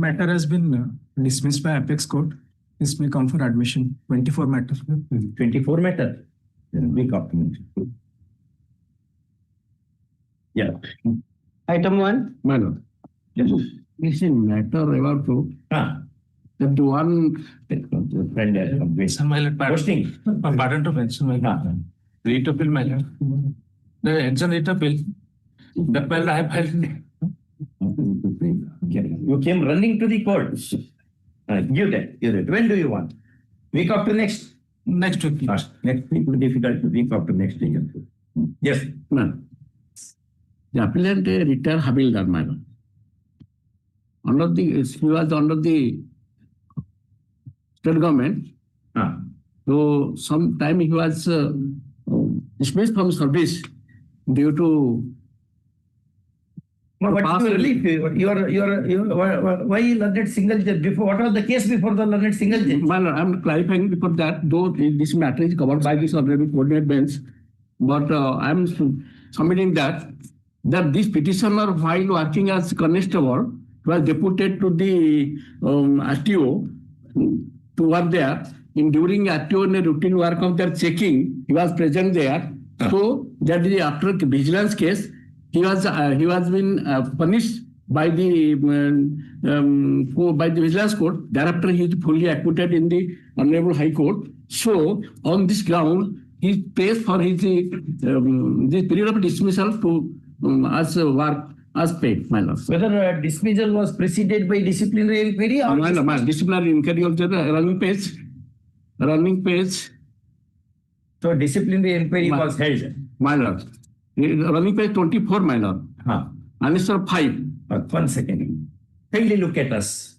matter has been dismissed by Apex Court. This may come for admission. 24 matters. 24 matter. Weak document. Yeah. Item 1. My lord. Yes. This is matter about to that one My lord, Posting. pardon to mention, my lord. Rate of bill, my lord. The exam rate of bill. That my lord, I have filed. You came running to the court. Give that. Give it. When do you want? Week after next? Next week. Next week will be difficult. Week after next week. Yes. man. The appellant retired Havildar, my lord. He was under the state government. So sometime he was dismissed from service due to What is your relief? Why learned single judge before? What was the case before the learned single judge? my lord, I'm clarifying before that, though this matter is covered by this already coordinate bench, but I'm submitting that this petitioner, while working as constable, was deputed to the RTO to work there. During RTO and routine work of their checking, he was present there. So that is after the vigilance case, he was been punished by the vigilance court. Thereafter, he is fully acquitted in the Honorable High Court. So on this ground, he pays for his this period of dismissal to as work as paid, my lord. Whether dismissal was preceded by disciplinary inquiry or my disciplinary inquiry also running page. So disciplinary inquiry was held. My lord. Running page 24, my lord. Answer 5. 1 second. Kindly look at us.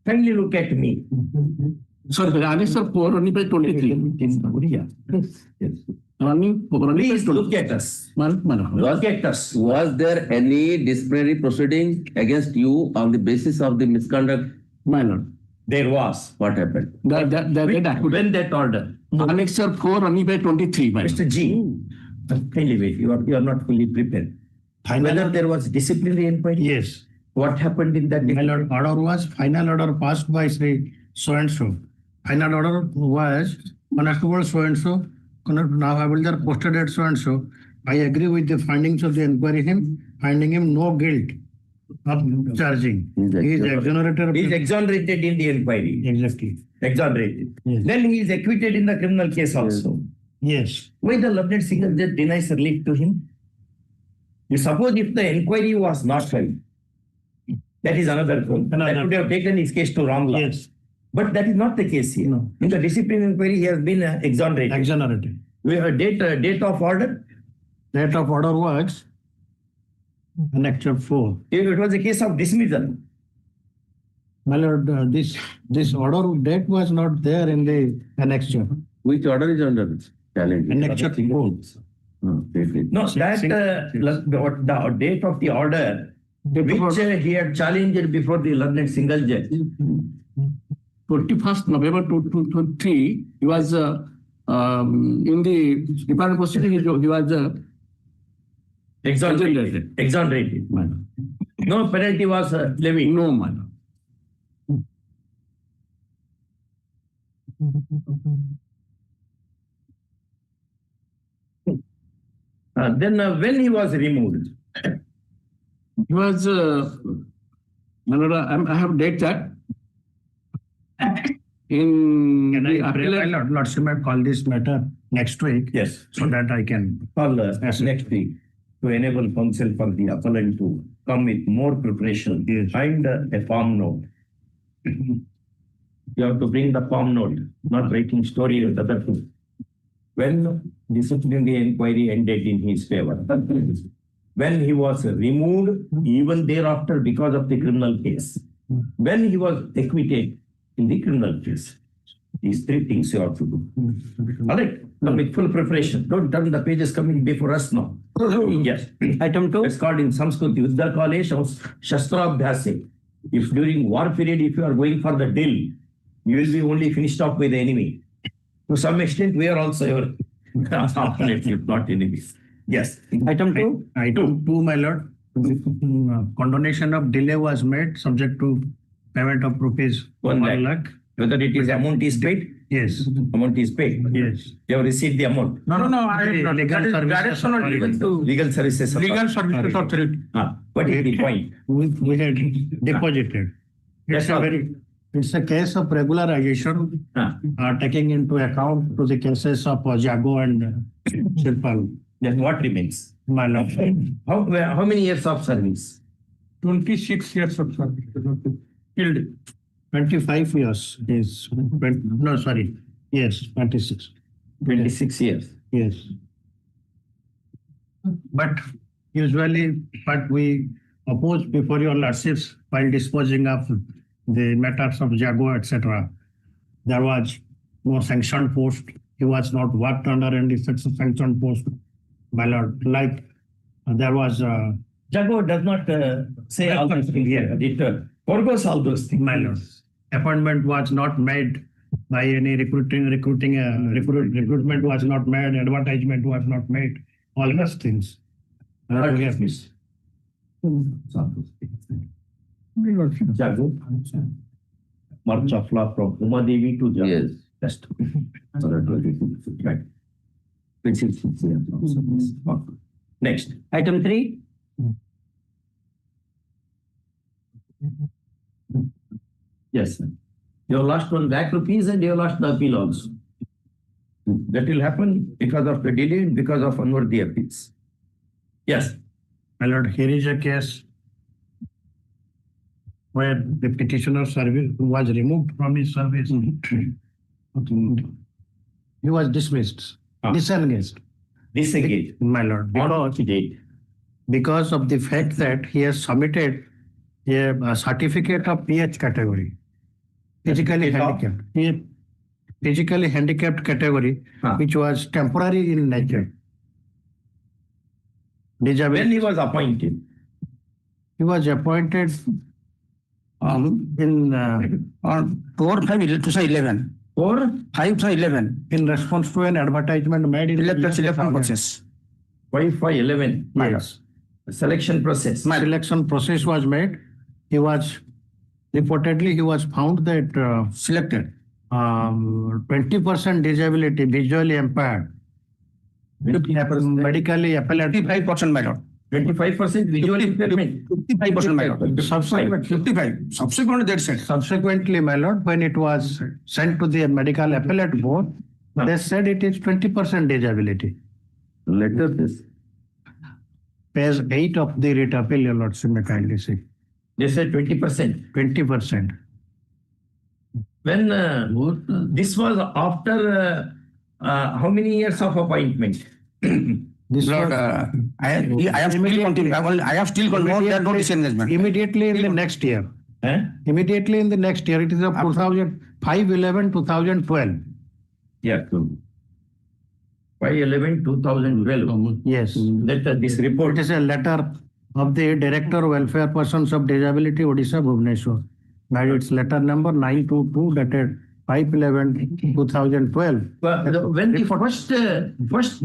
Kindly look at me. Sorry, answer 4, running page 23. Yes. Please look at us. Look at us. Was there any disciplinary proceeding against you on the basis of the misconduct? My lord. There was. What happened? When that order? Annexure 4, running page 23. Mr. G. Kindly wait. You are not fully prepared. Whether there was disciplinary inquiry? Yes. What happened in that? My lord, order was final order passed by Sri so and so. Final order was Constable so and so. Now Havildar posted at so and so. I agree with the findings of the inquiry. Finding him no guilt of charging. He is exonerated. He is exonerated in the inquiry. Exactly. Exonerated. Yes. Then he is acquitted in the criminal case also. Yes. Why the learned single judge denies relief to him? You suppose if the inquiry was not filed, that is another thing. That would have taken his case to wrong law. Yes. But that is not the case here. No. In the disciplinary inquiry, he has been exonerated. Exonerated. We have a date of order. Date of order was Annexure 4. It was a case of dismissal. My lord, this order date was not there in the annexure. Which order is under this? Annexure 4. No, that the date of the order which he had challenged before the learned single judge. 21st November 2023, he was in the department proceeding, he was Exonerated. No penalty was levied. No, man. Then when he was removed? He was, I have date that in Can the I pray, my lord, Lordship may call this matter next week? Yes. So that I can. Call next week to enable counsel for the appellant to come with more preparation. Yes. Find a form note. You have to bring the form note, not writing story or other thing. When disciplinary inquiry ended in his favor, when he was removed, even thereafter because of the criminal case, when he was acquitted in the criminal case. These three things you have to do. All right, come with full preparation. Don't turn the pages coming before us now. Yes. Item 2. It's called in Sanskrit Yuddha Kale Shastrabhyase. If during war period, if you are going for the drill, you will be only finished off with the enemy. To some extent, we are also your opponents, if not enemies. Yes. Item 2. Item 2, my lord. Condonation of delay was made subject to payment of rupees 1 1 lakh. lakh. Whether it is amount is paid, Yes, amount is paid. yes. You have received the amount. No, Legal that is services direction or authority. Legal services. legal services authority. What is the point? We had deposited. That's all. It's a case of regularization, taking into account to the cases of Jago and Shripad. Then what remains? My lord. How many years of service? 26 years of service. Killed. 25 years is, no, sorry, yes, 26. 26 years. Yes. But usually, what we oppose before your lordships while disposing of the matters of Jago, etc., there was no sanctioned post. He was not worked under any sanctioned post, my lord. Like there was, Jago does not say all those things. Yeah. It forgoes all those things. my lord, appointment was not made by any recruitment was not made, advertisement was not made, all those things. We have missed. Jago, March of law from Uma Devi to Jago. Yes. Just right. Next. Item 3, Yes, sir. You have lost 1 lakh rupees and you have lost the appeal also. That will happen because of the delay and because of unworthy appeals. Yes. My lord, here is a case where the petitioner's service was removed from his service. He was dismissed, disengaged, Disengage. my lord, On which date? because of the fact that he has submitted a certificate of PH category, physically Certificate of? handicapped. Physically handicapped category, which was temporary in nature. When he was appointed? He was appointed in On 4/5/2011. Or 5/11. in response to an advertisement made in Selection process. 5/11. Yes. Selection process. Selection process was made. He was reportedly he was found that Selected. 20% disability, visually impaired, medically appellate. 55%, my lord. 25% visual impairment. 55%, my lord. Subsequent, 55. Subsequently, they said. subsequently, my lord, when it was sent to the medical appellate board, they said it is 20% disability. Letter this. Page 8 of the writ appeal, your lordship may kindly see. They said 20%. 20%. When this was after how many years of appointment? This Lord, was I have still continued. I have still got no disengagement. immediately in the next year. Immediately in the next year, it is of 2005/11/2012. Yeah. 5/11/2012. Yes. That this report It is a letter of the Director Welfare Persons of Disability, Odisha, Bhubaneswar. By its letter number 922 dated 5/11/2012. When the first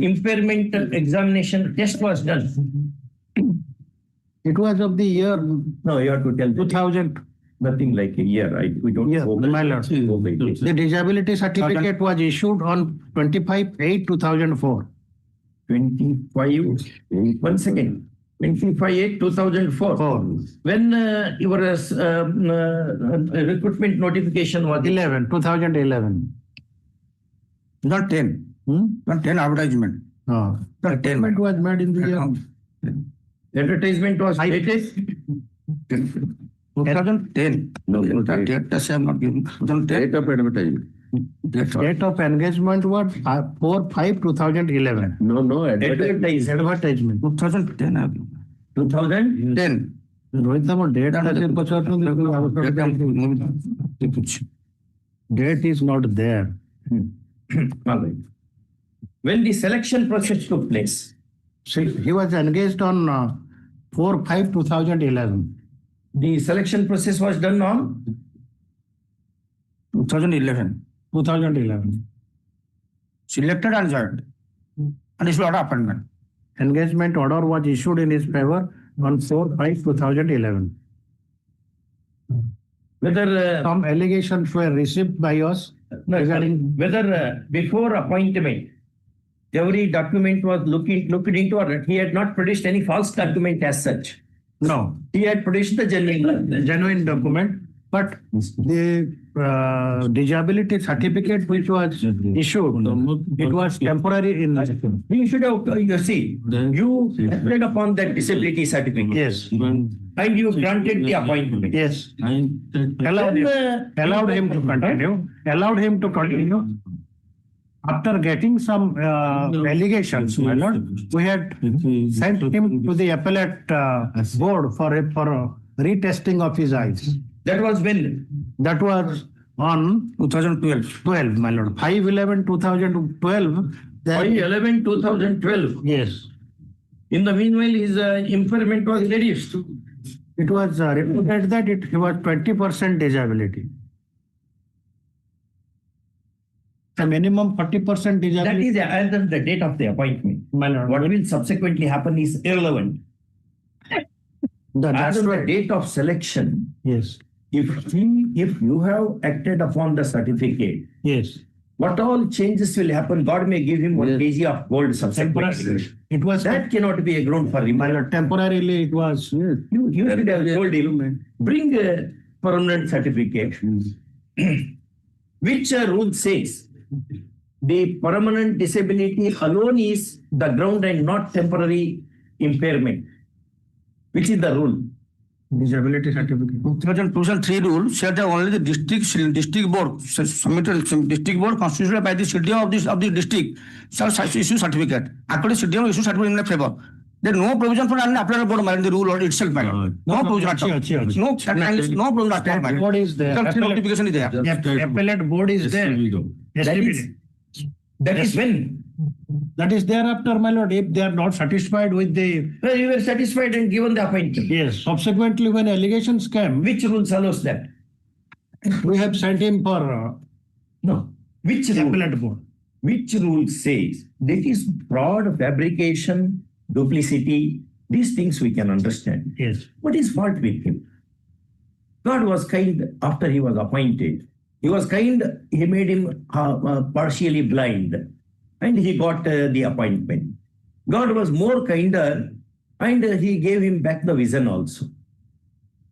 impairment examination test was done. It was of the year No, you have to tell 2000. nothing like a year, right? We don't Yeah, go by- my lord. go by dates. The disability certificate was issued on 25/8/2004. 25, 1 second. 25/8/2004. When your recruitment notification was 2011. Not 10. Not 10 advertisement. No. Not 10. It was made in the year. advertisement was dated 2010. No, That date I am not giving. 2010. Date of advertisement. Date of engagement was 4/5/2011. No, advertisement. Advertisement. 2010. I have given. 2010. Rohit Thakur, date date is not there. All right. When the selection process took place, He was engaged on 4/5/2011. the selection process was done on 2011. 2011. Selected and joined. And issued order appointment. Engagement order was issued in his favor on 4/5/2011. Whether Some allegations were received by us regarding whether before appointment, every document was looked into, or he had not produced any false document as such. no He had produced the genuine document, but the disability certificate which was issued, it was temporary in nature. You should have, you see, you acted upon that disability certificate. Yes, And you granted the appointment. yes. Allowed him to continue. Allowed him to continue. After getting some allegations, my lord, we had sent him to the appellate board for retesting of his eyes. That was when? That was on 2012, my lord. 5/11/2012. 5/11/2012. Yes. In the meanwhile, his impairment was reduced. It was reported that he was 20% disability. The minimum 40% That disability. is as of the date of the appointment. My lord. What will subsequently happen is irrelevant. As That's of the right. date of selection, Yes. if you have acted upon the certificate, Yes. what all changes will happen, God may give him 1 kg of gold subsequently. It was That cannot be a ground for my him. lord, temporarily it was. You should have told him, bring a permanent certificate. Which rule says the permanent disability alone is the ground and not temporary impairment. Which is the rule? Disability certificate. 2003 rule said that only the district board submitted district board constituted by the CDM of the district shall issue certificate. Actually, CDM issue certificate in the favor. There is no provision for an appellate board in the rule or itself. No provision at all. No provision at all. Board is there. Notification is there. Appellate board is there. That is when? That is thereafter, my lord, if they are not satisfied with the. Well, you were satisfied and given the appointment. Yes. Subsequently, when allegations came, Which rules allows that? we have sent him for No. Which rule? appellate board. Which rule says that is fraud, fabrication, duplicity, these things we can understand. Yes. What is fault with him? God was kind after he was appointed. He was kind, he made him partially blind and he got the appointment. God was more kinder and he gave him back the vision also.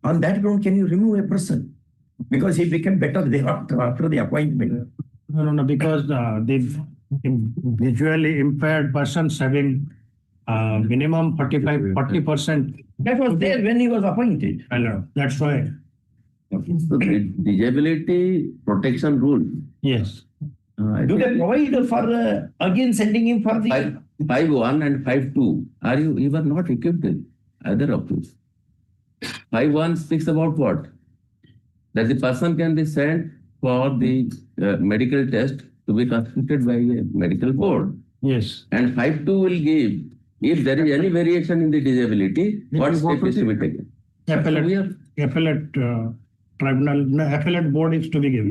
On that ground, can you remove a person? Because he became better thereafter after the appointment. No, because the visually impaired persons having minimum 40%. That was there when he was appointed. I know. That's why. So the disability protection rule. Yes. Do they provide for again sending him for the 5.1 and 5.2 you were not equipped with either of those. 5.1 speaks about what? That the person can be sent for the medical test to be constituted by a medical board. Yes. And 5.2 will give, if there is any variation in the disability, what will go step to is to the be taken. Appellate tribunal, no, appellate board is to be given.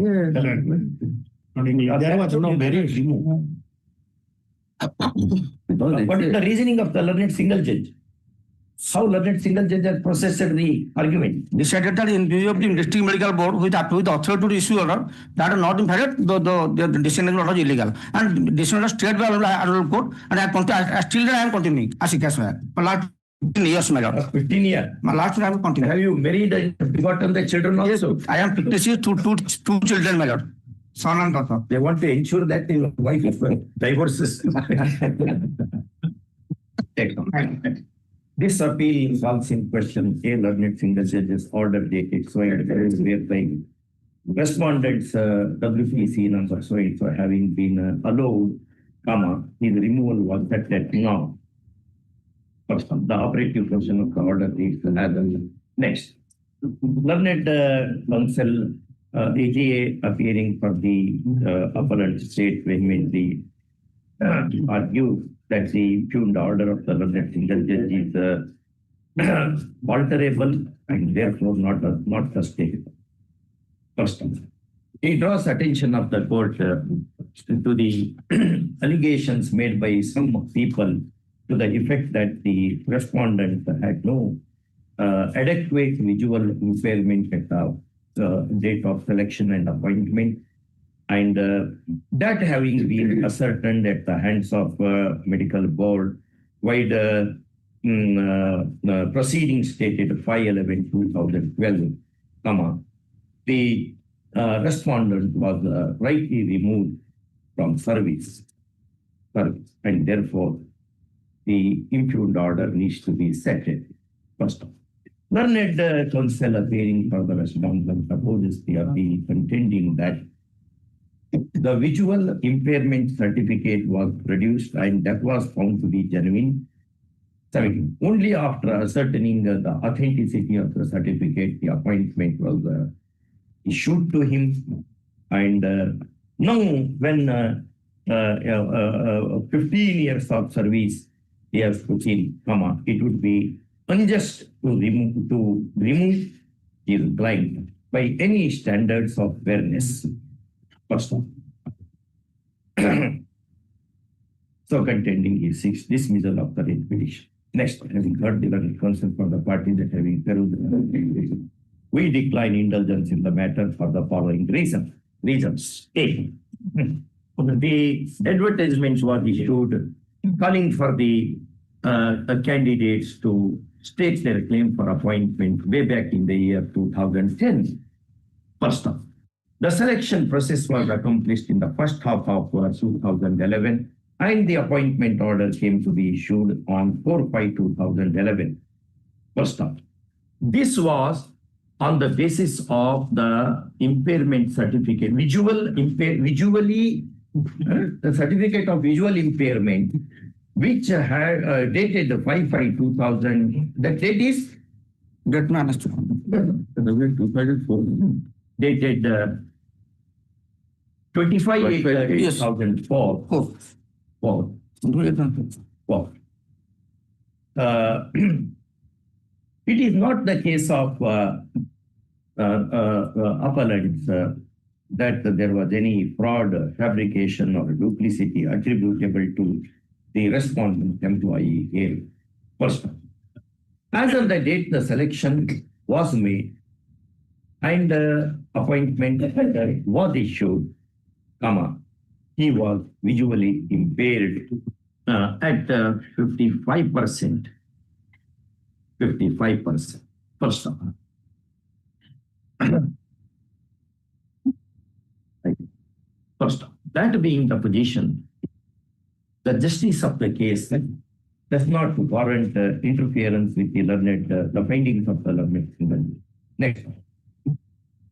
Accordingly, there was no variation. what is the reasoning of the learned single judge? How learned single judge has processed the argument? Decided that in view of the district medical board with authority to issue order that are not invalid, the decision order is illegal. And decision order straight by adult court, and I am continuing as a case. For last 15 years, my lord. 15 years. My last I am continuing. Have you married and begotten the children also? I am 56 to two children, my lord. Son and daughter. They want to ensure that the wife divorces. This appeal calls in question a learned single judge's order dated so and so whereby respondents WPC number so and so having been allowed, his removal was set at now. The operative portion of the order is next. Learned counsel AGA appearing for the appellant state when the argue that the impugned order of the learned single judge is alterable and therefore not sustainable. Custom. He draws attention of the court to the allegations made by some people to the effect that the respondent had no adequate visual impairment at the date of selection and appointment, and that having been ascertained at the hands of medical board, while the proceedings stated 5/11/2012, the respondent was rightly removed from service, and therefore the impugned order needs to be settled. First of all, learned counsel appearing for the respondent supposes they are contending that the visual impairment certificate was produced and that was found to be genuine. Only after ascertaining the authenticity of the certificate, the appointment was issued to him. And now, when 15 years of service he has put in, it would be unjust to remove his client by any standards of fairness. First of all. So contending he seeks dismissal of the petition. Next, having heard the consent from the party that having perused the we decline indulgence in the matter for the following reasons. A, the advertisements were issued calling for the candidates to state their claim for appointment way back in the year 2010. First off, the selection process was accomplished in the first half of 2011, and the appointment order came to be issued on 4/5/2011. First off, this was on the basis of the impairment certificate, the certificate of visual impairment, which had dated 5/5/2000. That date is 2004. dated 25/8/2004. It is not the case of appellants that there was any fraud, fabrication, or duplicity attributable to the respondent employee here. First, as of the date the selection was made and appointment was issued, he was visually impaired at 55%. 55%. First of all. First, that being the position, the justice of the case does not warrant interference with the learned, the findings of the learned. Next.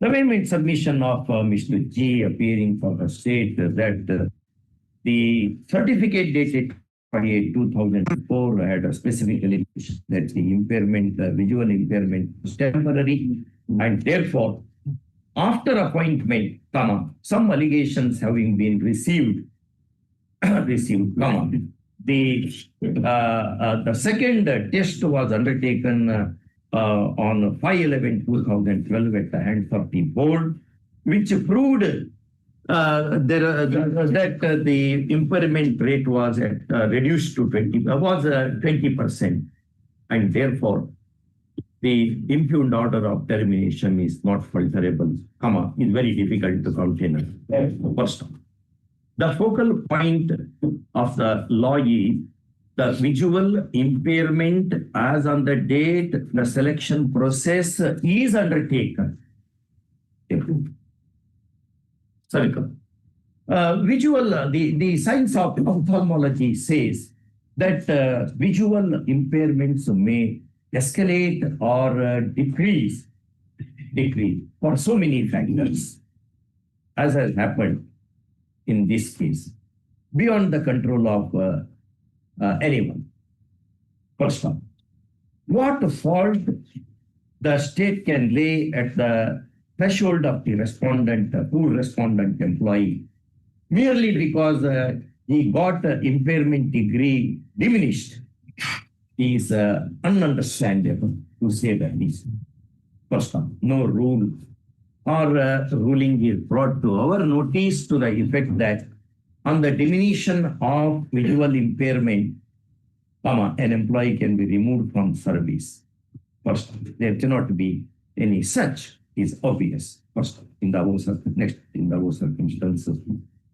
The amendment submission of Mr. G appearing for the state that the certificate dated 2004 had a specifically that the impairment, visual impairment was temporary, and therefore, after appointment, some allegations having been received, the second test was undertaken on 5/11/2012 at the hands of the board, which proved that the impairment rate was reduced to 20%, and therefore the impugned order of termination is not falterable, is very difficult to contain. First, the focal point of the law is the visual impairment as on the date the selection process is undertaken. The science of ophthalmology says that visual impairments may escalate or decrease for so many factors, as has happened in this case, beyond the control of anyone. First of all, what fault the state can lay at the threshold of the respondent, poor respondent employee, merely because he got impairment degree diminished, is ununderstandable, to say the least. First of all, no rule or ruling is brought to our notice to the effect that on the diminution of visual impairment, an employee can be removed from service. First, there cannot be any such is obvious. First, in the above circumstances,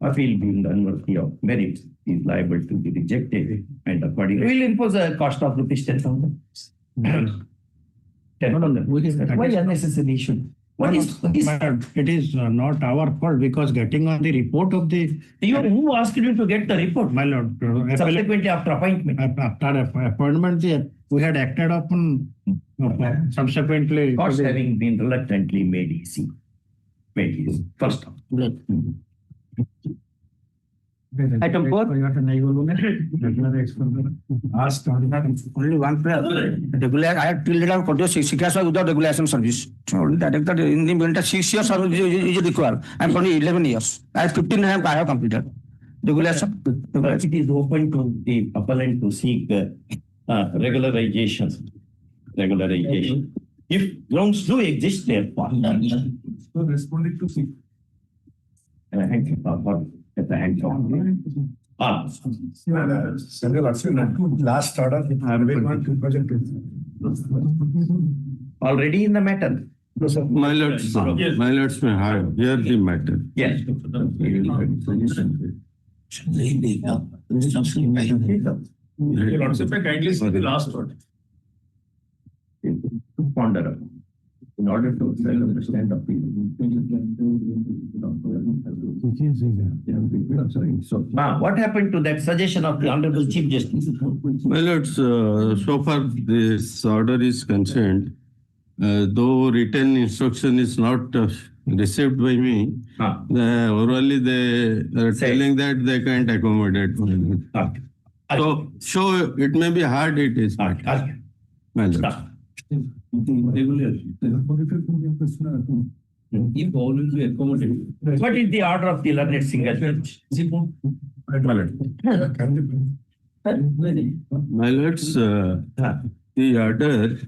appeal being unworthy of merit is liable to be rejected, and accordingly will impose a cost of rupees 10,000. 10,000. Why unnecessary issue? What is It is not our fault because getting on the report of the who asked you to get the report? my lord, Subsequently after appointment. after appointment, we had acted upon subsequently. Costs having been reluctantly made easy. First. Item 4. Asked Only one prayer. I have till date I have produced 6 years without regulation service. So that in the winter 6 years service is required. I am only 11 years. I have 15 I have completed. Regulation. It is open to the appellant to seek regularization. If grounds do exist, therefore. So responding to C. At the hand of last order. already in the matter. My lords, my lords may hear the matter. Yes. Kindly see the last one. Ponder upon. In order to understand the So, what happened to that suggestion of the Honorable Chief Justice? My lords, so far this order is concerned, though written instruction is not received by me, orally they are telling that they can't accommodate. So it may be hard, it is. My lords. If all will be accommodated. What is the order of the learned single judge? My lords, the order,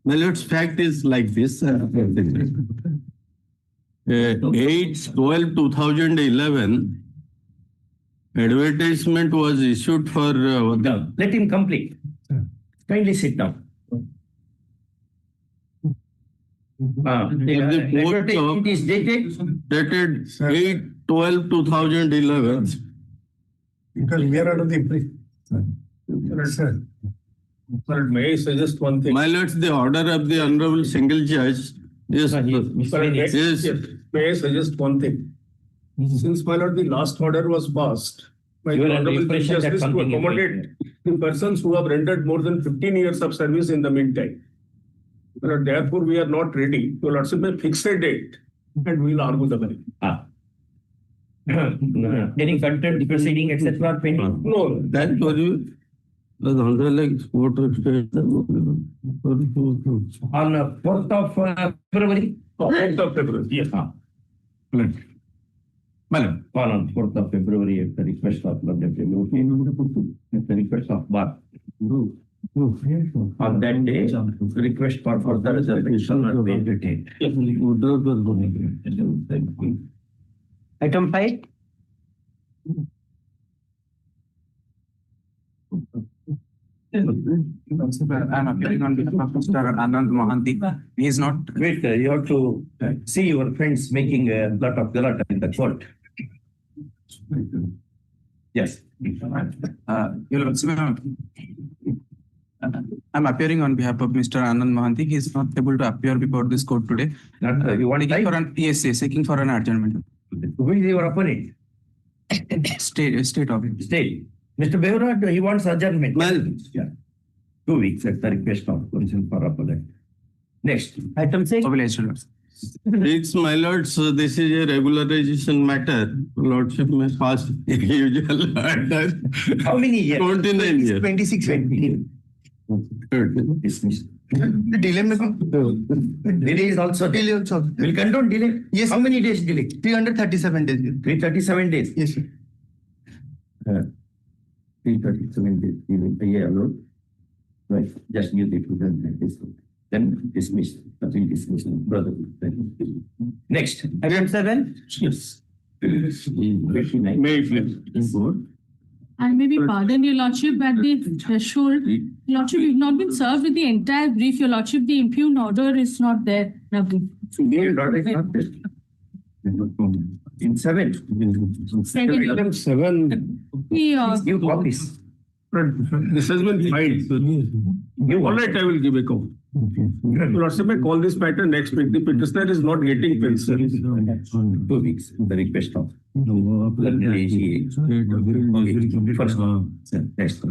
my lords, fact is like this. 8/12/2011, advertisement was issued for. Let him complete. Kindly sit down. It is dated 8/12/2011. Because we are under the impression. Sir, may I suggest one thing? My lords, the order of the Honorable Single Judge is. Sir, may I suggest one thing? Since my lord, the last order was passed by You the are under Honorable impression that Justice to something is accommodate the persons who have rendered more than 15 years of service in the meantime. Therefore, we are not ready. Your lordship may fix a date and we will argue the matter. Any contempt proceeding, etc. are pending? No, That was you. The Honorable Court of State. On 4th of February? 4th of February. Yes. Madam. On 4th of February, at the request of at the request of Bar. On that day, request for further reservation will be entertained. Item 5. I'm appearing on behalf of Mr. Anand Mohanty. He is not. Wait, you have to see your friends making a lot of galata in the court. Yes. I'm appearing on behalf of Mr. Anand Mohanty. He is not able to appear before this court today. You want Seeking for time? yes, seeking for an adjournment. Who is your opponent? State of it. State. Mr. Behra, he wants adjournment. Well, Yeah. 2 weeks at the request of Commission for Appellate. Next. Item 6. Obliged, Lords. Six, my lords, this is a regularization matter. Lordship may pass usual order. How many years? 29 years. 26. Dismissed. The delay may come. Delay is also there. Delay also. Will condone delay? Yes. How many days delay? 337 days. 337 days. Yes, sir. 337 days. Yeah, alone. Right. Just give the then dismiss. Appeal dismiss. Brother. Next. Item 7. Yes. May it please. Good. I may be pardoned, Your Lordship, at the threshold. Your Lordship, you've not been served with the entire brief. Your Lordship, the impugned order is not there. in our brief. In seven. Second, Item 7, Give copies. this has been filed. All right, I will give a copy. Your Lordship, I call this matter next week. The petitioner is not getting pencil. 2 weeks, the request of. First, next.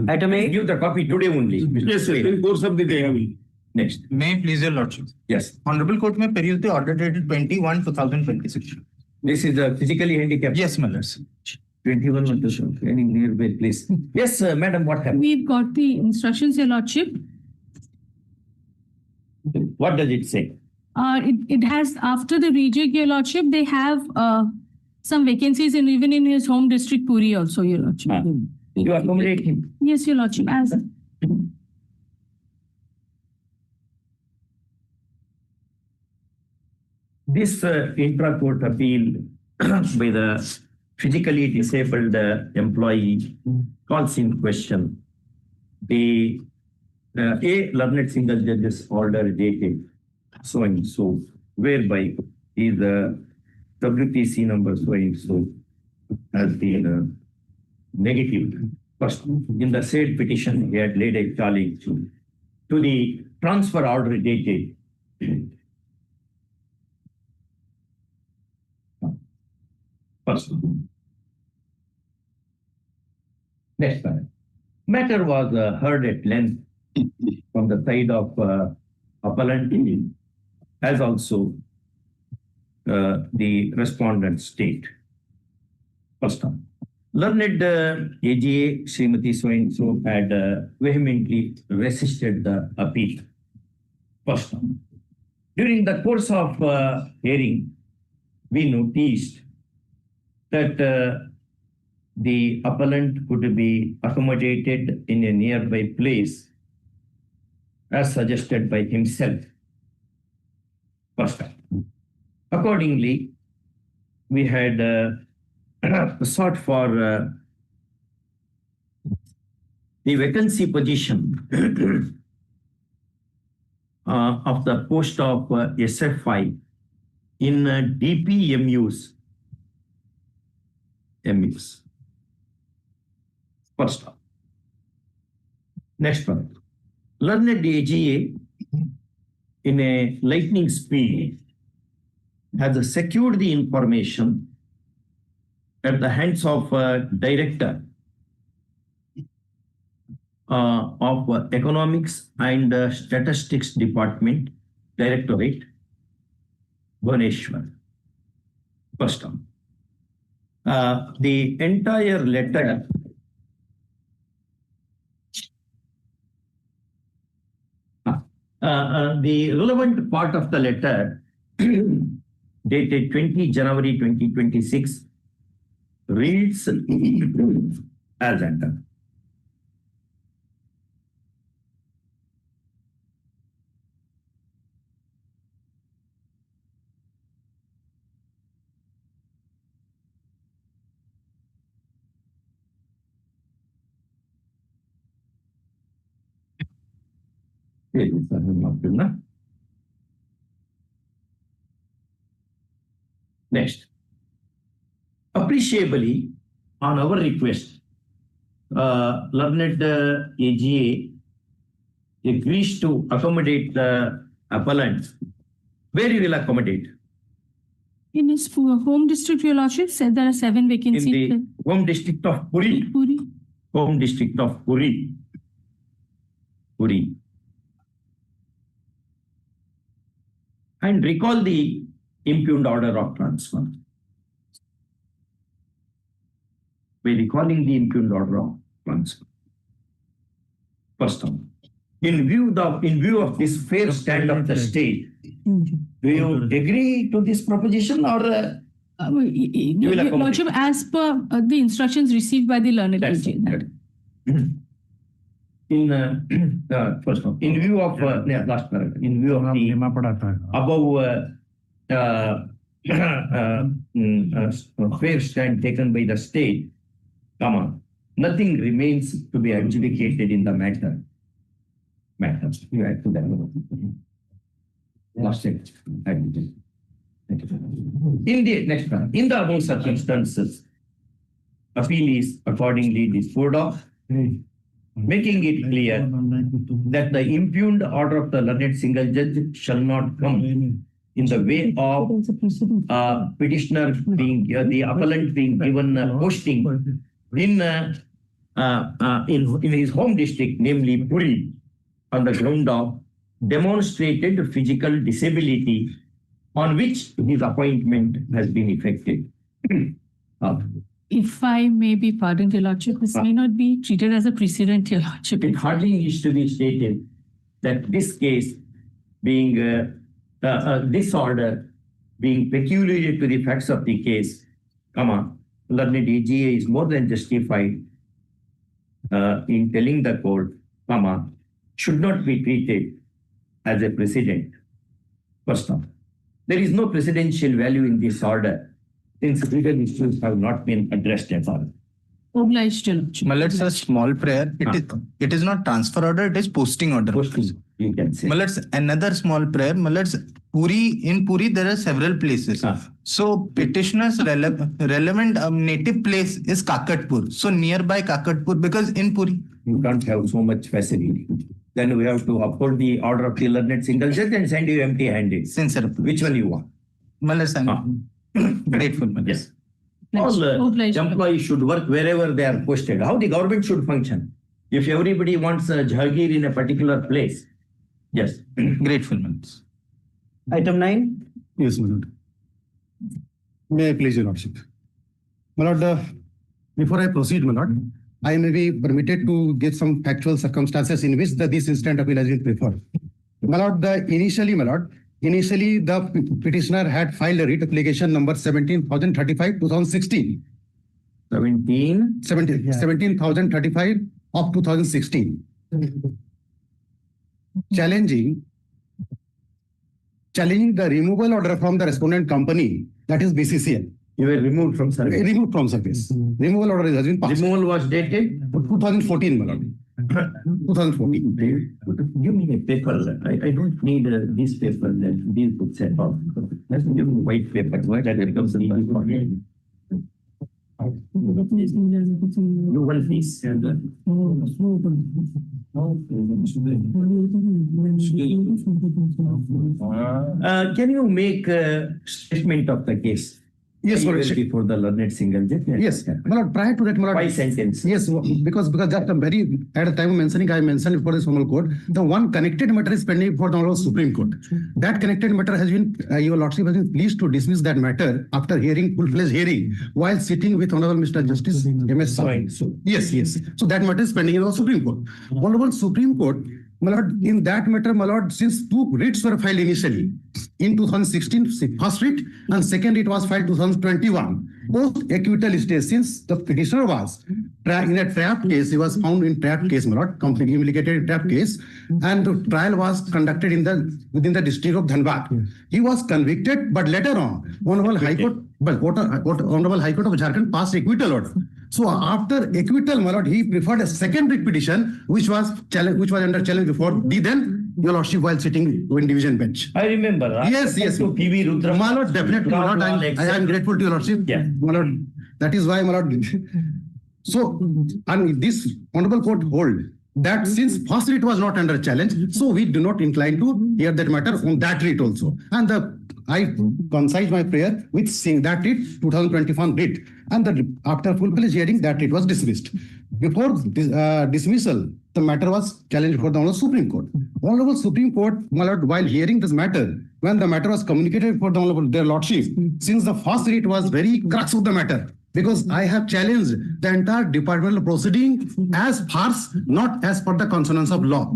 Item A, give the copy today only. Yes, sir. In course of the day, I will. Next, May I please your lordship? yes. Honorable court may peruse the order dated 21/2026. This is the physically handicapped. Yes, my lords. 21 months, any nearby place. Yes, madam, what happened? we've got the instructions, Your Lordship. What does it say? It has, after the reject, Your Lordship, they have some vacancies in even in his home district, Puri also, Your Lordship. You accommodate him. Yes, Your Lordship, as This intra-court appeal by the physically disabled employee calls in question the a learned single judge's order dated so and so, whereby is the WPC number so and so has been negative. First, in the said petition, he had laid a challenge to the transfer order dated first. Next time. Matter was heard at length from the side of appellant as also the respondent state. First time. Learned AGA Srimati so-and-so had vehemently resisted the appeal. First time. During the course of hearing, we noticed that the appellant could be accommodated in a nearby place as suggested by himself. First time. Accordingly, we had sought for the vacancy position of the post of SFI in DPMUs. First one. Next one. Learned AGA in a lightning speed has secured the information at the hands of director of Economics and Statistics Department, Directorate, Bhubaneswar. First one. The entire letter the relevant part of the letter dated 20 January 2026 reads as under. Next. Appreciably, on our request, learned AGA agrees to accommodate the appellant. Where you will accommodate? in his home district, Your Lordship, said there are 7 In vacancies. the home district of Puri. Puri. Home district of Puri. Puri. And recall the impugned order of transfer. By recalling the impugned order of transfer. First one. In view of this fair stand of the state, do you agree to this proposition or Your Lordship, as per the instructions received by the learned that's AG. it. In first one, in view of last paragraph, in view of the above fair stand taken by the state, comma, nothing remains to be adjudicated in the matter. You add to that. Last sentence. In the next one, in the above circumstances, appeal is accordingly disposed of, making it clear that the impugned order of the learned single judge shall not come in the way of petitioner being the appellant being given posting in his home district, namely Puri, on the ground of demonstrated physical disability on which his appointment has been effected. If I may be pardoned, Your Lordship, this may not be treated as a precedent, Your Lordship. It hardly needs to be stated that this case being this order being peculiar to the facts of the case, learned AGA is more than justified in telling the court, should not be treated as a precedent. First off, there is no precedential value in this order since legal issues have not been addressed at all. Obliged, Your Lordship. It's a small prayer. It is not transfer order, it is posting order. Posting, you can say. Another small prayer. In Puri, there are several places. So petitioner's relevant native place is Kakatpur. So nearby Kakatpur, because in Puri, You can't have so much facility. Then we have to uphold the order of the learned single judge and send you empty-handed. sincere. Which one you want? I'm grateful. Yes. All employees should work wherever they are posted. How the government should function? If everybody wants a jagir in a particular place. Yes. Grateful. Item 9. Yes, my lord. May I please, Your Lordship? My lord, before I proceed, my lord, I may be permitted to give some factual circumstances in which this instant appeal has been preferred. My lord, initially, the petitioner had filed a writ application number 17,035 2016. 17,035 of 2016. Challenging the removal order from the respondent company, that is BCCL. You were removed from service. Removed from service. Removal order has been passed. Removal was dated 2014, my lord. 2014. Give me a paper. I don't need this paper that these books at all. Let's give me white paper. Why that becomes the easy for me. You want this? Can you make a statement of the case? Yes, my lord. Before the learned single judge. Yes, my lord. Prior to that, my lord. 5 sentences. Yes, because that at the time of mentioning, I mentioned before this Hon'Ble Court, the one connected matter is pending before the Hon'Ble Supreme Court. That connected matter has been, Your Lordship has been pleased to dismiss that matter after hearing, full-fledged hearing, while sitting with Honorable Mr. Justice M.S. Sain. Yes. So that matter is pending in the Supreme Court. Honorable Supreme Court, my lord, in that matter, my lord, since 2 writs were filed initially, in 2016, first writ, and second writ was filed 2021. Both acquittal stage, since the petitioner was in a trap case, he was found in trap case, my lord, completely implicated in trap case, and the trial was conducted within the district of Dhanbad. He was convicted, but later on, Honorable High Court, Honorable High Court of Jharkhand passed acquittal order. So after acquittal, my lord, he preferred a second writ petition, which was under challenge before the then Your Lordship while sitting in division bench. I remember. Yes. To PV Rudra. My lord, definitely, my lord, I am grateful to Your Lordship. Yeah. My lord, that is why, my lord. So, and this Honorable Court hold that since first writ was not under challenge, so we do not incline to hear that matter on that writ also. And I concise my prayer with saying that writ 2021 writ, and after full-fledged hearing, that writ was dismissed. Before dismissal, the matter was challenged before the Honorable Supreme Court. Honorable Supreme Court, my lord, while hearing this matter, when the matter was communicated before the Honorable their Lordship, since the first writ was very crux of the matter, because I have challenged the entire departmental proceeding as farce, not as per the consonance of law.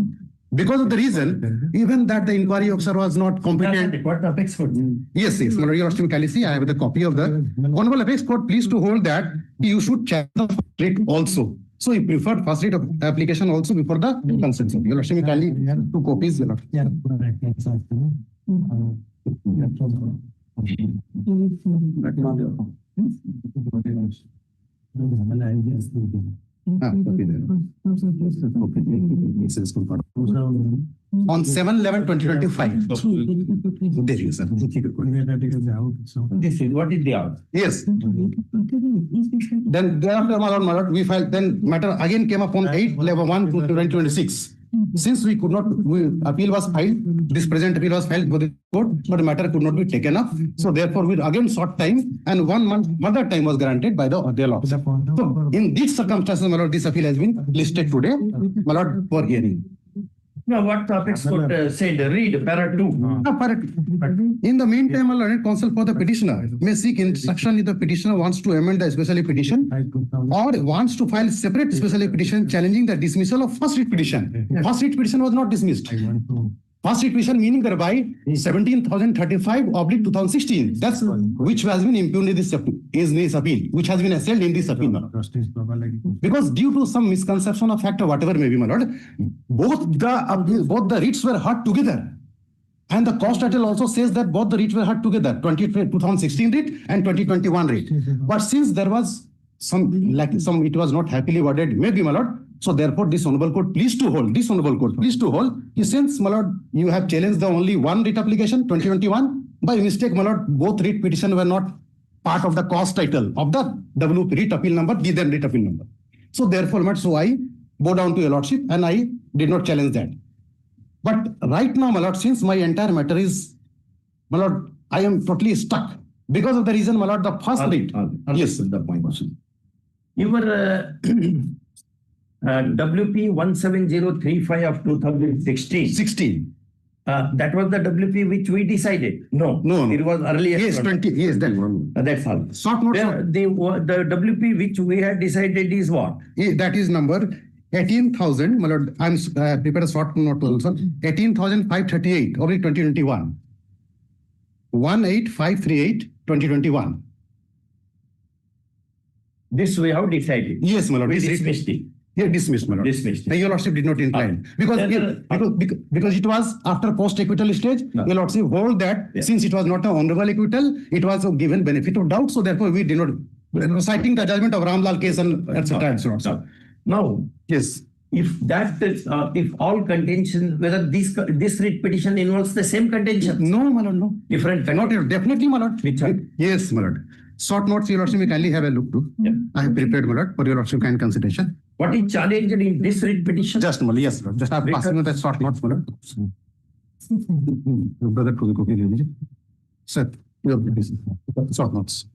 Because of the reason, even that the inquiry officer was not competent. What the apex court? Yes, my lord, Your Lordship kindly see, I have the copy of the Honorable Apex Court pleased to hold that you should check the writ also. So he preferred first writ of application also before the consent. Your Lordship kindly 2 copies. Your Lordship. On 7/11/2025. There you, sir. This is what is the out? Yes. Then thereafter, my lord, we filed, then matter again came up on 8/11/2026. Since we could not, appeal was filed, this present appeal was filed for the court, but the matter could not be taken up. So therefore, we again sought time, and 1 month further time was granted by the law. So in these circumstances, my lord, this appeal has been listed today, my lord, for hearing. Now, what the apex court said, read para 2. In the meantime, my lord, counsel for the petitioner may seek instruction if the petitioner wants to amend the special petition or wants to file separate special petition challenging the dismissal of first writ petition. First writ petition was not dismissed. First writ petition meaning thereby 17,035/2016. That's which has been impugned in this appeal, which has been assailed in this appeal. Because due to some misconception of fact or whatever may be, my lord, both the writs were heard together. And the cost title also says that both the writs were heard together, 2016 writ and 2021 writ. But since there was it was not happily worded, maybe, my lord. So therefore, this honorable court pleased to hold, since, my lord, you have challenged the only one writ application, 2021, by mistake, my lord, both writ petition were not part of the cost title of the writ appeal number, the then writ appeal number. So therefore, my lord, so I bow down to your lordship and I did not challenge that. But right now, my lord, since my entire matter is, my lord, I am totally stuck because of the reason, my lord, the first writ. Yes, the point was. Your WP 17035 of 2016. That was the WP which we decided. No. It was earlier. Yes, 20. Yes, that one. That's all. Short notes. The WP which we had decided is what? That is number 18,000. My lord, I'm prepared a short note also. 18,538 over 2021. 18,538/2021. This we have decided. Yes, my lord. We dismissed it. Yeah, dismissed, my lord. Dismissed. Your lordship did not incline because it was after post-acquittal stage. No. Your lordship hold that since it was not an honorable acquittal, it was given benefit of doubt. So therefore, we did not, citing the judgment of Ramlal case and etc. Now, yes, if that is, if all contention, whether this writ petition involves the same contention? No, my lord, no. Different. Not definitely, my lord. Which are? Yes, my lord. Short notes, your lordship, may kindly have a look to. Yeah. I have prepared, my lord, for your lordship kind consideration. What is challenged in this writ petition? Just, my lord, yes, lord. Just have passing with the short notes, my lord. Brother, to the copy, sir, your short notes.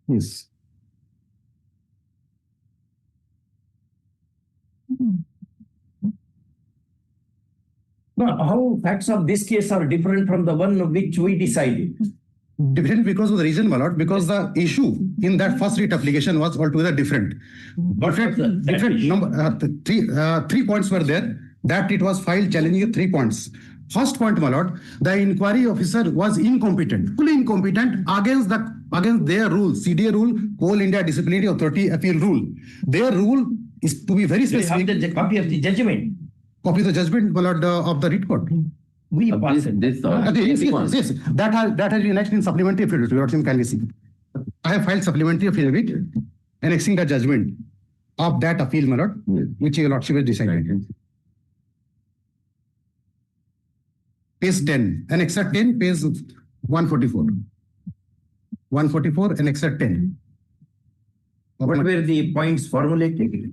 Yes. Now, how facts of this case are different from the one which we decided? Different because of the reason, my lord, because the issue in that first writ application was altogether different. Different number, three points were there that it was filed challenging 3 points. First point, my lord, the inquiry officer was incompetent, fully incompetent against their rule, CDA rule, Coal India Disciplinary Authority appeal rule. Their rule is to be very specific. You have the copy of the judgment. Copy of the judgment, my lord, of the writ court. We passed it. This Yes. That has been annexed in supplementary affidavit. Your lordship can see. I have filed supplementary affidavit annexing the judgment of that appeal, my lord, which your lordship has decided. Page 10, annexure 10, page 144. 144, annexure 10. What were the points formulated?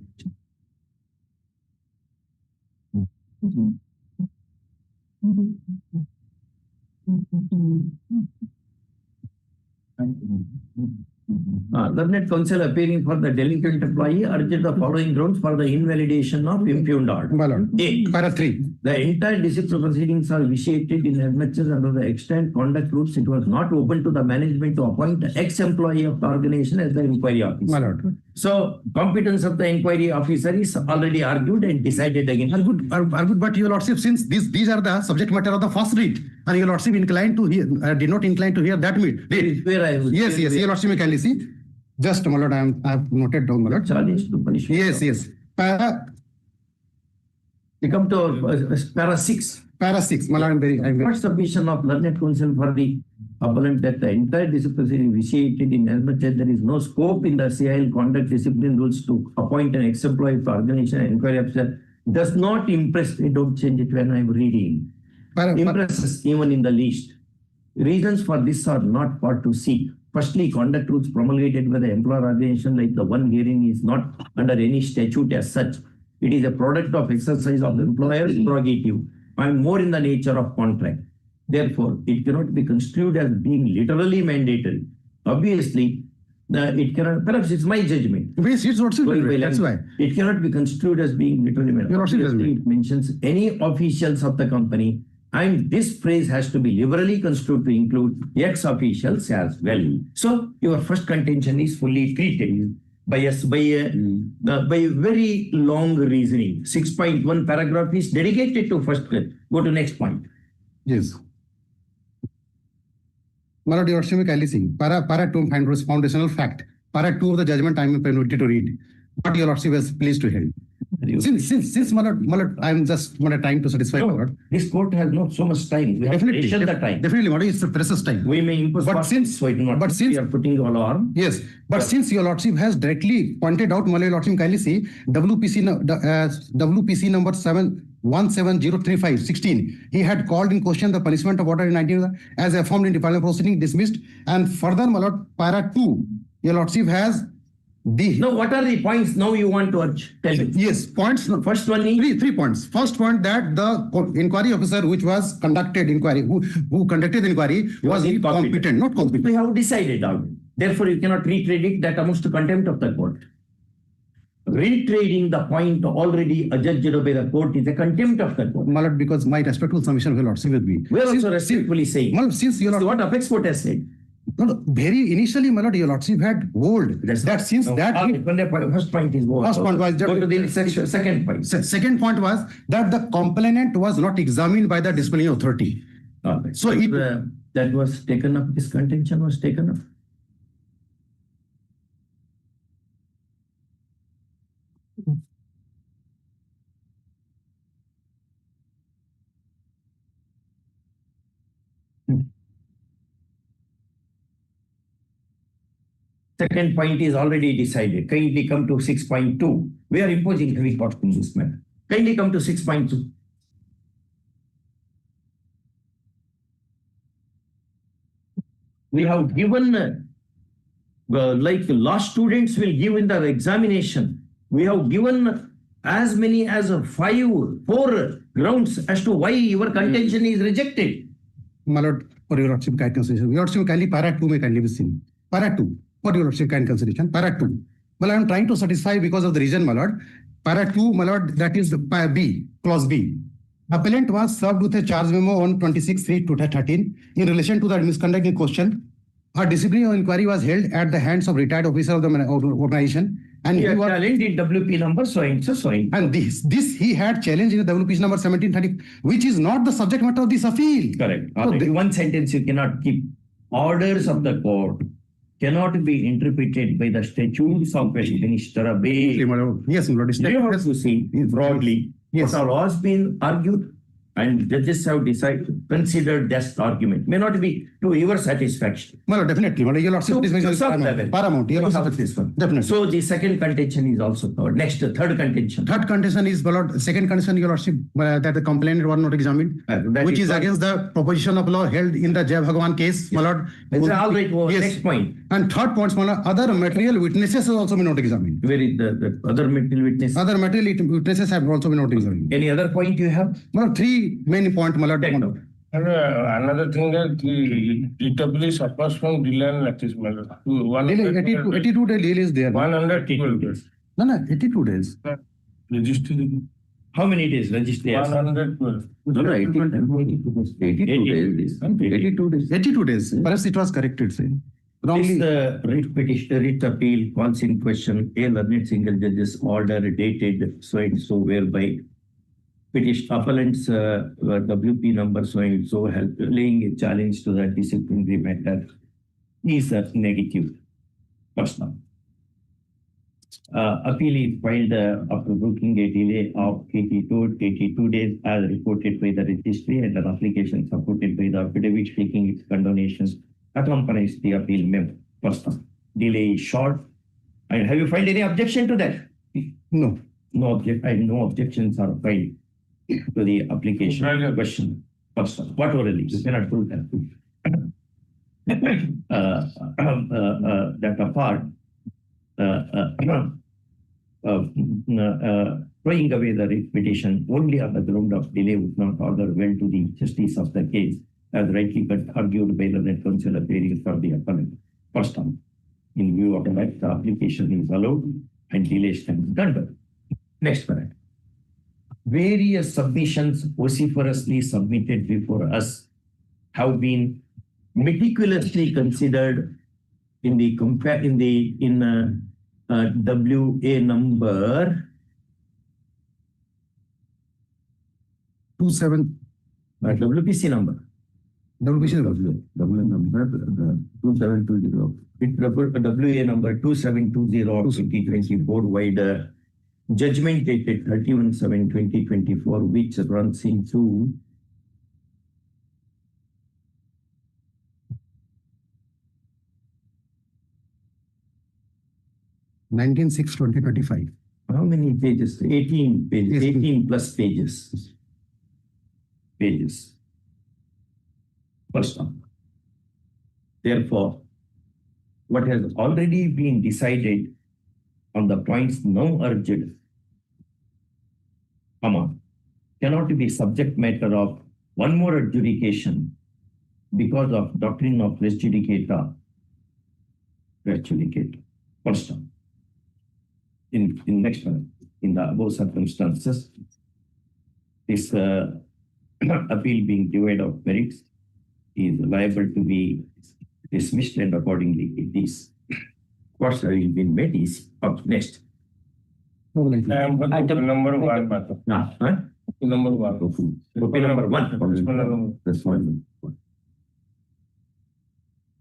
Learned counsel appearing for the delinquent employee urged the following grounds for the invalidation of impugned order. My lord, A. para 3. The entire disciplinary proceedings are vitiated in as much as under the extant conduct rules. It was not open to the management to appoint the ex-employee of the organization as the inquiry officer. My lord. So, competence of the inquiry officer is already argued and decided again. Argued, but your lordship, since these are the subject matter of the first writ, and your lordship inclined to hear, did not incline to hear that writ. Where I was. Yes, your lordship may kindly see. Just, my lord, I have noted down, my lord. Challenge to punishment. Yes. We come to para 6. Para 6, I'm very. What submission of learned counsel for the appellant that the entire disciplinary initiated in as much as there is no scope in the CIL conduct discipline rules to appoint an ex-employee for organization and inquiry officer does not impress me. Don't change it when I'm reading. Impresses even in the least. Reasons for this are not what to seek. Firstly, conduct rules promulgated by the employer organization like the one herein is not under any statute as such. It is a product of exercise of the employer's prerogative and more in the nature of contract. Therefore, it cannot be construed as being literally mandatory. Obviously, it cannot, perhaps it's my judgment. That's why. It cannot be construed as being literally mandatory. It mentions any officials of the company, and this phrase has to be liberally construed to include ex-officials as well. So, your first contention is fully treated by very long reasoning. 6.1 paragraph is dedicated to first. Go to next point. Yes. My Lord, Your Lordship, kindly see. Para 2 foundational fact. Para 2 of the judgment I am permitted to read. What Your Lordship is pleased to hear. Since my Lord, I'm just trying to satisfy my Lord. This court has not so much time. We Definitely, have the time. Definitely, Lord, it's the precious time. We may impose we are putting all on. Yes, but since Your Lordship has directly pointed out, my Lordship, kindly see, WPC number 1703/16. He had called in question the punishment of order in 19 as affirmed in department proceeding dismissed. And further, my Lord, para 2, Your Lordship has Now, what are the points now you want to urge? Tell me. Yes, points. First one is three points. First point that the inquiry officer which was conducted inquiry, who conducted the inquiry was incompetent, not competent. We have decided on. Therefore, you cannot retread it. That amounts to contempt of the court. Retrading the point already adjudged by the court is a contempt of the court. My Lord, because my respectful submission will not see with me. We are also respectfully saying. My Lord, since Your Lord, what apex court has said. No, very initially, my Lord, Your Lordship had hold that since that first point is over. First point was that, go to the second point. Second point was that the complainant was not examined by the disciplinary authority. So that was taken up. This contention was taken up. Second point is already decided. Kindly come to 6.2. We are imposing heavy cost in this matter. Kindly come to 6.2. We have given, like law students will give in the examination, we have given as many as 4 grounds as to why your contention is rejected. My Lord, for Your Lordship, kind consideration. Your Lordship, kindly para 2 may kindly be seen. Para 2. For Your Lordship, kind consideration. Para 2. Well, I am trying to satisfy because of the reason, my Lord. Para 2, my Lord, that is the B, clause B. Appellant was served with a charge memo on 26/3/2013 in relation to the misconduct in question. A disciplinary inquiry was held at the hands of retired officer of the organization. And he was challenged in WP number so and so. And this he had challenged in the WP number 1730, which is not the subject matter of this appeal. Correct. So one sentence you cannot keep. Orders of the court cannot be interpreted by the statutes of Westminster Bay. Yes, my Lord. You have to see broadly what are laws been argued, and judges have decided, considered that argument. May not be to your satisfaction. Well, definitely. Your Lordship, paramount. This one. Definitely. So the second contention is also covered. Next, third contention. Third contention is, my Lord, second contention, Your Lordship, that the complainant was not examined, which is against the proposition of law held in the Jai Bhagwan case, my Lord. All right, yes. Next point. And third point, my Lord, other material witnesses have also been not examined. Where is the other material witnesses? Other material witnesses have also been not examined. Any other point you have? My Lord, 3 main points, my Lord. And another thing that the EW suffers from delay and lattice matter. 82 days delay is there. 112 days. No, 82 days. Registered. How many days registered? 112. No, 82 days. 82 days. Perhaps it was corrected, say. This writ appeal calls in question a learned single judge's order dated so and so, whereby petition appellant's WP number so and so laying a challenge to the disciplinary matter is a negative. Personal. appeal is filed after booking a delay of 82 days as reported by the registry, and an application supported by the affidavit taking its condonations accompanies the appeal memo. First one, delay is short. And have you filed any objection to that? No. No objections are filed to the application question. First one, what orally? You cannot prove that. That apart, throwing away the writ petition only on the ground of delay would not order well to the justice of the case, as rightly argued by the net counsel appearing for the appellant. First one, in view of that, the application is allowed and delays can be done. Next paragraph. Various submissions vociferously submitted before us have been meticulously considered in WA number 27 WPC number. WPC W number 2720. WA number 2720 of 2024 wide judgment dated 31/7/2024, which runs into 19/6/2025. how many pages? 18 pages, Yes, 18 plus pages. First one. Therefore, what has already been decided on the points now urged, cannot be subject matter of one more adjudication because of doctrine of res judicata. First one. In next one, in the above circumstances, this appeal being devoid of merits is liable to be dismissed, and accordingly it is. What's been made is up next. Item number one. Number one. Okay, number one. That's one.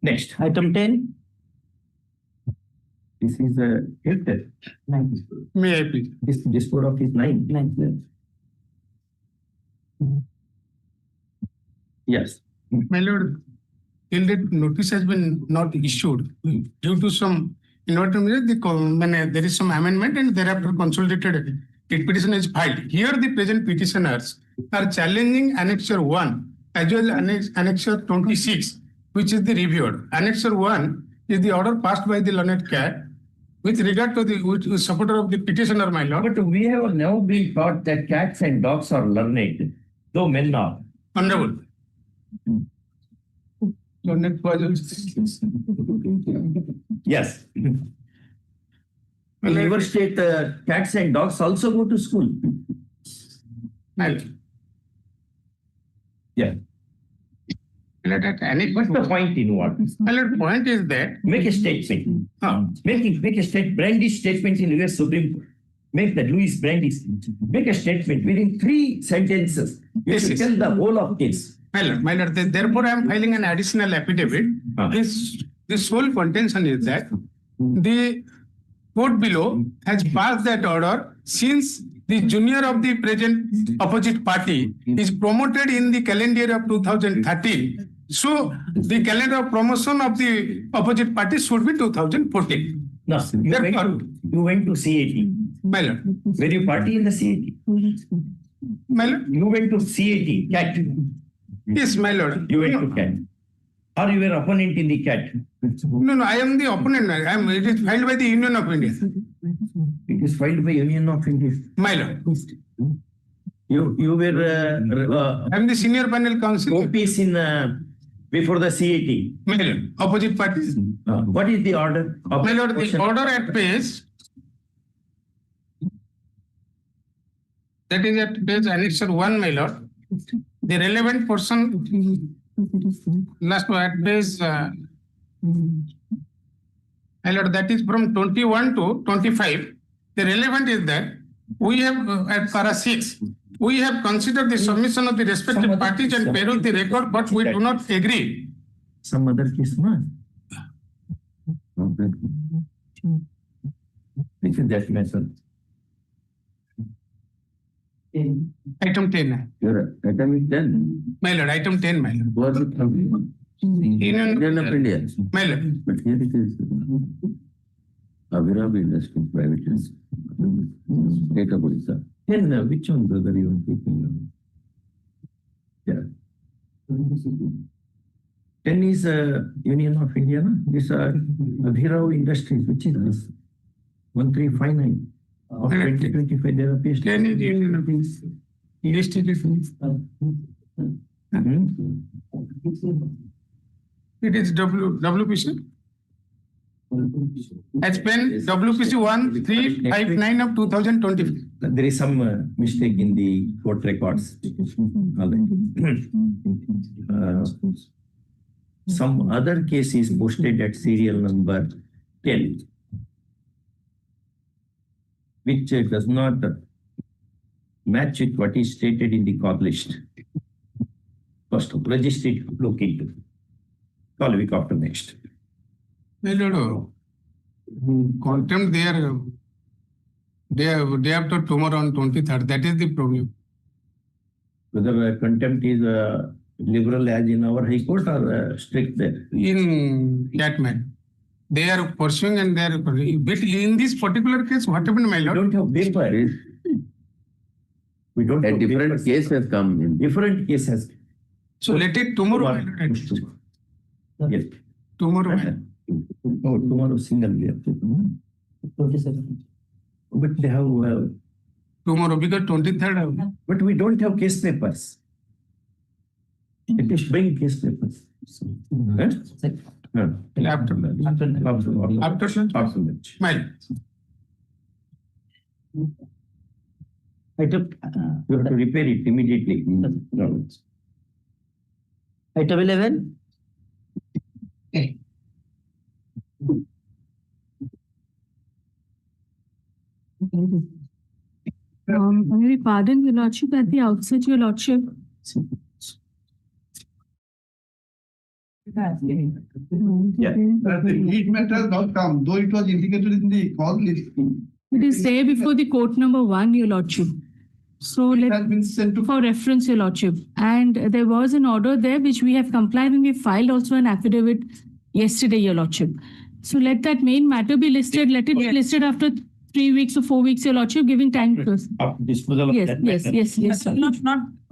Next. Item 10. This is a filter. May I please? This code of is 9. Yes. My lord, till the notice has been not issued due to some inadvertent, there is some amendment and thereafter consolidated writ petition is filed. Here the present petitioners are challenging Annexure 1 as well as Annexure 26, which is the reviewed. Annexure 1 is the order passed by the learned cat with regard to the supporter of the petitioner, my lord. But we have now been taught that cats and dogs are learned, though men are. Hon'Ble. Yes. In your state, cats and dogs also go to school. Yeah. What's the point in what? The point is that Make a statement. Make a brandish statement in US Supreme Court. Make the Louis brandish. Make a statement within 3 sentences. You should tell the whole of this. My lord, therefore I am filing an additional affidavit. This whole contention is that the court below has passed that order since the junior of the present opposite party is promoted in the calendar year of 2013. So the calendar of promotion of the opposite party should be 2014. No, you went to CAT. My lord. Were you party in the CAT? My lord. You went to CAT, CAT. Yes, my lord. You went to CAT. Or you were opponent in the CAT? No, I am the opponent. It is filed by the Union of India. It is filed by Union of India. My lord. You were I am the senior panel counsel. OPs in before the CAT. My lord. Opposite parties. What is the order? My lord, the order at page, that is at page Annexure 1, my lord. The relevant portion, last at page, my lord, that is from 21 to 25. The relevant is that we have at para 6, we have considered the submission of the respective parties and perused the record, but we do not agree. Some other case, no? Which is that method? Item 10. Your item is 10. My lord, item 10, my lord. Where is it from? Union of India. My lord. But here it is. Avirav Industry Private Limited. State of Orissa. Then which one, brother, you are taking? Yeah. 10 is Union of India. No? This Avirav Industries, which is this? 1359 of 2025. There are pages. 10 is Union of India. It is WPC. As pen WPC 1359 of 2020. There is some mistake in the court records. All right. Some other case is posted at serial number 10, which does not match with what is stated in the call list. First, register it, look into. Call week after next. My lord, contempt day after tomorrow on 23rd. That is the problem. Whether contempt is liberal as in our High Court or strict there. In that man, they are pursuing and they are. But in this particular case, what happened, my We lord? don't have paper. We don't A have different papers. case has come in. Different case has. So let it tomorrow. My lord, at least. Yes. Tomorrow. My lord. Oh, tomorrow single day. 27. But they have, Tomorrow because 23rd. but we don't have case papers. It is bring case papers. Huh? No. After that. After lunch. After lunch. My lord. Item, You have to repair it immediately. No. item 11. May we pardon your lordship at the outset, your lordship. Yeah. The heat has not come, though it was indicated in the call list. It is there before the court number 1, your lordship. So It let has been sent to. for reference, your lordship. And there was an order there which we have complied and we filed also an affidavit yesterday, your lordship. So let that main matter be listed. Let it be listed after 3 weeks or 4 weeks, your lordship, giving time to us. Disposal of Yes, that yes, matter. yes, sir. Not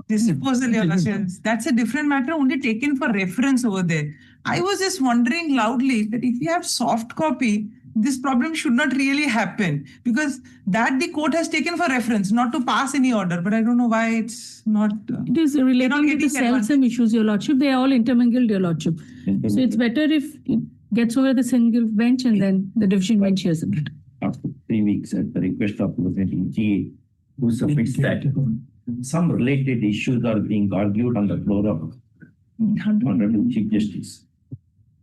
disposal, your lordship. That's a different matter, only taken for reference over there. I was just wondering loudly that if you have soft copy, this problem should not really happen, because that the court has taken for reference, not to pass any order. But I don't know why it's not. It is relating to the getting self-same issues, your lordship. They are all intermingled, your lordship. So it's better if it gets over the single bench and then the division bench hears it. After 3 weeks at the request of the GA, who submits that some related issues are being argued on the floor of Honorable Chief Justice.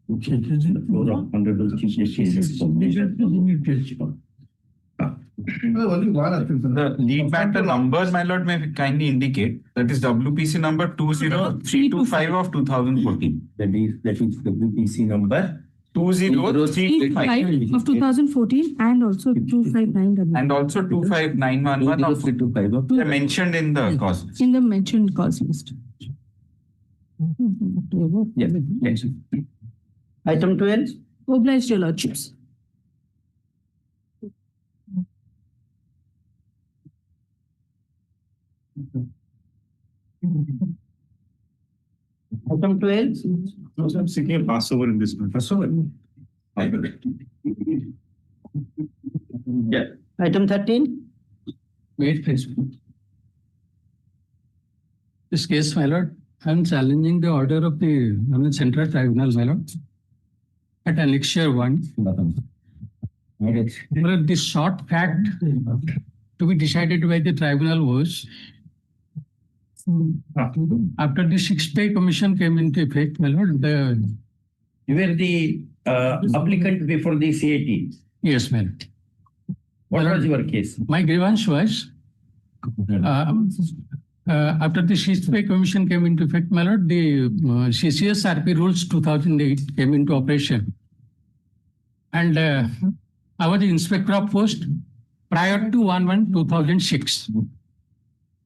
The floor of Honorable Chief Justice. Only one, I think. The lead matter numbers, my lord, may kindly indicate that is WPC number 20325 of 2014. That is WPC number 20325 of 2014 and also 259 and also 25911 of 20325. they mentioned in the cause. in the mentioned cause list. yes, yes. Item 12. Obliged, your lordships. Item 12. I'm seeking a passover in this. Passover. Yeah. Item 13. Wait, please. This case, my lord, I'm challenging the order of the Central Tribunal, my lord. At Annexure 1, where the short fact to be decided by the tribunal was after the 6-pay commission came into effect, my lord, You were the applicant before the CAT. yes, ma'am. What was your case? My grievance was after the 6th-pay commission came into effect, my lord, the CCSRP rules 2008 came into operation. And I was the inspector of post prior to 1/1/2006.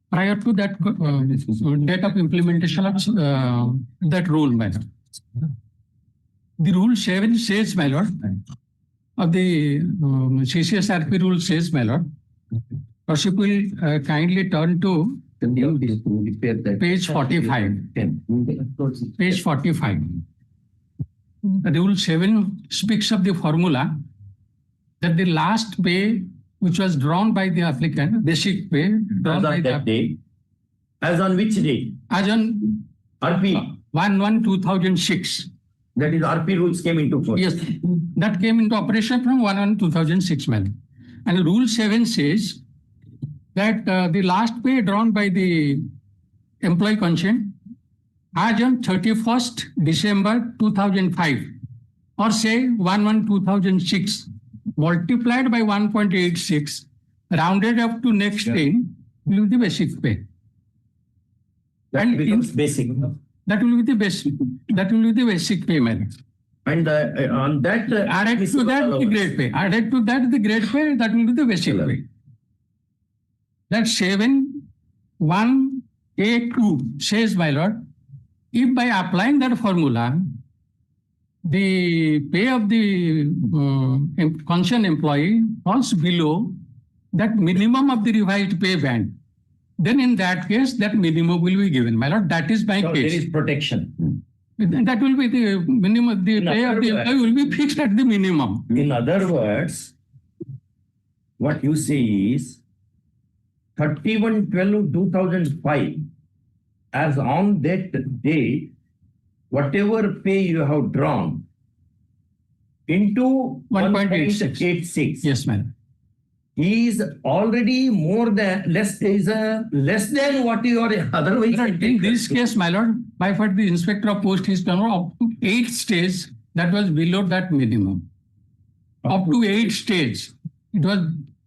Prior to that date of implementation of that rule, my lord. The rule 7 says, my lord, of the CCSRP rule says, my lord, Worship will kindly turn to page 45. Page 45. Rule 7 speaks of the formula that the last pay which was drawn by the applicant, basic pay, drawn As by on the that day. As on which day? as on RP. 1/1/2006. That is RP rules came into force. Yes, that came into operation from 1/1/2006, madam. And Rule 7 says that the last pay drawn by the employee consent as on 31st December 2005 or say 1/1/2006 multiplied by 1.86 rounded up to next 10 will be the basic pay. That And becomes basic. That will be the basic. That will be the basic payment. And on that. Added to that the grade pay. Added to that the grade pay. That will be the basic pay. That 7(1)(a)(2) says, my lord, if by applying that formula, the pay of the concerned employee falls below that minimum of the revised pay band, then in that case, that minimum will be given. My lord, that is my So case. there is protection. That will be the minimum, the In pay of other the employee will be fixed at the minimum. In other words, what you say is 31/12/2005, as on that date, whatever pay you have drawn into 1.86. 1.86 Yes, madam. is already less than what you are otherwise. In this case, my lord, by fact the inspector of post is done up to 8 stages that was below that minimum. Up to 8 stages, it was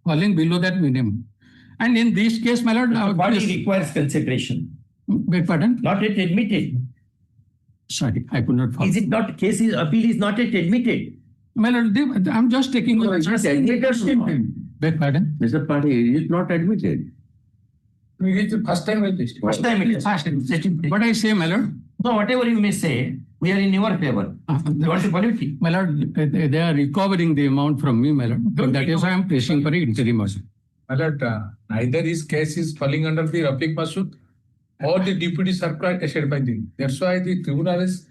falling below that minimum. And in this case, my lord, The body requires consideration, beg pardon? not yet admitted. Sorry, I could not follow. Is it not appeal is not yet admitted? My lord, I'm just taking. No, it's not admitted. Beg pardon? Mr. Party, it is not admitted. It is the first time with this. First time it is. What I say, my lord? No, whatever you may say, we are in your favor. You want to qualify? My lord, they are recovering the amount from me, my lord. And that is why I am pressing for an interim motion. My lord, neither his case is falling under the Rafiq Masood or the deputy circular issued by the. That's why the tribunal is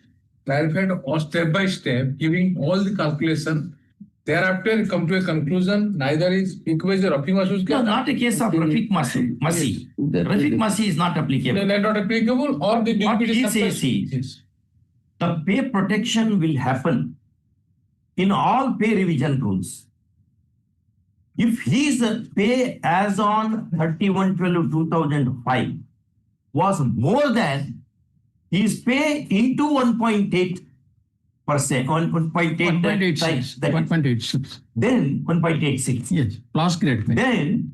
clarified all step by step, giving all the calculation. Thereafter, come to a conclusion. Neither is because the Rafiq Masood No, case not a case of Rafiq Masi. Rafiq Masi is not applicable. not applicable, or the What deputy he circular. says is, Yes. the pay protection will happen in all pay revision rules. If his pay as on 31/12/2005 was more than his pay into 1.8%, 1.8 1.86. then 1.86. Yes, plus grade pay. Then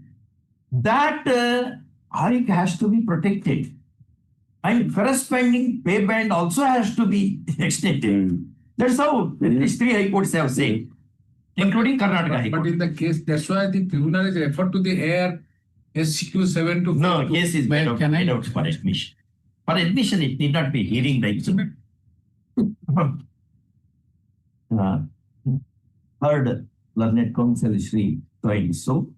that RIC has to be protected. And corresponding pay band also has to be extended. That's how these 3 high courts have said, including Karnataka High But Court. in the case, that's why the tribunal is referred to the AR SQ 7 to No, case is made out, Can I- made out for admission. For admission, it need not be hearing rights. Heard learned counsel Shri so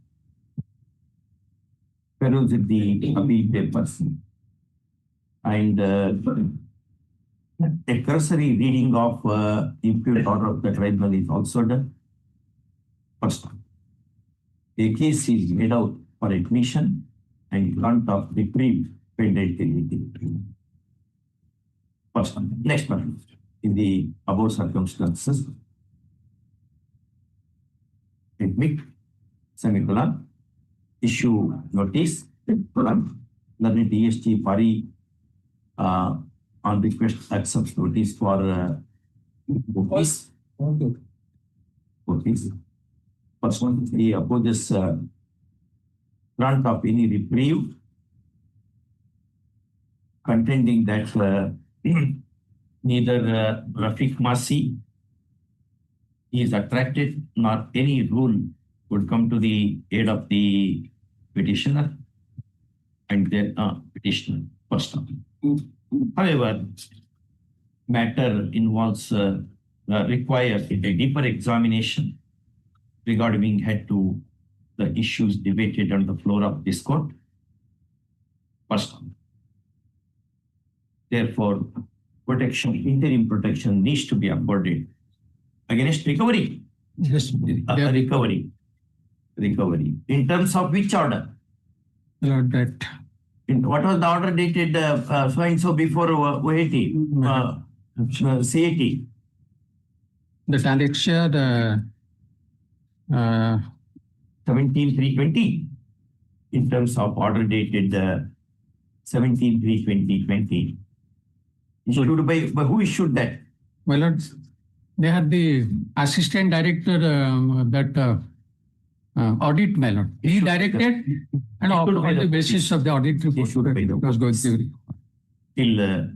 perused the appeal papers and a cursory reading of impute order of the tribunal is also done. First, a case is made out for admission and grant of reprieve pending till first one. Next one, in the above circumstances, admit, semicolon, issue notice, colon, learned DST Pari on request accepts notice for notice. Notice. First one, he opposes grant of any reprieve, contending that neither Rafiq Masi is attracted nor any rule would would come to the aid of the petitioner and then petitioner first. However, matter involves requires a deeper examination regarding head to the issues debated on the floor of this court. First, therefore, protection, interim protection needs to be afforded against recovery. Yes. Recovery. In terms of which order? That. What was the order dated so and so before OAT, CAT? The annexure, 17/3/20. In terms of order dated 17/3/2020. Issued by who issued that? my lord, they had the assistant director audit, my lord. He directed and on the basis of the audit report Issued by the it was going to be. Till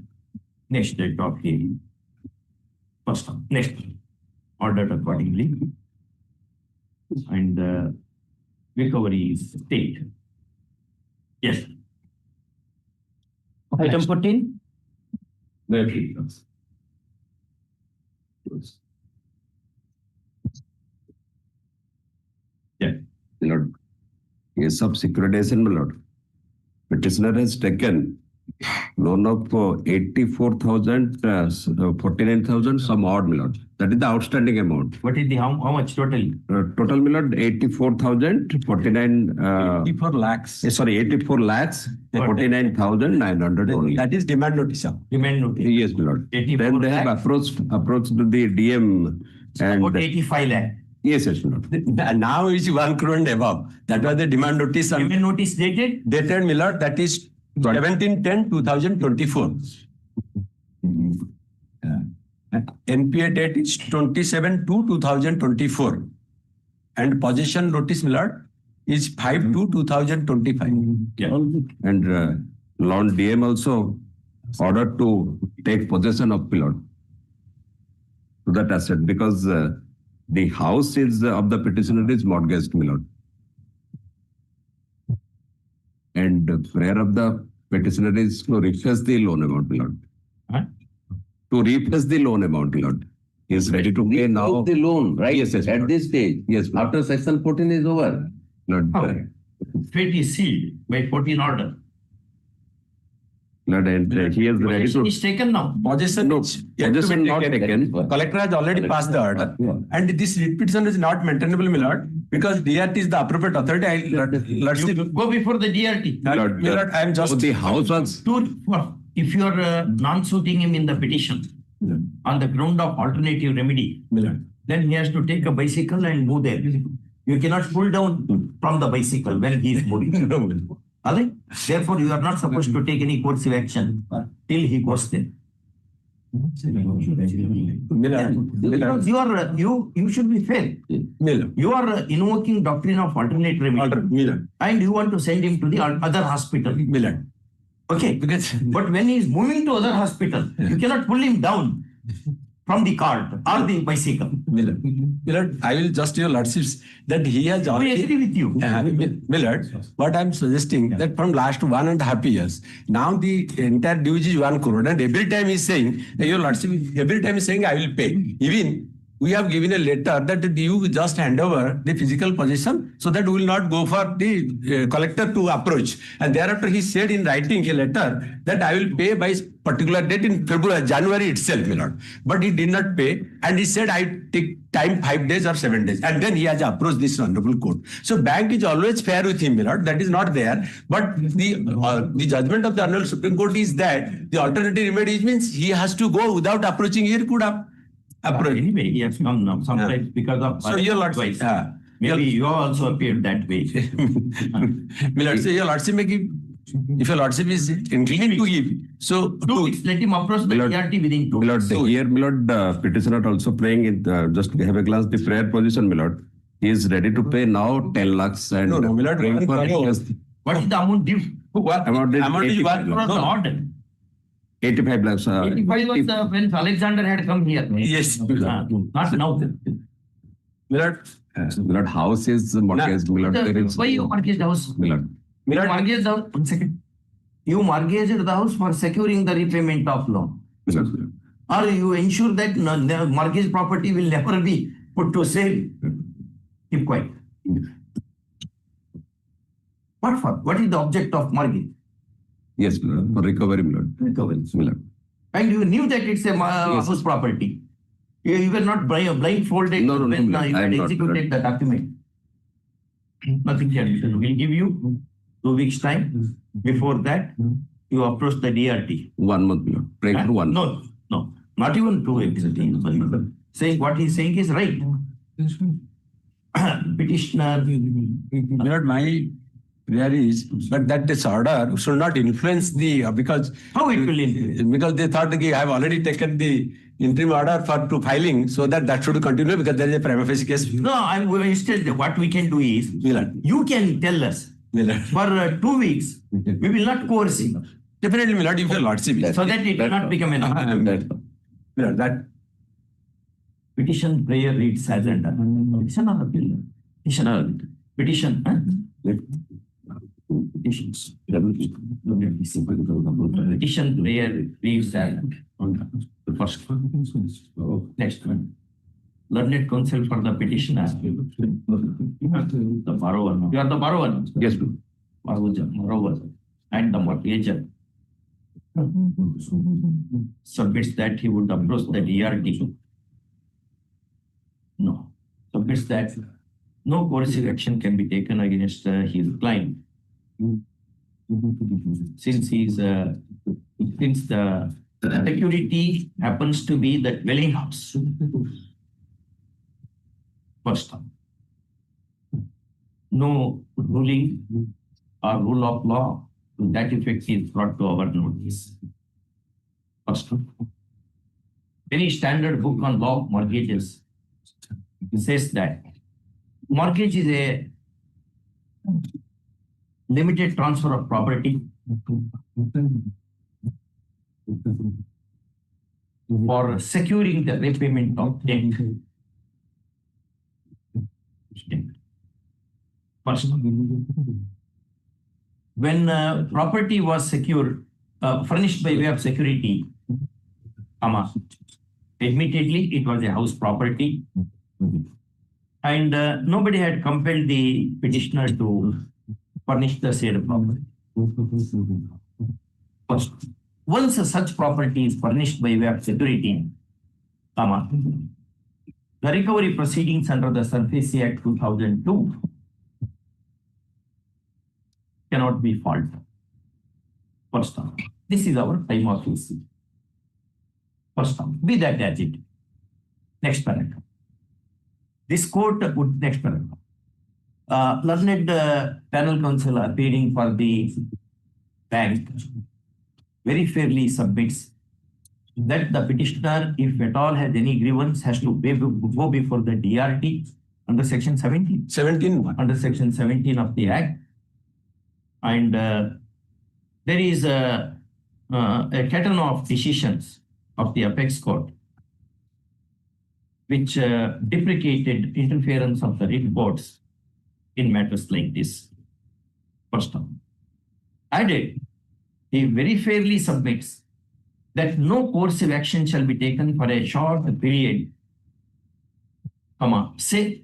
next date of hearing. First one, next ordered accordingly. And recovery is state. Yes. Item 14. Very yeah. Lord, case of securitization, my lord. Petitioner has taken loan of 84,000, 49,000, some odd, my lord. That is the outstanding amount. What is the how much total? Total, my lord, 84,000, 49. 84 lakhs. Sorry, 84 lakhs, 49,900 only. That is demand notice. Demand notice. Yes, my lord. 84 Then they have lakhs. approached the DM and. About 85 lakh. Yes, yes, my lord. Now is 1 crore and above. That was the demand notice. And Demand notice dated? dated, my lord, that is 17/10/2024. NPA date is 27/2/2024. And possession notice, my lord, is 5/2/2025. Yeah. And Lord DM also ordered to take possession of pillar to that asset because the house is of the petitioner is mortgaged, my lord. And prayer of the petitioner is to replace the loan amount, my lord. Huh? To replace the loan amount, my lord. He is ready to pay now. The loan, right? Yes, yes, At Lord. this stage. Yes, Lord. After section 14 is over. Lord, Fate is sealed by 14 order. Lord, and he is ready Possession to. is taken now. Possession No, is yet to possession be not taken. taken. Collector has already passed the order. And this petition is not maintainable, my lord, because DRT is the appropriate authority. Let's see. You go before the DRT. My lord, I am just. So the house was. If you are non-suiting him in the petition on the ground of alternative remedy, then he has to take a bicycle and move there. You cannot pull down from the bicycle when he is moving. Alright? Therefore, you are not supposed to take any coercive action till he goes there. Because you should be fair. You are invoking doctrine of alternate remedy, and you want to send him to the other hospital. Okay, but when he is moving to other hospital, you cannot pull him down from the cart or the bicycle. Millard, I will just your lordships that he has I already. agree with you. Millard, what I'm suggesting that from last 1.5 years, now the entire dues is 1 crore, and every time he's saying, your lordship, every time he's saying, I will pay. Even we have given a letter that you just hand over the physical possession so that we will not go for the collector to approach. And thereafter he said in writing a letter that I will pay by particular date in January itself, my lord. But he did not pay, and he said I take time 5 days or 7 days, and then he has approached this honorable court. So bank is always fair with him, my lord. That is not there. But the judgment of the honorable Supreme Court is that the alternative remedy means he has to go without approaching. He could have approached. Anyway, he has come now. Sometimes because of So your lordship, maybe you also appeared that way. my lord, so your lordship may give. If your lordship is inclined to give, so 2 weeks, let him approach the Milord, DRT within 2 Milord, weeks. here, Milord, petitioner also paying it, just have a glance, the prayer position, Milord. He is ready to pay now 10 lakhs and. No, Milord, praying for What is the amount due? what Amount is amount is 85 What was the order? 85 lakhs. 85 was when Alexander had come here. Yes. Not now. Milord, Milord, house is mortgaged, Milord. There is- Why you mortgage the house? Milord. You mortgage the house, 1 second. You mortgaged the house for securing the repayment of loan. Milord. Or you ensure that the mortgage property will never be put to sale. Keep quiet. What for? What is the object of mortgage? Yes, Milord. For recovery, Milord. Recovery. Milord. And you knew that it's a house property. You were not blindfolded No, when Milord. you I had am not, executed Milord. the document. Nothing can be done. We'll give you 2 weeks time. Before that, you approach the DRT. 1 month, Milord. Pray for 1 month. No, not even 2 exactly. Saying what he's saying is right. Petitioner. Milord, my prayer is, but that this order should not influence the, because. How it will influence? Because they thought that I have already taken the interim order to filing, so that should continue because there is a prima facie case. No, instead what we can do is, Milord. you can tell us Milord. for 2 weeks, we will not coerce him. Definitely, Milord, if your lordship. So that it will not become an Milord, that. petition prayer reads as under. Petition or appeal? Petition or appeal? Petition. Petitions. Petition prayer reads as the first one. Next one. Learned counsel for the petitioner. The borrower. You are the borrower. Yes, Milord. Borrower. And the mortgager submits that he would approach the DRT. No. Submits that no coercive action can be taken against his client. Since the security happens to be the dwelling house. First one. No ruling or rule of law to that effect is brought to our notice. First one. Very standard book on law of mortgages says that mortgage is a limited transfer of property for securing the repayment of debt. First, when property was secured, furnished by way of security, admittedly it was a house property, and nobody had compelled the petitioner to furnish the said property. First, once such property is furnished by way of security, the recovery proceedings under the SARFAESI Act 2002 cannot be filed. First time. This is our time of issue. First time. Be that as it. Next paragraph. This court would, next paragraph. Learned panel counsel appearing for the bank very fairly submits that the petitioner, if at all has any grievance, has to go before the DRT under section 17. 17. Under section 17 of the Act. And there is a category of decisions of the apex court which deprecated interference of the writ boards in matters like this. First one. Added, he very fairly submits that no coercive action shall be taken for a short period, say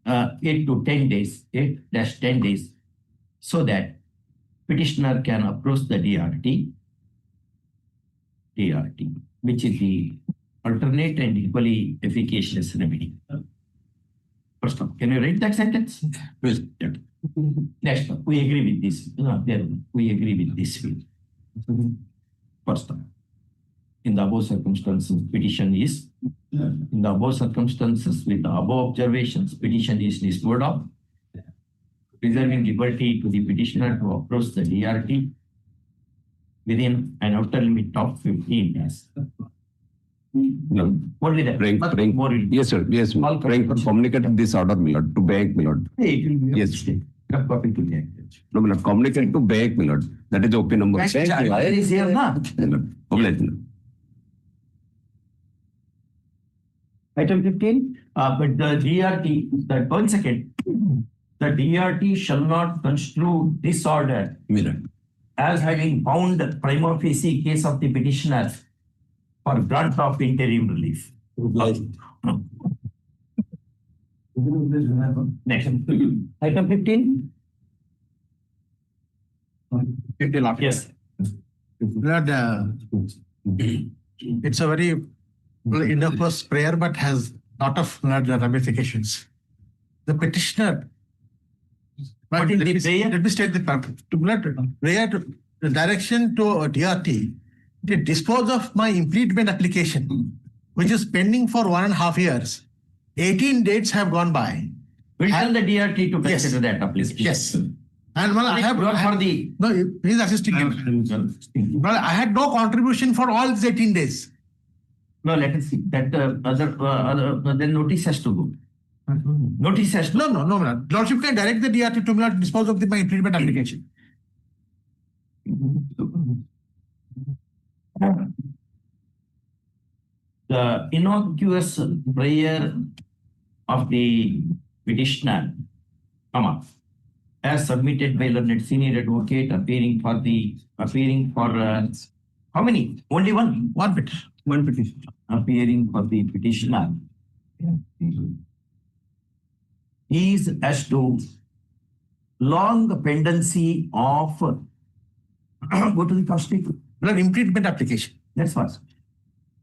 8 to 10 days, 8-10 days, so that petitioner can approach the DRT, which is the alternate and equally efficacious remedy. First one, can you read that sentence? Well, Next one, we agree with this. We agree with this field. First one, in the above circumstances, petition is, in the above circumstances, with the above observations, petition is disposed of, reserving liberty to the petitioner to approach the DRT within an outer limit of 15 days. No. Only that. Praying, Not praying. more. Yes, sir. Yes, All praying for communicate this order, Milord, to bank, Milord. Hey, it will be Yes. mistake. You have copied to the act. No, Milord, communicate to bank, Milord. That is OP number. Lawyer is here, na? Milord. Oblige, Milord. Item 15, But the DRT, that 1 second, the DRT shall not construe this order as having found prima facie case of the petitioner for grant of interim relief. Next. Item 15. Yes. Lord, it's a very innocuous prayer, but has lot of ramifications. The petitioner. What is the prayer? Let me state the purpose. Prayer to the direction to DRT to dispose of my impleadment application, which is pending for 1.5 years. 18 dates have gone by. We'll tell the DRT to Yes. consider that application. Yes. And well, I have Not for the. no, he's assisting him. Well, I had no contribution for all these 18 days. No, let us see. That then notice has to go. Notice has to. No. Lordship can direct the DRT to dispose of my impleadment application. The innocuous prayer of the petitioner, as submitted by learned senior advocate appearing for how many? Only one? One petition. One petition. Appearing for the petitioner is as to long pendency of go to the first week. Impleadment application. That's what.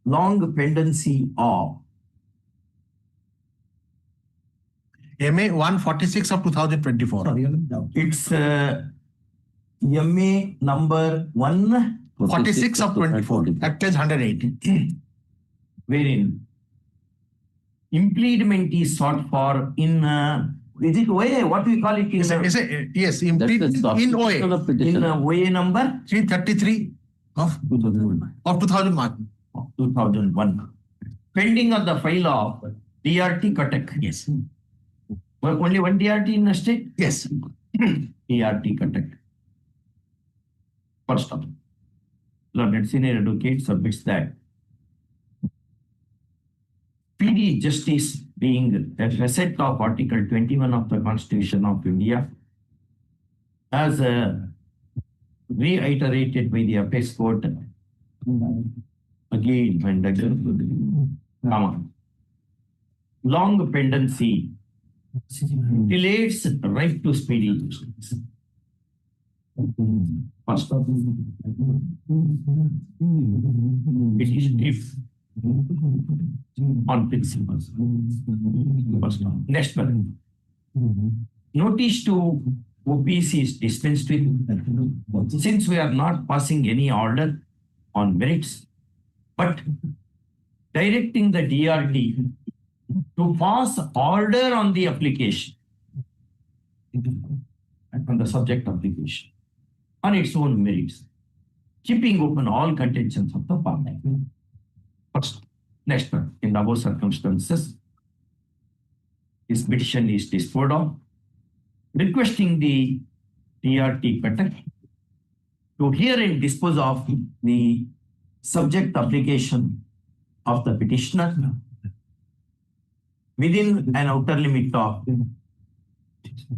Long pendency of MA 146 of 2024. it's MA number 146 of 24. At page 108. wherein impleadment is sought for in is it OA? What we call it? Yes, impleadment in OA. In OA number 333 of 2001. 2001. Pending on the file of DRT Cuttack. Yes. Only one DRT in the state? Yes. DRT Cuttack. First of all, learned senior advocate submits that PD justice being a facet of Article 21 of the Constitution of India, as reiterated by the Apex Court again and again. Long pendency delays right to speedy justice. First of all, it is if on principles. First one. Next one. Notice to OPC is dispensed with, since we are not passing any order on merits, but directing the DRT to pass order on the application, on the subject application, on its own merits, keeping open all contentions of the party. First, next one, in the above circumstances, this petition is disposed of, requesting the DRT Cuttack to hear and dispose of the subject application of the petitioner within an outer limit of,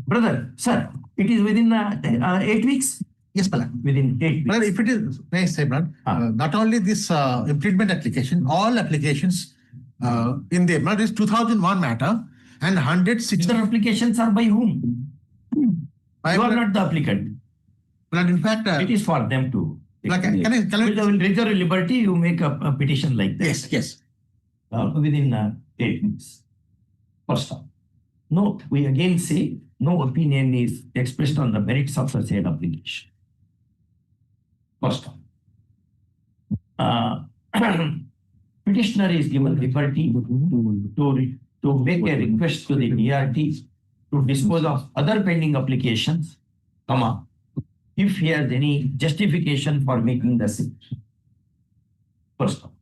brother, sir, it is within 8 weeks? Yes, Palan. Within 8 weeks. Well, if it is, may I say, Brad, not only this impleadment application, all applications in the this 2001 matter and 160 Other applications are by whom? You are not the applicant. But in fact, It is for them to. like, can I, With the reserve liberty, you make a petition like this. yes. Within 8 weeks. First of all. No, we again say no opinion is expressed on the merits of the said application. First of all. Petitioner is given liberty to make a request to the DRT to dispose of other pending applications, if he has any justification for making the same. First of all.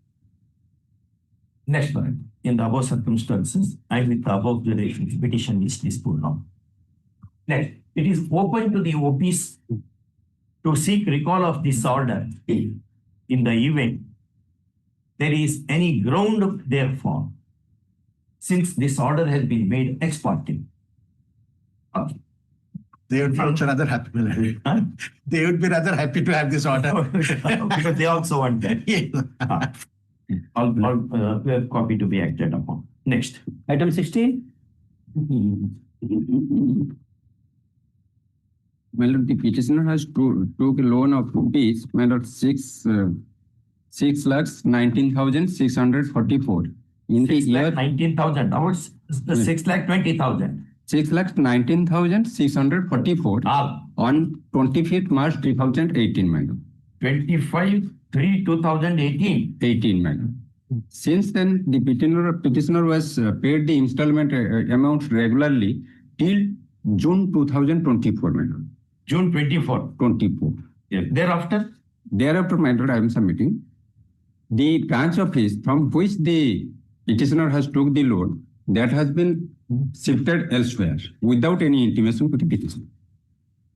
Next one, in the above circumstances and with the above duration, petition is disposed of. Next, it is open to the OPs to seek recall of this order in the event there is any ground therefore since this order has been made ex parte. Okay. They would be also rather happy. They would be rather happy to have this order. Because they also want that. All copy to be acted upon. Next. Item 16. My lord, the petitioner has took a loan of rupees, my lord, 6,19,644 in the year 19,000. Ours is the 6,20,000. 6,19,644 on 25th March 2018, madam. 25/3/2018. 18, madam. Since then, the petitioner was paid the installment amount regularly till June 2024, madam. June 24. 24. Yes. Thereafter, my lord, I am submitting the branch office from which the petitioner has took the loan that has been shifted elsewhere without any intimation to the petitioner.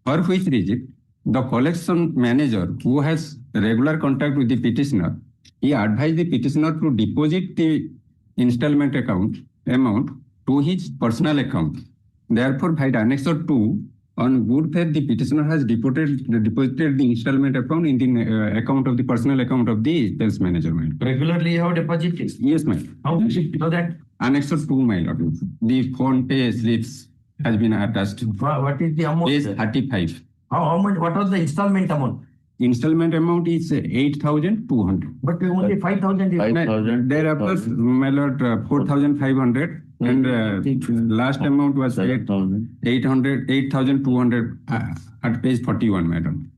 For which reason, the collection manager who has regular contact with the petitioner, he advised the petitioner to deposit the installment amount to his personal account. Therefore, by the Annexure 2, on good faith, the petitioner has deposited the installment account in the account of the personal account of the sales manager. regularly you have deposited. Yes, ma'am. How did you know that? Annexure 2, my lord. The phone pay slips has been attached. What is the amount? Page 35. How much? What was the installment amount? Installment amount is 8,200. But only 5,000 is 5,000. Thereafter, my lord, 4,500. And last amount was 8,200 at page 41, madam.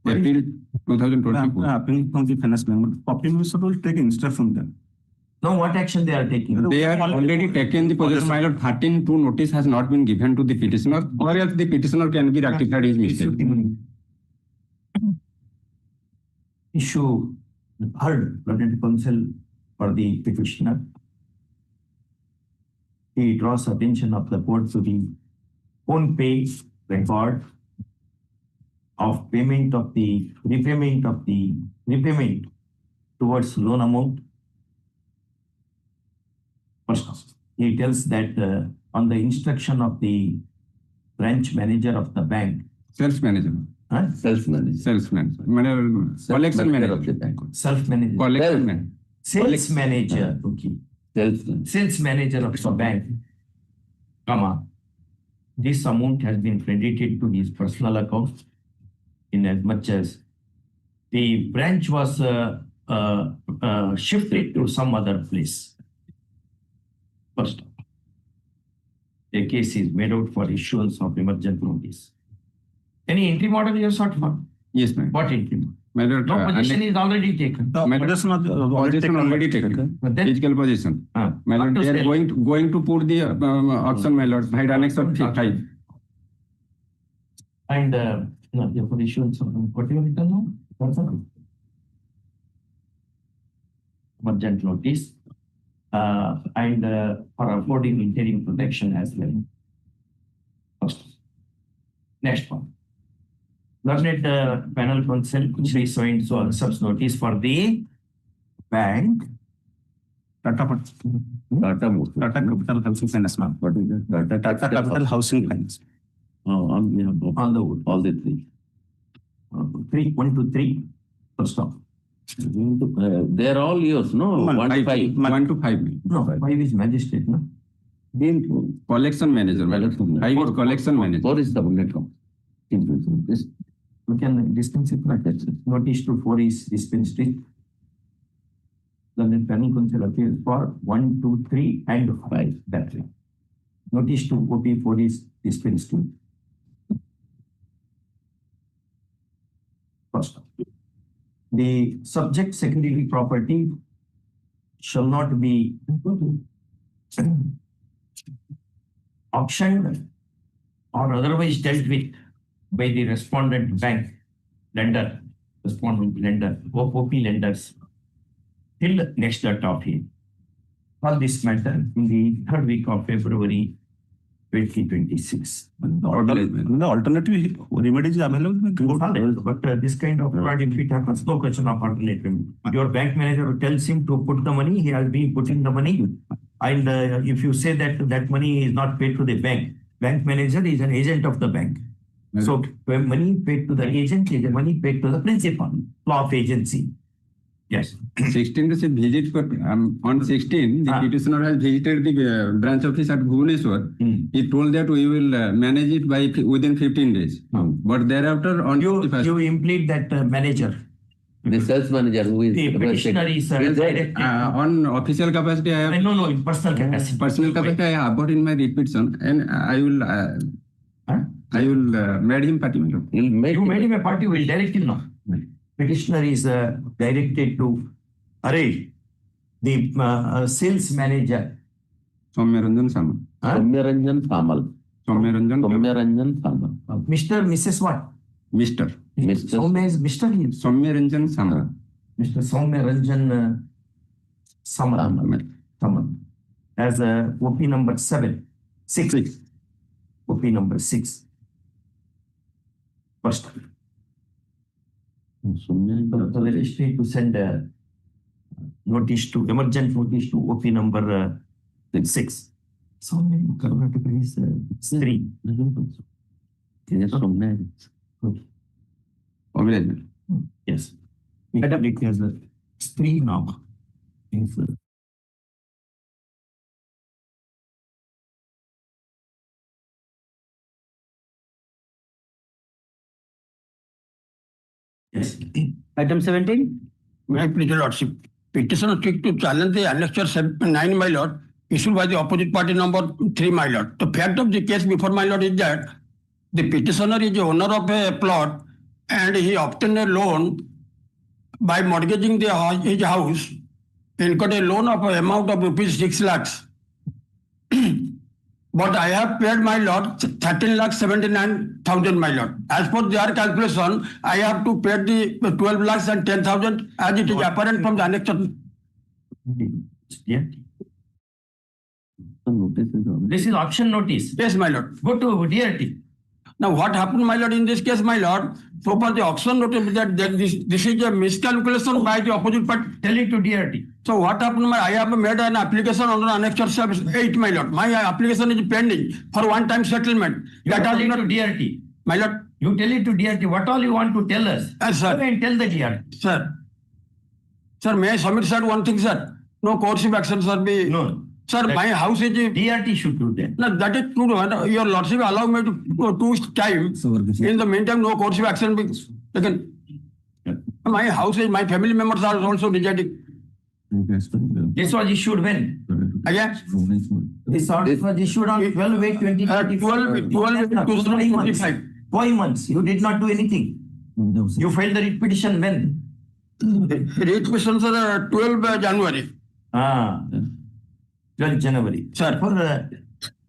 April 2024. Appealing from the finance member. Municipal will take instruction from them. Now, what action they are taking? They are already taken the position, my lord. 13-2 notice has not been given to the petitioner, or else the petitioner can be rectified his mistake. Issue heard Lieutenant Counsel for the petitioner. He draws attention of the court to the own pay record of repayment towards loan amount. First, he tells that on the instruction of the branch manager of the bank. Sales manager. Sales manager. Collection manager. Self-manager. Collection manager. Sales manager. Okay. Sales manager of the bank, this amount has been credited to his personal account in as much as the branch was shifted to some other place. First, a case is made out for issuance of emergent notice. Any interim order you have sought for? Yes, ma'am. What interim? My lord, No position is already taken. position already taken. But then, Physical position. My lord, they are going to put the auction, my lord, by the Annexure 5. and no, for issuance of what you have written now? Emergent notice and for affording interim protection as well. First. Next one. Learned panel counsel Shri so and so accepts notice for the bank. Tata Capital Housing Finance, ma'am. What is that? Tata Capital Housing Finance. On the wood. All the three. 1 to 3. First off. They're all yours, no? 1 to 5. 1 to 5. No, 5 is magistrate, no? Collection manager. 5 is collection manager. 4 is the bullet count. We can dispense it like that. Notice to 4 is dispensed with. Then panel counsel appeals for 1, 2, 3 and 5 that way. Notice to copy 4 is dispensed with. First, the subject security property shall not be auctioned or otherwise dealt with by the respondent bank lender, respondent lender, OP lenders till next date of hearing. For this matter, in the 3rd week of February 2026. The alternative remedies is available. But this kind of fraud, if it happens, no question of alternative. Your bank manager tells him to put the money, he has been putting the money. And if you say that that money is not paid to the bank manager is an agent of the bank. So when money paid to the agent is the money paid to the principal, law of agency. Yes. 16 is a visit for, on 16, the petitioner has visited the branch office at Bhubaneswar. He told that we will manage it by within 15 days. But thereafter, on You implead that manager. The sales manager who is The petitioner is directed. on official capacity, I have No, in personal capacity. personal capacity, I have, but in my petition, and I will made him party member. You made him a party, will direct him now. Petitioner is directed to arrange the sales manager. Soumyaranjan Samal. Soumyaranjan Samal. Soumyaranjan Samal. Mr. Mrs. what? Mr. Soumya is Mr. here. Soumyaranjan Samal. Mr. Soumyaranjan Samal. As OP number 6. OP number 6. First. So the registry to send a emergent notice to OP number 6. So many Karnataka is 3. Yes. It has 3 now. Yes. Item 17. May I please, your lordship. Petitioner seek to challenge the annexure 9, my lord, issued by the opposite party number 3, my lord. The fact of the case before my lord is that the petitioner is the owner of a plot and he obtained a loan by mortgaging his house and got a loan of an amount of rupees 6 lakhs. But I have paid, my lord, 13,79,000, my lord. As per their calculation, I have to pay the 12 lakhs and 10,000 as it is apparent from the annexure. Yeah. This is auction notice. Yes, my lord. Go to DRT. Now, what happened, my lord, in this case, my lord, so for the auction notice that this is a miscalculation by the opposite party. Tell it to DRT. So what happened, I have made an application under annexure 8, my lord. My application is pending for one-time settlement. You tell it to DRT. My lord. You tell it to DRT. What all you want to tell us? Sir. Go and tell the DRT. Sir. Sir, may I submit, sir, one thing, sir? No coercive action, sir. No. Sir, my house is... DRT should do that. No, that is true. Your lordship allow me to go 2 times. In the meantime, no coercive action be taken. My house is, my family members are also residing. This was issued when? Again? This order was issued on 12/8/2025. 5 months. You did not do anything. You filed the writ petition when? Writ petition, sir, 12 January. 12 January. Sir. For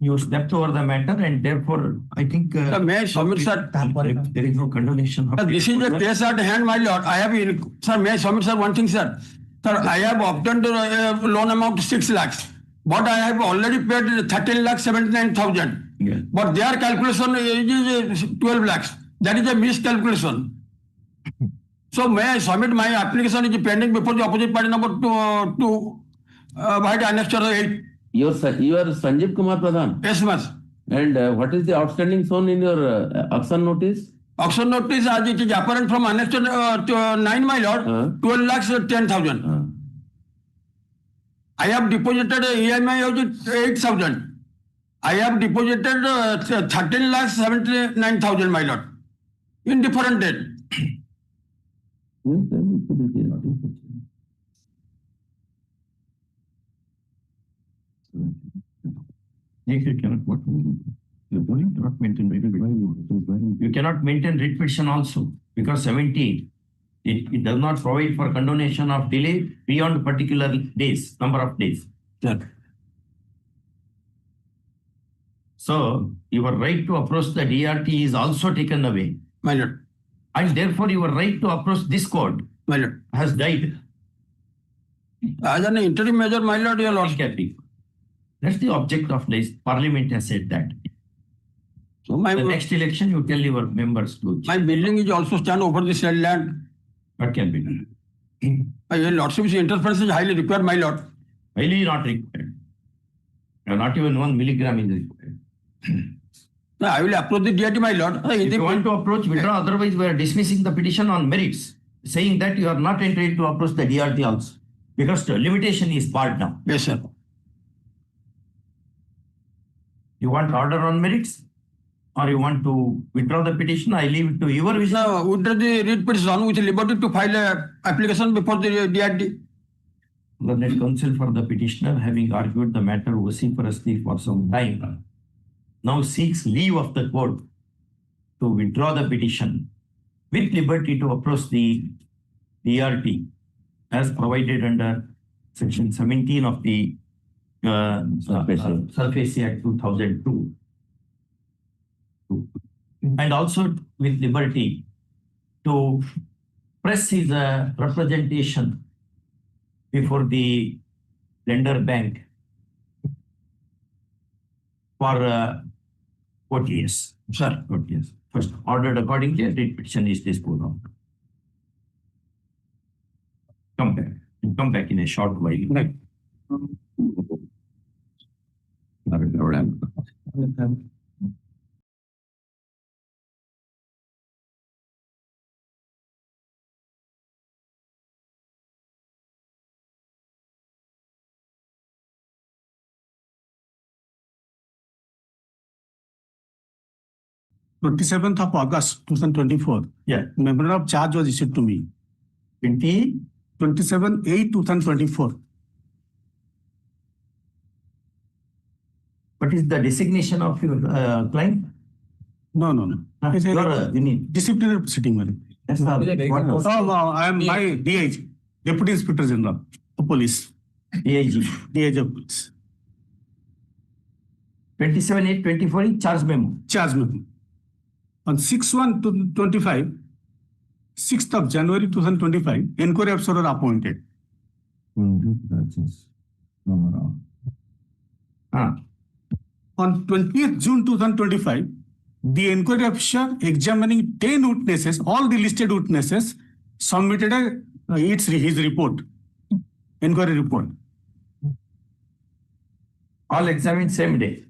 you stepped over the matter and therefore I think may I submit, sir? There is no condonation. This is a case at hand, my lord. I have, sir, may I submit, sir, one thing, sir? Sir, I have obtained a loan amount of 6 lakhs, but I have already paid 13,79,000. Yeah. But their calculation is 12 lakhs. That is a miscalculation. So may I submit my application is pending before the opposite party number 2 by the annexure 8. You are Sanjeev Kumar Pradhan. Yes, ma'am. And what is the outstanding shown in your auction notice? Auction notice as it is apparent from annexure 9, my lord, 12 lakhs 10,000. I have deposited EMI of 8,000. I have deposited 13,79,000, my lord, in different date. You cannot maintain writ petition also because 17 it does not provide for condonation of delay beyond particular days, number of days. Sir. So your right to approach the DRT is also taken away. My lord. And therefore your right to approach this court, my lord, has died. As an interim measure, my lord, your lordship. That's the object of this. Parliament has said that. So my, The next election, you tell your members to. my building is also stand over the said land. What can be done? Your lordship's interference is highly required, my lord. Highly not required. Not even 1 milligram is required. No, I will approach the DRT, my lord. If you want to approach, withdraw. Otherwise, we are dismissing the petition on merits, saying that you are not entitled to approach the DRT also, because the limitation is barred now. Yes, sir. You want order on merits, or you want to withdraw the petition? I leave it to your vision. Now, withdraw the read petition with liberty to file a application before the DRT. Learned counsel for the petitioner, having argued the matter vociferously for some time, now seeks leave of the court to withdraw the petition with liberty to approach the DRT as provided under section 17 of the SARFAESI Act 2002. And also with liberty to press his representation before the lender bank for 40 years. Sir. 40 years. First, ordered accordingly, a writ petition is disposed of. Come back. Come back in a short while. Right. Twenty-seventh of August 2024. Yeah. Memorandum of charge was issued to me. 27/8/2024. What is the designation of your client? No. It's a disciplinary proceeding, madam. Yes, sir. What was I am my DIG, Deputy Inspector General of Police. DIG? DIG of Police. 27/8/24 is charge memo. Charge memo. On 6/1/2025, 6th of January 2025, inquiry officer are appointed. On 20th June 2025, the inquiry officer examining 10 witnesses, all the listed witnesses, submitted his report, inquiry report. All examined same day.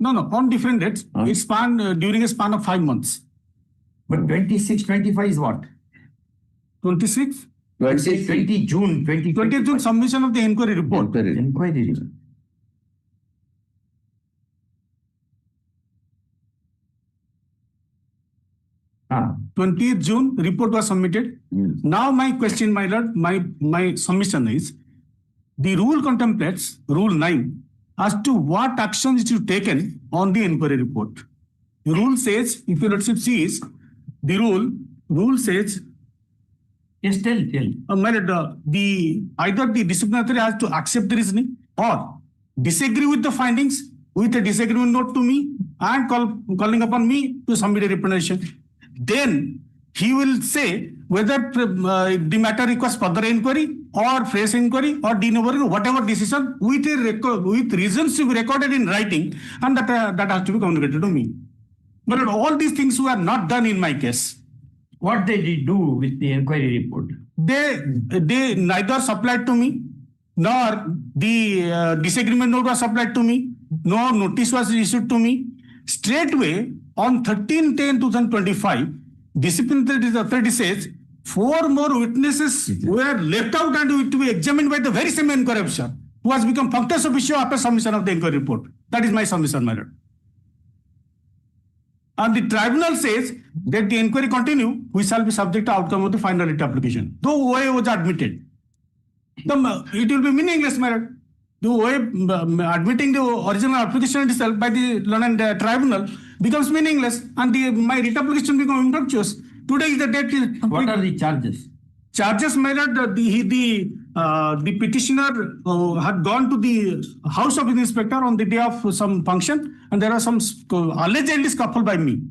No, on different dates. It span during a span of 5 months. But 26/25 is what? 26? 20 June 20th June submission of the inquiry report. Inquiry report. Ah. 20th June report was submitted. Now my question, my lord, my submission is, the rule contemplates, rule 9, as to what actions is taken on the inquiry report. The rule says, if your lordship sees, the rule says, yes, tell. My lord, either the disciplinary has to accept the reasoning or disagree with the findings with a disagreement note to me and calling upon me to submit a representation. Then he will say whether the matter requires further inquiry or fresh inquiry or de novo, whatever decision with reasons to be recorded in writing, and that has to be communicated to me. But all these things were not done in my case. What they did do with the inquiry report? They neither supplied to me, nor the disagreement note was supplied to me, nor notice was issued to me. Straightway, on 13/10/2025, disciplinary authority says 4 more witnesses were left out and to be examined by the very same inquiry officer who has become functus officio after submission of the inquiry report. That is my submission, my lord. And the tribunal says that the inquiry continue, we shall be subject to outcome of the final writ application. Though OA was admitted, it will be meaningless, my lord. The OA admitting the original application itself by the learned tribunal becomes meaningless, and my writ application becomes infructuous. Today is the date. What are the charges? Charges, my lord, the petitioner had gone to the house of the inspector on the day of some function, and there was some allegedly scuffle by me.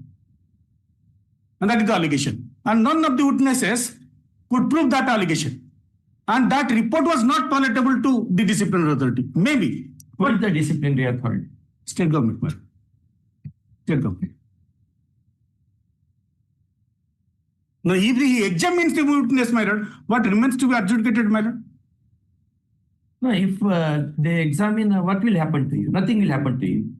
And that is the allegation. And none of the witnesses could prove that allegation. And that report was not palatable to the disciplinary authority. Maybe. What is the disciplinary authority? State government, man. State government. Now, if he examines the witness, my lord, what remains to be adjudicated, my lord? No, if they examine, what will happen to you? Nothing will happen to you.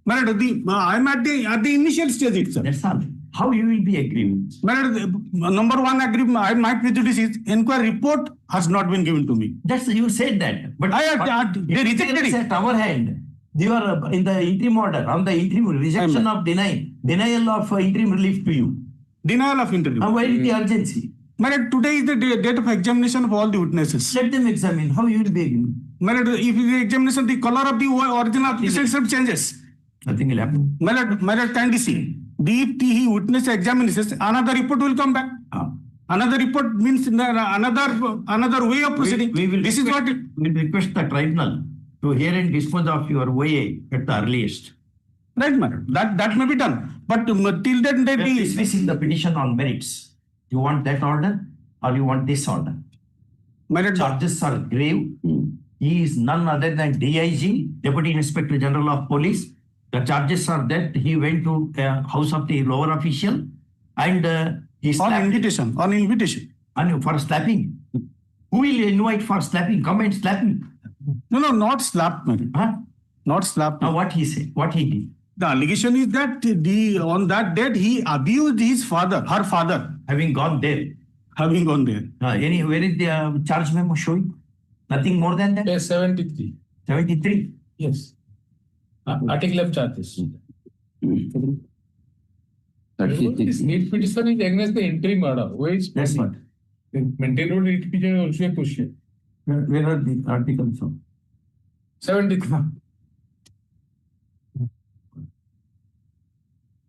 My lord, I'm at the initial stage itself. That's all. How you will be aggrieved? My lord, number one aggrievement, my prejudice is inquiry report has not been given to me. That's you said that, but They rejected it. At our hand. You are in the interim order on the interim rejection of denial of interim relief to you. Denial of interim. Why is the urgency? My lord, today is the date of examination of all the witnesses. Let them examine. How you will be aggrieved? My lord, if the examination, the color of the original application itself changes. Nothing will happen. My lord, kindly see. If he witness examinations, another report will come back. Another report means another way of proceeding. This is what we will request the tribunal to hear and dispose of your way at the earliest. Right, madam. That may be done. But till then, they be dismissing the petition on merits. You want that order or you want this order? Charges are grave. He is none other than DIG, Deputy Inspector General of Police. The charges are that he went to house of the lower official and he slapped on invitation. And for slapping. Who will invite for slapping? Come and slap me. No, not slap, madam. Not slap. Now what he said, what he did. The allegation is that on that date he abused her father. Having gone there. Where is the charge memo showing? Nothing more than that? Yes, 73. 73? Yes. Article of charges. This need petition is against the interim order. Where is that's what? Maintained need petition is also a question. Where are the articles of? 73.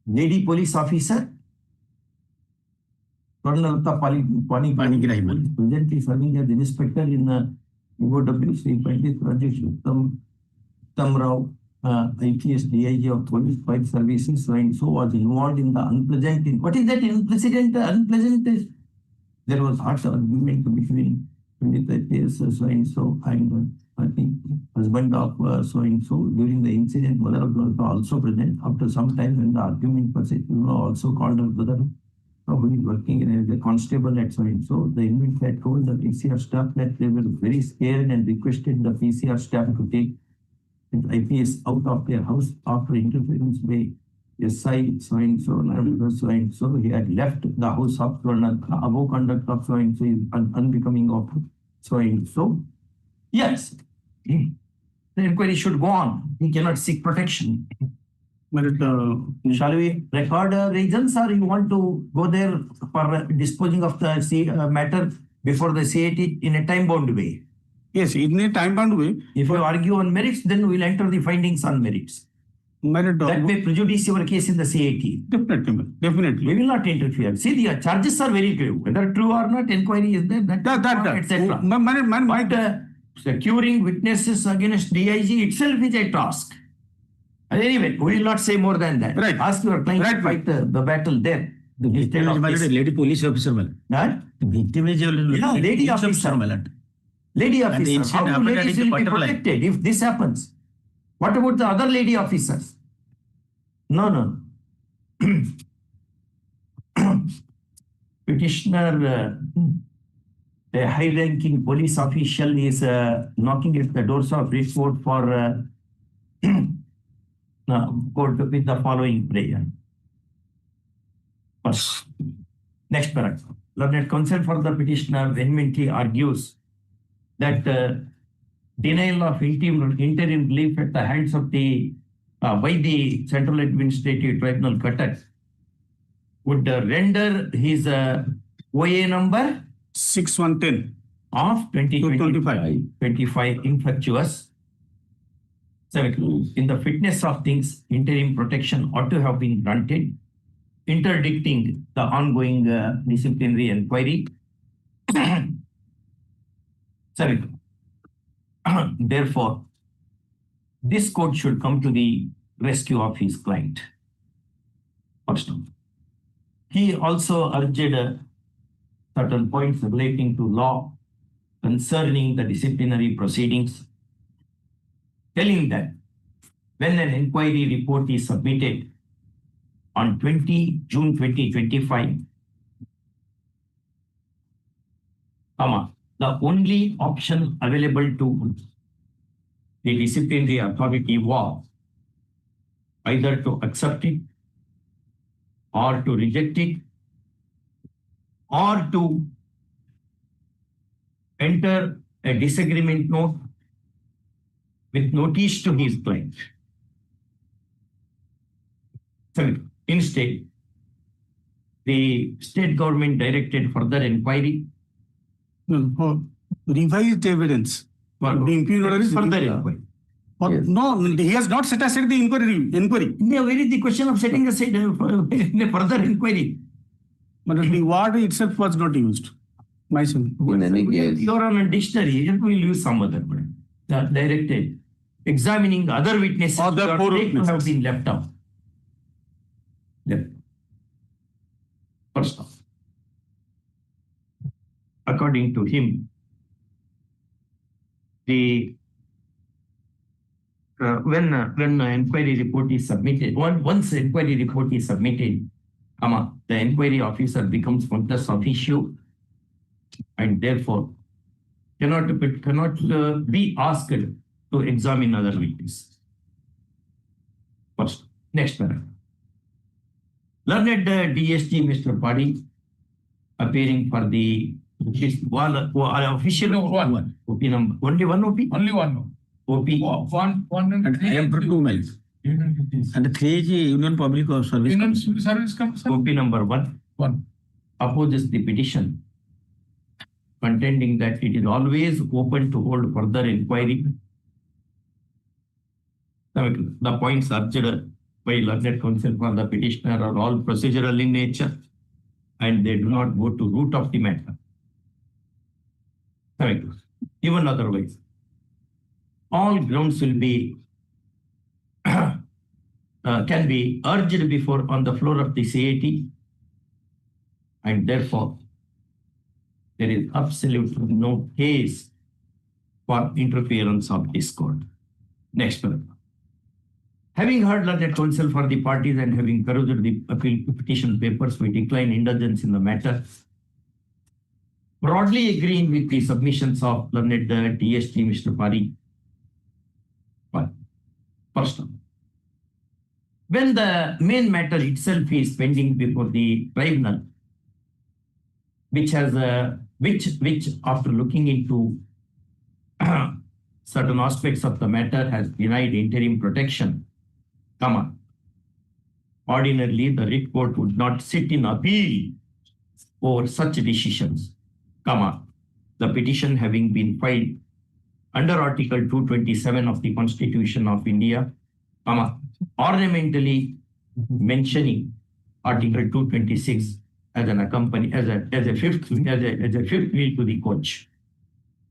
Lady police officer, Colonel Panigrahi, presently serving as inspector in UOW, Sri Pandit Rajesh Tamrao, IPS DIG of Police Fire Services, so and so was involved in the unpleasant. What is that unpleasant? There was hot argument between Pandit IPS so and so and I think husband of so and so during the incident. Mother was also present. After some time, when the argument was also called her brother, who is working as a constable at so and so. The inmate had told the PCR staff that they were very scared and requested the PCR staff to take IPS out of their house after interference by SI so and so. He had left the house of above conduct of so and so is unbecoming of so and so. Yes, the inquiry should go on. He cannot seek protection. Shall we record reasons, or you want to go there for disposing of the matter before the CAT in a time-bound way? Yes, in a time-bound way. If you argue on merits, then we'll enter the findings on merits. That may prejudice your case in the CAT. Definitely. We will not interfere. See, the charges are very grave. Whether true or not, inquiry is there, etc. Securing witnesses against DIG itself is a task. Anyway, we will not say more than that. Right. Ask your client to fight the battle there. The victim is a lady police officer. The victim is a lady officer. Lady officer. How do ladies will be protected if this happens? What about the other lady officers? No. Petitioner, a high-ranking police official is knocking at the doors of Rich Court for court with the following prayer. First, next paragraph. Learned counsel for the petitioner vehemently argues that denial of interim relief at the hands of by the Central Administrative Tribunal Cuttack would render his OA number 6110 of 2025 infructuous. In the fitness of things, interim protection ought to have been granted, interdicting the ongoing disciplinary inquiry. Therefore, this court should come to the rescue of his client. First, he also urged certain points relating to law concerning the disciplinary proceedings, telling that when an inquiry report is submitted on 20 June 2025, the only option available to the disciplinary authority was either to accept it or to reject it or to enter a disagreement note with notice to his client. Instead, the state government directed further inquiry. Revised evidence. The impugn order is Further inquiry. No, he has not set aside the inquiry. Yeah, where is the question of setting aside a further inquiry? But the word itself was not used. My son. You're on a dictionary, you will use some other word. The directed. Examining other witnesses Other who are four said to have witnesses. been left out. First off, according to him, the when the inquiry report is submitted, once inquiry report is submitted, the inquiry officer becomes functus officio and therefore cannot be asked to examine other witnesses. First, next paragraph. Learned DSG Mr. Padi appearing for the official one. OP number. Only one OP? Only one. OP. One and I am for 2 miles. And 3 is Union Public Service. Union Civil Service Commission. OP number 1 opposes the petition, contending that it is always open to hold further inquiry. The points urged by learned counsel for the petitioner are all procedural in nature and they do not go to root of the matter. Even otherwise, all grounds will be can be urged before on the floor of the CAT, and therefore there is absolutely no case for interference of this court. Next paragraph. Having heard learned counsel for the parties and having perused the appeal petition papers, we decline indulgence in the matter. Broadly agreeing with the submissions of learned DSG Mr. Pari. First one. When the main matter itself is pending before the tribunal, which after looking into certain aspects of the matter has denied interim protection, ordinarily the writ court would not sit in appeal over such decisions, the petition having been filed under Article 227 of the Constitution of India, ornamentally mentioning Article 226 as an as a fifth wheel to the coach.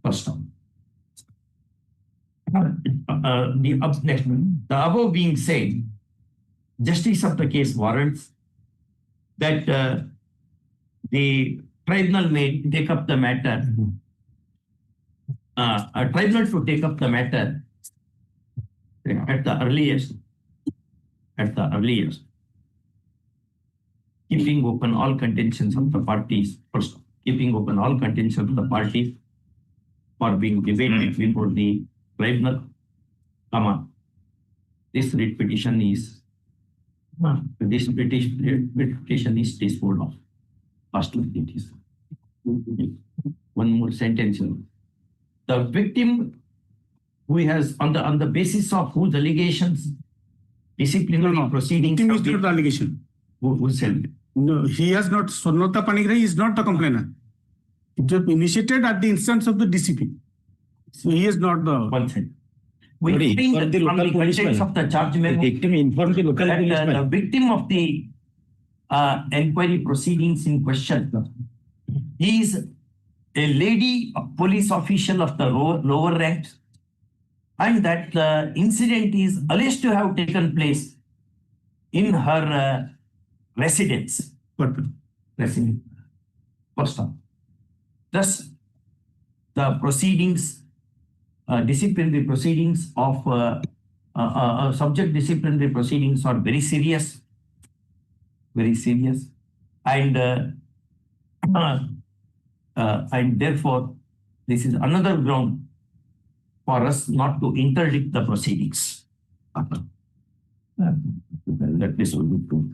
First one. The above being said, justice of the case warrants that the tribunal may take up the matter. A tribunal to take up the matter at the earliest, keeping open all contentions of the parties. First, keeping open all contentions of the parties for being debated before the tribunal. This writ petition is disposed of. First, it is. One more sentence. The victim who has on the basis of whose allegations disciplinary proceedings. Victim is not the allegation. Who said? No, he has not. Sonata Panigrahi is not the complainant. It was initiated at the instance of the DCP. So he is not the. One thing. We find the from local the contents policeman. of the charge memo The victim informed the local that the policeman. victim of the inquiry proceedings in question is a lady police official of the lower ranks, and that the incident is alleged to have taken place in her residence. Residence. First off. Thus, the proceedings, disciplinary proceedings of subject disciplinary proceedings are very serious, and And therefore, this is another ground for us not to interdict the proceedings. That this will be true.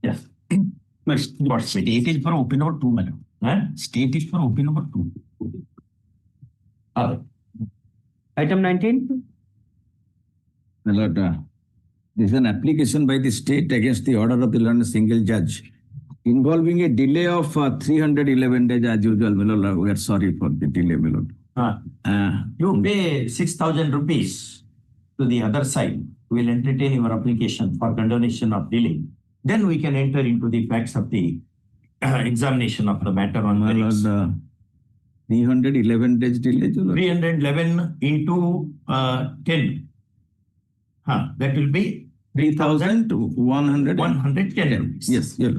Yes. But state is for OP number 2, madam. State is for OP number 2. Item 19. My lord, this is an application by the state against the order of the learned single judge involving a delay of 311 days as usual. My lord, we are sorry for the delay, my lord. You pay 6,000 rupees to the other side. We will entertain your application for condonation of delay. Then we can enter into the facts of the examination of the matter on My merits. lord, 311 days delay. 311 into 10. That will be 3,110 rupees. Yes, yes.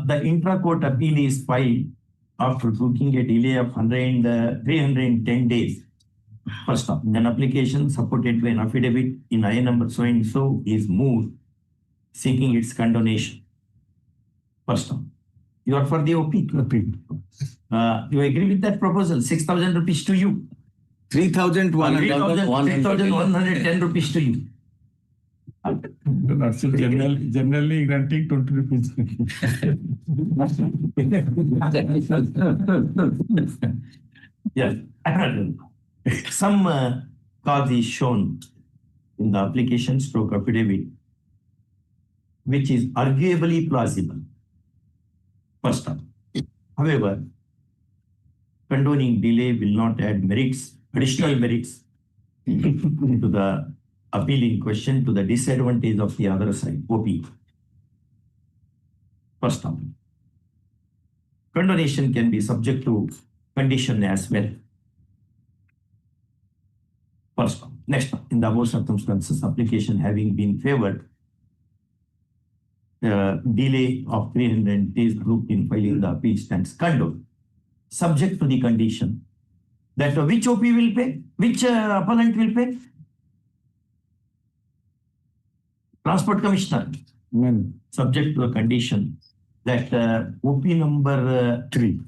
The intra-court appeal is filed after booking a delay of 310 days. First off, an application supported by an affidavit in I number so and so is moved, seeking its condonation. First off, you are for the OP. You agree with that proposal? 6,000 rupees to you. 3,110 rupees to you. Generally granting 20 rupees. Yes. Some cause is shown in the application stroke affidavit, which is arguably plausible. First off, however, condoning delay will not add merits, additional merits to the appeal in question to the disadvantage of the other side, OP. First off, condonation can be subject to condition as well. First off. Next, in the above circumstances, application having been favored, delay of 300 days group in filing the appeal stands condoned, subject to the condition that which OP will pay, which appellant will pay? Transport Commissioner. Subject to a condition that OP number 3,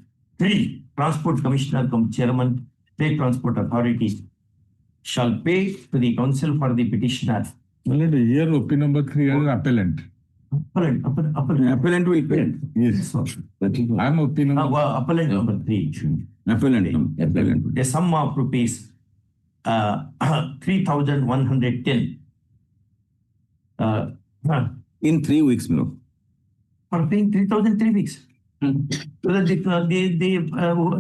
Transport Commissioner cum Chairman, State Transport Authority shall pay to the counsel for the petitioner. Here OP number 3 is appellant. Appellant will pay. Yes. I'm OP number. Appellant number 3. Appellant. A sum of rupees 3,110. In 3 weeks, my lord. For paying 3,000 3 weeks. So that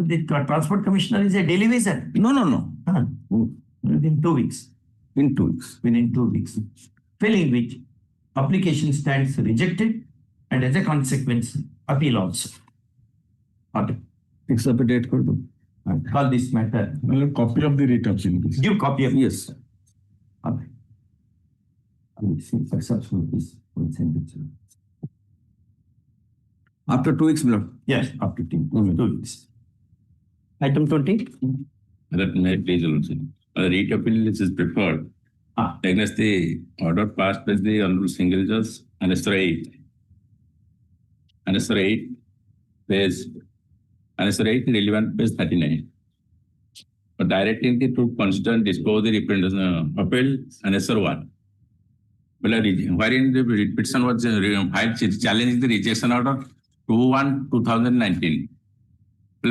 the Transport Commissioner is a daily visa. No. Within 2 weeks. In 2 weeks. Within 2 weeks. Failing which, application stands rejected and as a consequence, appeal also. Okay. Fix up a date. Call this matter. Copy of the writ of changes. Give copy of Yes. Okay. I will see successful this. We'll send it to you. After 2 weeks, my lord. Yes, up to 2 weeks. Item 20. That may please also. Writ appeal is preferred against the order passed by the Honorable Single Judge and Answer 8. Answer 8, relevant page 39. But directing the to consider and dispose the representation appeal and Answer 1. Wherein the petition was filed challenging the rejection order 2/1/2019.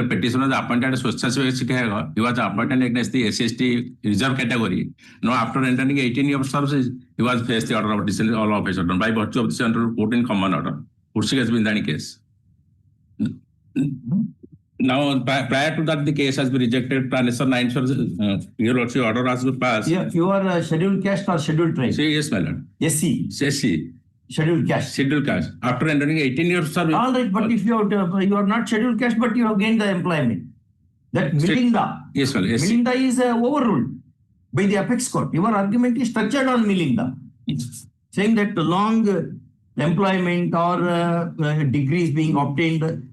Petitioner was appointed as Swachhaseva. He was appointed against the SST reserve category. Now, after entering 18 years of service, he was faced the order of dismissal all office order by virtue of the under 14 common order. Urshik has been the case. Now, prior to that, the case has been rejected. Transfer 9 your order has been passed. Yeah, you are scheduled caste or scheduled tribe? Yes, my lord. SC. SC. Scheduled caste. Scheduled caste. After entering 18 years of service. All right, but if you are not scheduled caste, but you have gained the employment. That Melinda. Yes, well, yes. Melinda is overruled by the apex court. Your argument is structured on Melinda. It's saying that long employment or degrees being obtained,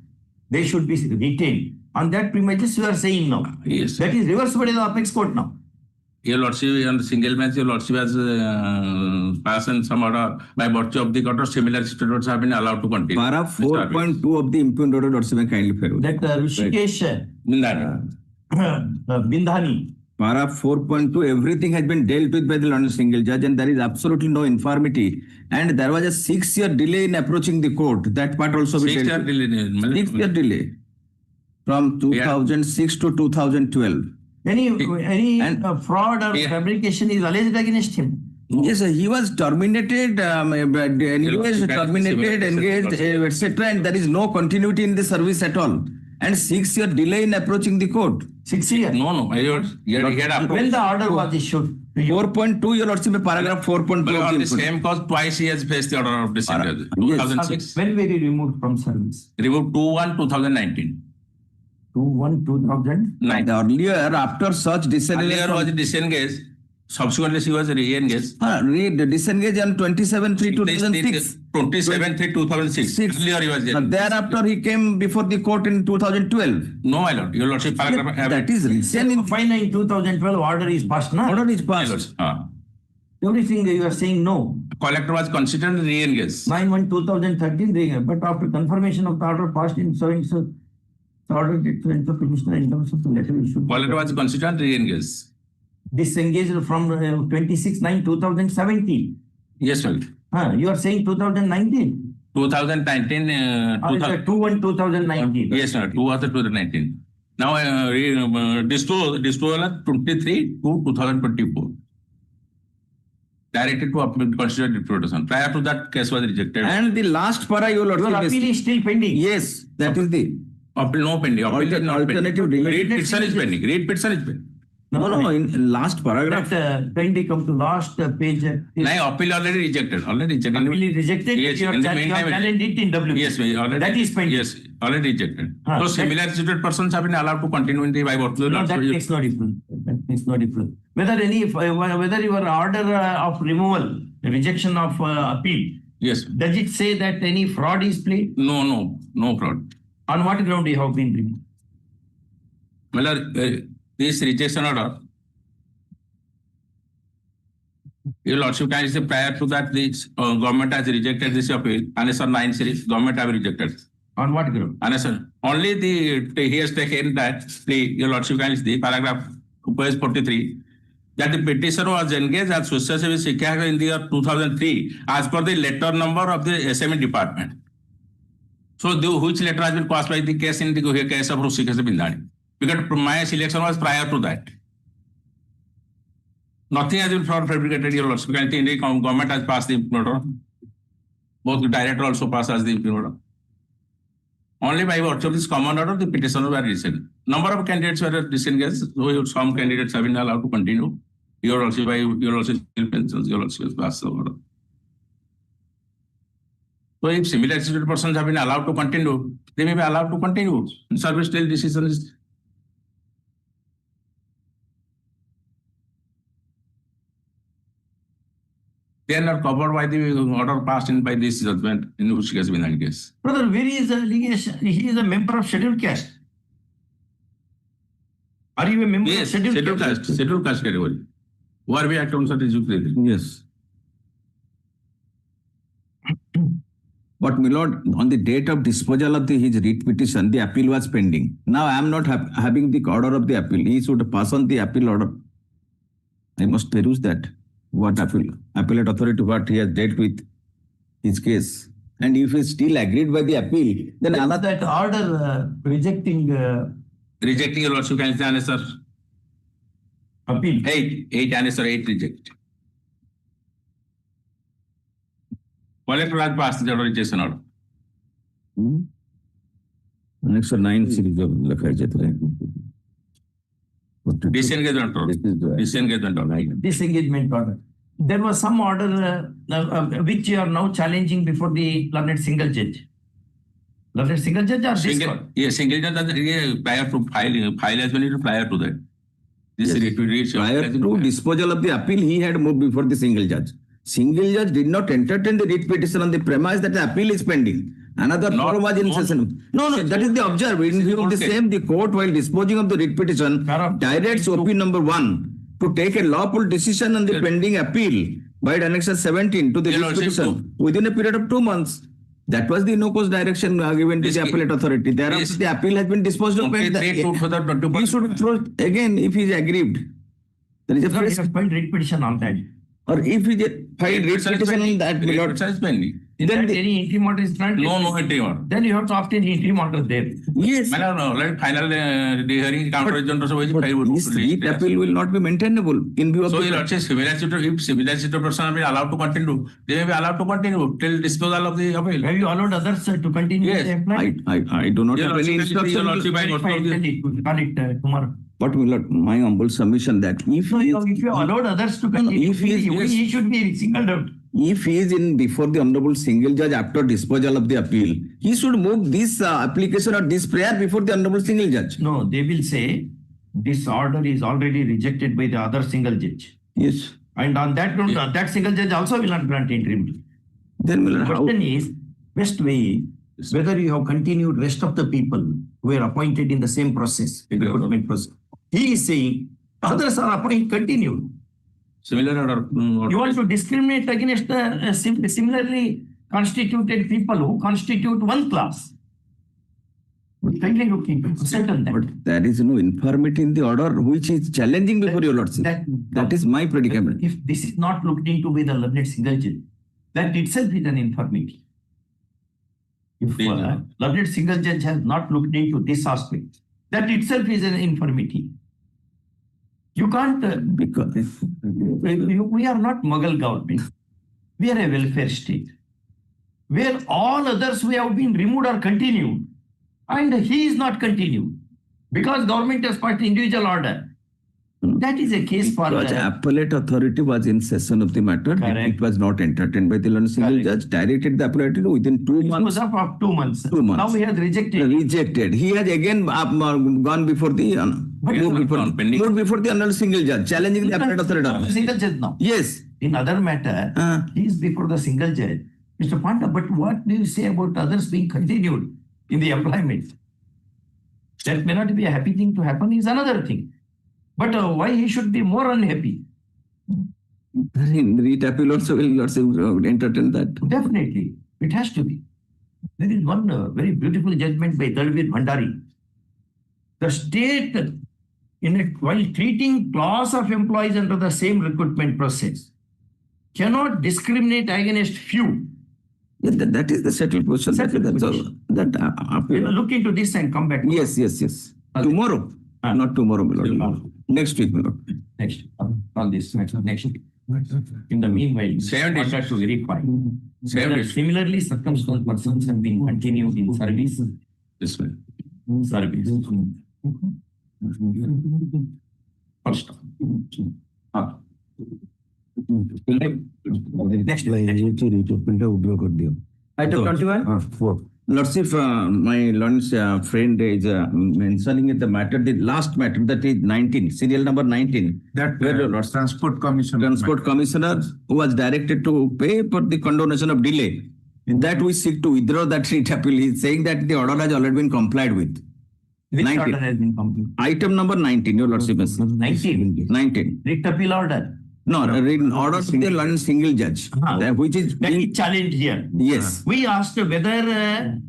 they should be retained. On that premises, you are saying now. Yes. That is reversed by the apex court now. Your Lordship, on the single bench, Your Lordship has passed in some order by virtue of the court, similar statements have been allowed to continue. Para 4.2 of the impugned order, Lordship, kindly forward. That Rishikesh Bindhani. Para 4.2, everything has been dealt with by the London single judge, and there is absolutely no infirmity. And there was a 6-year delay in approaching the court. That part also be 6 year dealt with. delay. 6-year delay from 2006 to 2012. Any fraud or fabrication is alleged against him. Yes, sir, he was terminated, engaged, etc. And there is no continuity in the service at all. And 6-year delay in approaching the court. 6 years? No. When the order was issued? 4.2, Your Lordship, paragraph 4.2. On the same cause, twice he has faced the order of dismissal. 2006. When were you removed from service? Removed 2/1/2019. 2/1/2009. Earlier, after such Earlier was disengaged. Subsequently, she was re-engaged. Disengaged on 27/3/2006. 27/3/2006. Earlier he was thereafter, he came before the court in 2012. No, my lord. Your Lordship, paragraph. That is recent. 5/9/2012 order is passed, na? Order is passed. Everything you are saying no. Collector was considered re-engaged. 9/1/2013 re-engaged. But after confirmation of the order passed in so the order did so Commissioner in terms of the letter issued. Collector was considered re-engaged. Disengaged from 26/9/2017. Yes, sir. You are saying 2019? 2019. 2/1/2019. Yes, sir. 2019. Now, disposal 23/2/2024. Directed to consider reproduction. Prior to that, case was rejected. And the last para, Your Lordship. Your appeal is still pending. Yes, that is the Appeal no pending. Appeal is not pending. alternative. Read petition is pending. Read petition is pending. No, in last paragraph. That pending come to last page. No, appeal already rejected. Already rejected. Appeal is rejected. Yes, You have in the meantime, challenged it in WP. Yes, we already. That is pending. Yes, already rejected. So that- similar situated persons have been allowed to continue in the by virtue of No, that makes no difference. That makes no difference. Whether your order of removal, rejection of appeal, Yes. does it say that any fraud is played? No fraud. On what ground you have been removed? Well, this rejection order, Your Lordship, can say prior to that, the government has rejected this appeal. Answer 9 series, government have rejected. On what ground? Answer only he has taken that Your Lordship, can the paragraph page 43 that the petitioner was engaged as social service Shikha in the year 2003 as per the letter number of the SME department. So, which letter has been passed by the case in the case of Rishikesh Bindhani? Because my selection was prior to that. Nothing has been fraud fabricated, Your Lordship. The government has passed the order. Both the director also passed as the order. Only by virtue of this common order, the petitioners were disengaged. Number of candidates were disengaged, so some candidates have been allowed to continue. Your Lordship, still pencils, Your Lordship passed the order. So if similar situated persons have been allowed to continue, they may be allowed to continue. In service till decision is. They are not covered by the order passed in by this judgment in which case been case. Brother, where is the litigation? He is a member of scheduled caste. Are you a member Yes, of scheduled caste? scheduled caste category. Who are we at on such educated? Yes. But my lord, on the date of disposal of his writ petition, the appeal was pending. Now I am not having the order of the appeal. He should pass on the appeal order. I must peruse that. What appellate authority, what he has dealt with his case. And if he still agreed by the appeal, then another. That order rejecting Your Lordship, can say answer. appeal. 8 answer, 8 reject. Collector has passed the rejection order. Next 9 series of lakha jatra. Disengagement order. Disengagement order. Disengagement order. There was some order which you are now challenging before the learned single judge. Learned single judge or this court? Single judge prior to file has been prior to that. This Yes. Prior to disposal of the appeal, he had moved before the single judge. Single judge did not entertain the writ petition on the premise that the appeal is pending. Another forum was in session. No, that is the observe. In view of the same, the court, while disposing of the writ petition, directs OP number 1 to take a lawful decision on the pending appeal by Annexure 17 to the writ petition within a period of 2 months. That was the no-cause direction given to the appellate authority. Thereafter, the appeal has been disposed of. He should throw again if he is aggrieved. There is a He has filed writ petition on that. or if he filed writ petition on that, Then any interim order is granted. No interim order. Then you have to obtain interim order there. yes, No, let final hearing counter adjournment also but this writ appeal will not be maintainable in view of So the let's say if civilized person have been allowed to continue, they may be allowed to continue till disposal of the appeal. Have you allowed others to continue? Yes. the employment? I do not have any Your instruction. Lordship, I Verify got it, tell it, we call it tomorrow. But my humble submission that if he If you allowed others to continue, if he should be singled out. if he is in before the honorable single judge after disposal of the appeal, he should move this application or this prayer before the honorable single judge. No, they will say this order is already rejected by the other single judge. Yes. And on that ground, that single judge also will not grant interim. Then The question is, best way is whether you have continued rest of the people who were appointed in the same process, recruitment process. He is saying others are appointed continued. Similar order. You want to discriminate against the similarly constituted people who constitute one class. Kindly look into settle that. but there is no infirmity in the order which is challenging before your lordship. That is my predicament. If this is not looked into by the learned single judge, that itself is an infirmity. If learned single judge has not looked into this aspect, that itself is an infirmity. You can't, Because we are not Mughal government. We are a welfare state, where all others who have been removed are continued, and he is not continued, because government has passed individual order. That is a case for because the appellate authority was in session of the matter, Correct. it was not entertained by the learned single Correct. judge, directed the appellate authority within 2 it was months. up of 2 months. 2 months. Now he has rejected. Rejected. He has again gone before the moved before the honorable single judge, challenging the appellate authority. Single judge now. Yes. In other matter, he is before the single judge. Mr. Panda, but what do you say about others being continued in the employment? That may not be a happy thing to happen is another thing. But why he should be more unhappy? In writ appeal also will not entertain that. Definitely, it has to be. There is one very beautiful judgment by Dalvir Bhandari. The state, while treating class of employees under the same recruitment process, cannot discriminate against few. Yeah, that is the settled position. Look into this and come back. Yes. Okay. Tomorrow. Not tomorrow, my lord. Next week, my lord. Next, on this next. In the meanwhile, 7 days. to verify. 7 days. Similarly, circumstanced persons have been continued in service. This way. Service. First. Next. Item 21. Lordship, my lord's friend is mentioning the matter, the last matter, that is 19, serial number 19. That Where Transport Commission. Transport Commissioner who was directed to pay for the condonation of delay. In that we seek to withdraw that writ appeal. He is saying that the order has already been complied with. Which 19. order has been completed? Item number 19, your lordship. 19. 19. Writ appeal order. No, order of the learned single judge, which is That is challenged here. yes. We asked whether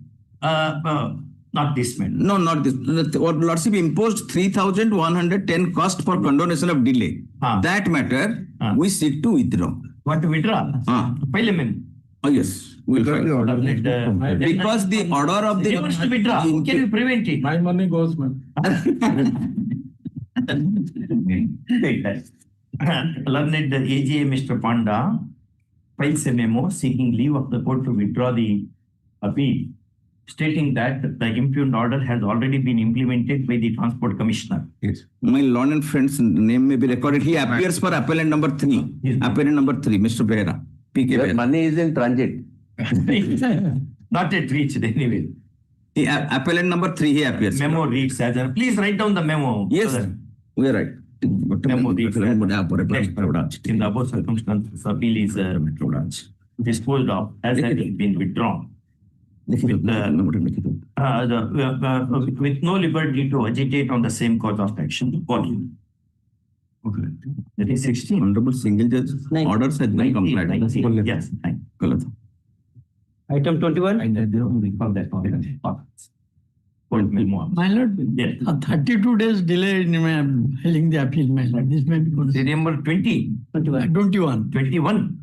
not this man. No, not this. Lordship imposed 3,110 cost for condonation of delay. That matter, we seek to withdraw. Want to withdraw? File amendment. Oh, yes. We'll file. Because the order of the... He wants to withdraw. Can we prevent it? My money goes, man. Take that. Learned AGA Mr. Panda files a memo seeking leave of the court to withdraw the appeal, stating that the impugned order has already been implemented by the Transport Commissioner. Yes. My learned friend's name may be recorded. He appears for appellant number 3. Appellant number 3, Mr. Behera. PK Your Behera. money is in transit. Not yet reached anyway. The appellant number 3 he appears. Memo reads as a, please write down the memo. Yes, Brother. we are right. Memo reads as next, in the above circumstances, appeal is disposed of as having been withdrawn. With no liberty to agitate on the same cause of action. Okay. That is 16. Honorable single judge orders has been complied. 19, yes. Item 21. And they don't recall that. Point memo. My lord, Yes. 32 days delay in filing the appeal, my lord. This may be good. Serial number 20. 21. 21.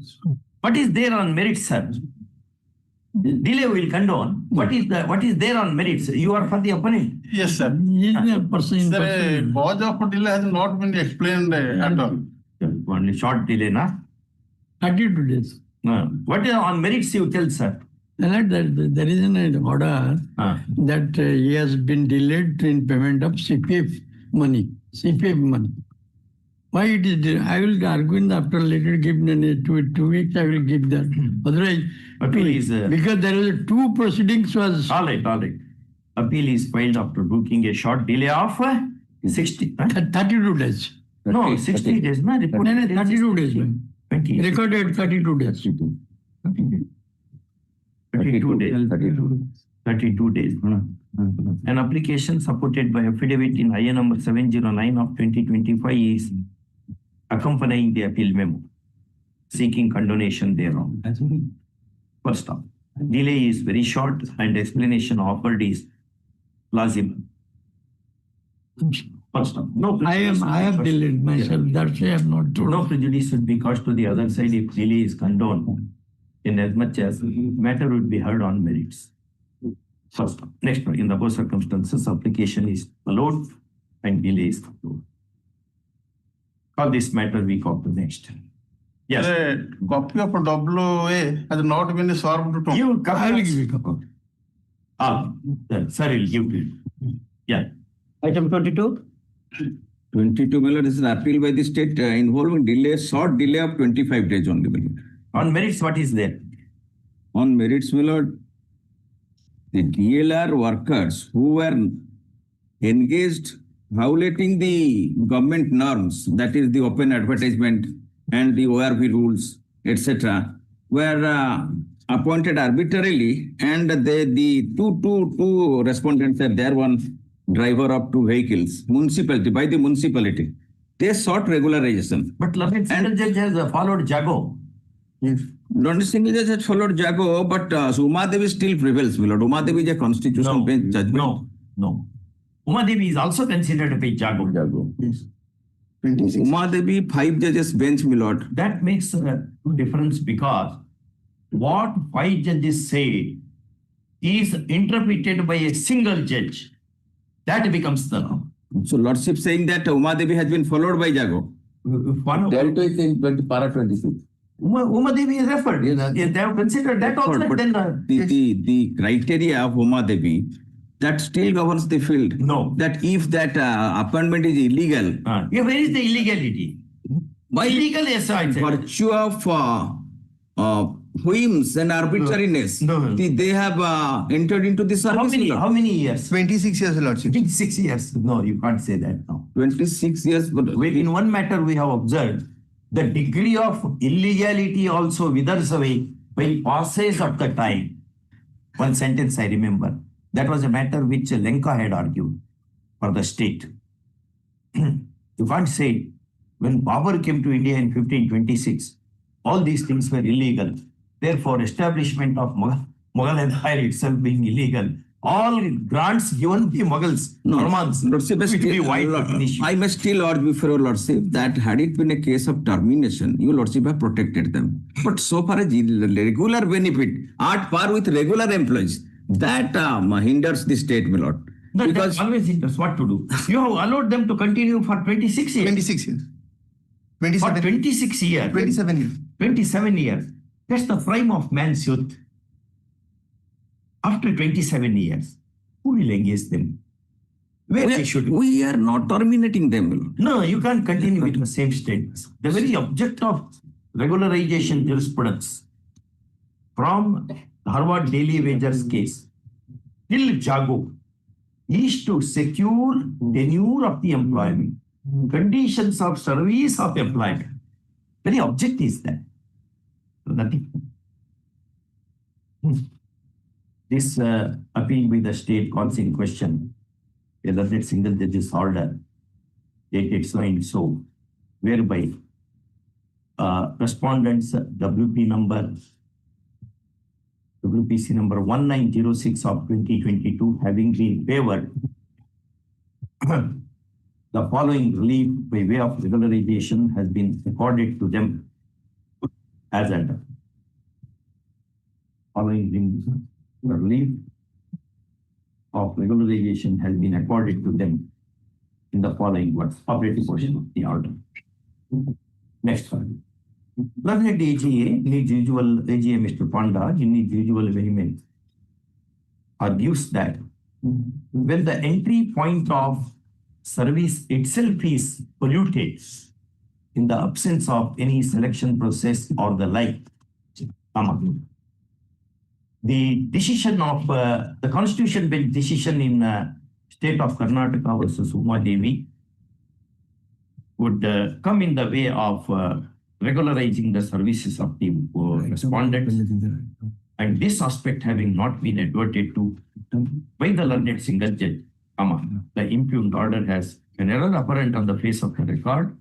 What is there on merits, sir? Delay will condone. What is there on merits? You are for the opponent. Yes, sir. He is a person. Sir, cause of delay has not been explained at all. Only short delay, na? 32 days. What is on merits you tell, sir? My lord, there is an order that he has been delayed in payment of CPF money. Why it is delayed? I will argue in the after later give 2 weeks. I will give that. Otherwise, Appeal is because there is 2 proceedings was. all right. Appeal is filed after booking a short delay of 60. 32 days. No, 60 days. No, report. No, 32 days. 20. Recorded 32 days. 32 days. 32 days. An application supported by affidavit in IA number 709 of 2025 is accompanying the appeal memo, seeking condonation thereof. First off, delay is very short and explanation offered is plausible. First off, no I prejudice have delayed myself. That's why I have not told. no prejudice should be caused to the other side if delay is condoned, in as much as matter would be heard on merits. First off. Next one, in the above circumstances, application is allowed and delay is allowed. For this matter, we call the next. Yes. The copy of WA has not been served to. You I will give you a copy. Sir, will give it. Yeah. Item 22. 22 million is an appeal by the state involving short delay of 25 days only. On merits, what is there? On merits, my lord, the DLR workers who were engaged violating the government norms, that is the open advertisement and the ORV rules, etc., were appointed arbitrarily, and the two respondents are there, one driver of 2 vehicles, by the municipality. They sought regularization. But learned single judge has followed Jago. Yes. Not a single judge has followed Jago, but Uma Devi still prevails, my lord. Uma Devi is a constitutional bench judgment. No. Uma Devi is also considered to be Jago. Yes. Uma Devi, 5 judges bench, my lord. That makes a difference because what 5 judges say is interpreted by a single judge. That becomes the law. So lordship saying that Uma Devi has been followed by Jago. Delta is in para 26. Uma Devi is referred. They have considered that also. But then the criteria of Uma Devi, that still governs the field. No. That if that appointment is illegal. Where is the illegality? By illegal, yes, I said. Virtue of whims and arbitrariness, they have entered into the service. How many years? 26 years, lordship. 26 years. No, you can't say that now. 26 years. But in one matter we have observed, the degree of illegality also withers away by passage of the time. One sentence I remember. That was a matter which Lenka had argued for the state. You can't say when Babur came to India in 1526, all these things were illegal. Therefore, establishment of Mughal Empire itself being illegal, all grants given the Mughals, Normans, I must still urge before your lordship that had it been a case of termination, your lordship have protected them. But so far as regular benefit, at par with regular employees, that hinders the state, my lord. Because that always hinders what to do. You have allowed them to continue for 26 years. 26 years. 27. For 26 years. 27 years. 27 years. That's the prime of man's youth. After 27 years, who will engage them? We are not terminating them. No, you can't continue with the same status. The very object of regularization jurisprudence from Harvard Daily Wagers case till Jago is to secure tenure of the employment, conditions of service of employment. Very object is that. So nothing. This appeal by the state calls in question a learned single judge's order dated so and so, whereby respondents WPC number 1906 of 2022 having been favored the following relief by way of regularization has been accorded to them as under. Following relief of regularization has been accorded to them in the following words, operative portion of the order. Next one. Learned AGA, in his usual AGA, Mr. Panda, in his usual vehemence, argues that when the entry point of service itself is polluted in the absence of any selection process or the like, the decision of the Constitution bench decision in state of Karnataka versus Uma Devi would come in the way of regularizing the services of the respondents, and this aspect having not been adverted to by the learned single judge, the impugned order has an error apparent on the face of the record,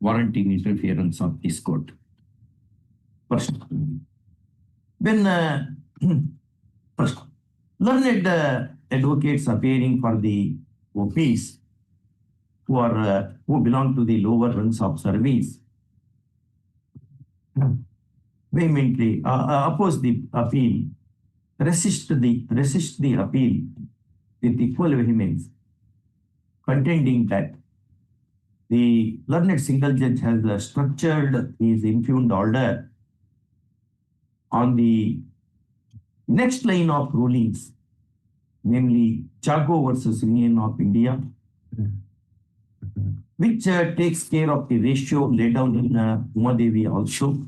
warranting interference of this court. First, when first, learned advocates appearing for the OPs who belong to the lower runs of service vehemently oppose the appeal, resist the appeal with equal vehemence, contending that the learned single judge has structured his impugned order on the next line of rulings, namely Jago versus Union of India, which takes care of the ratio laid down in Uma Devi also,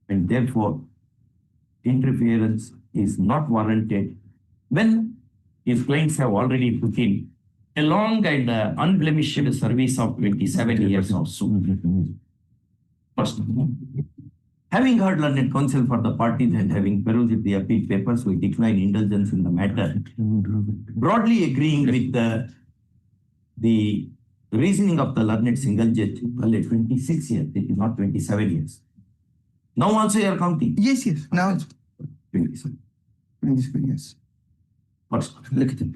and therefore interference is not warranted when his clients have already put in a long and unblemished service of 27 years or so. First, having heard learned counsel for the parties and having perused the appeal papers, we decline indulgence in the matter, broadly agreeing with the reasoning of the learned single judge. Well, 26 years, it is not 27 years. Now also you are counting? Yes, yes. Now it's 27. 27 years. First, look at it.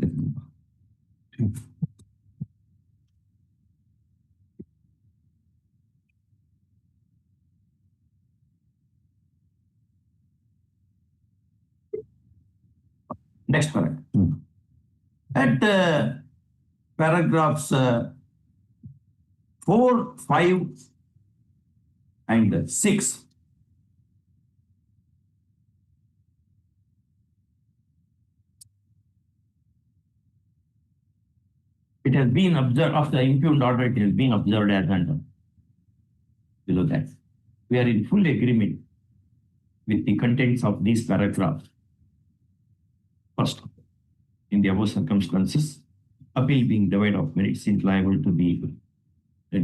Next paragraph. At paragraphs 4, 5, and 6, it has been observed of the impugned order, it has been observed as under. Below that, we are in full agreement with the contents of these paragraphs. First, in the above circumstances, appeal being devoid of merit seems liable to be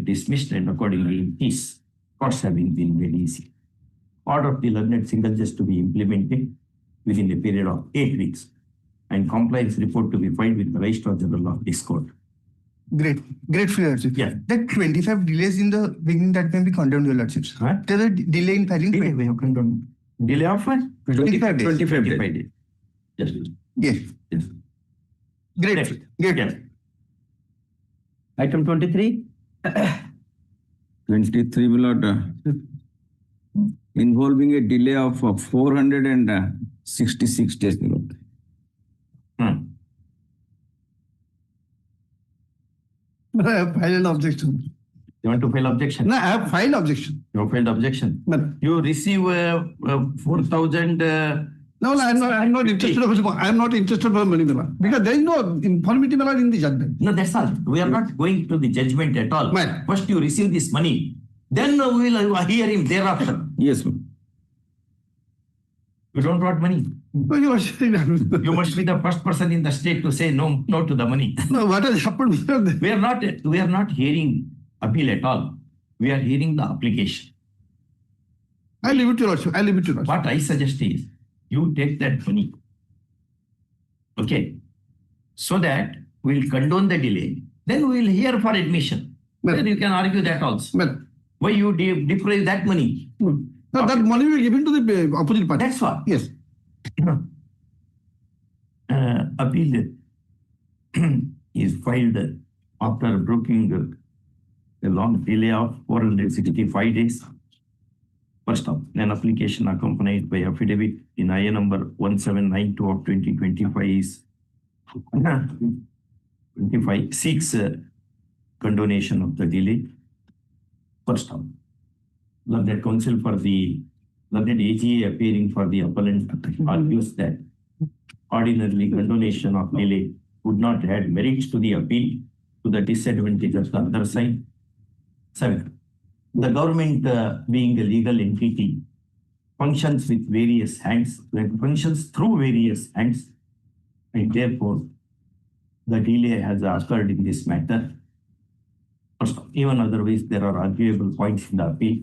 dismissed, and accordingly his courts having been very easy. Order of the learned single judge to be implemented within a period of 8 weeks, and compliance report to be filed with the Registrar General of this court. Great, grateful, Your Lordship. Yeah. That 25 delays in the beginning that may be condemned, Your Lordships. Huh? There's a delay in filing. Delay, we have condoned. Delay of what? 25 days. 25 days. Yes. Yes. Yes. Great. Next. Great. Yes. Item 23. 23, my lord, involving a delay of 466 days, my lord. But I have filed an objection. You want to file objection? No, I have filed objection. You have filed objection. But You receive 4,000. no, I'm not interested. I'm not interested for money, because there is no informity in the judgment. No, that's all. We are not going to the judgment at all. Right. First you receive this money, then we will hear him thereafter. Yes, ma'am. You don't want money. No, Your Lordship, You must be the first person in the state to say no to the money. no, what has happened? We are not hearing appeal at all. We are hearing the application. I leave it to Your Lordship. I leave it to Your Lordship. What I suggest is you take that money. Okay. So that we'll condone the delay. Then we will hear for admission. Well- Then you can argue that also. Well, Why you deprive that money? no, that money will be given to the opposite party. That's what. Yes. Appeal is filed after broking a long delay of 465 days. First up, an application accompanied by affidavit in IA number 1792 of 2025 is 25 seeks condonation of the delay. First up, learned counsel for the learned AGA appearing for the appellant argues that ordinarily condonation of delay would not add merits to the appeal to the disadvantage of the other side. 7. The government being a legal entity functions with various hands, functions through various hands, and therefore the delay has occurred in this matter. Even otherwise, there are arguable points in the appeal.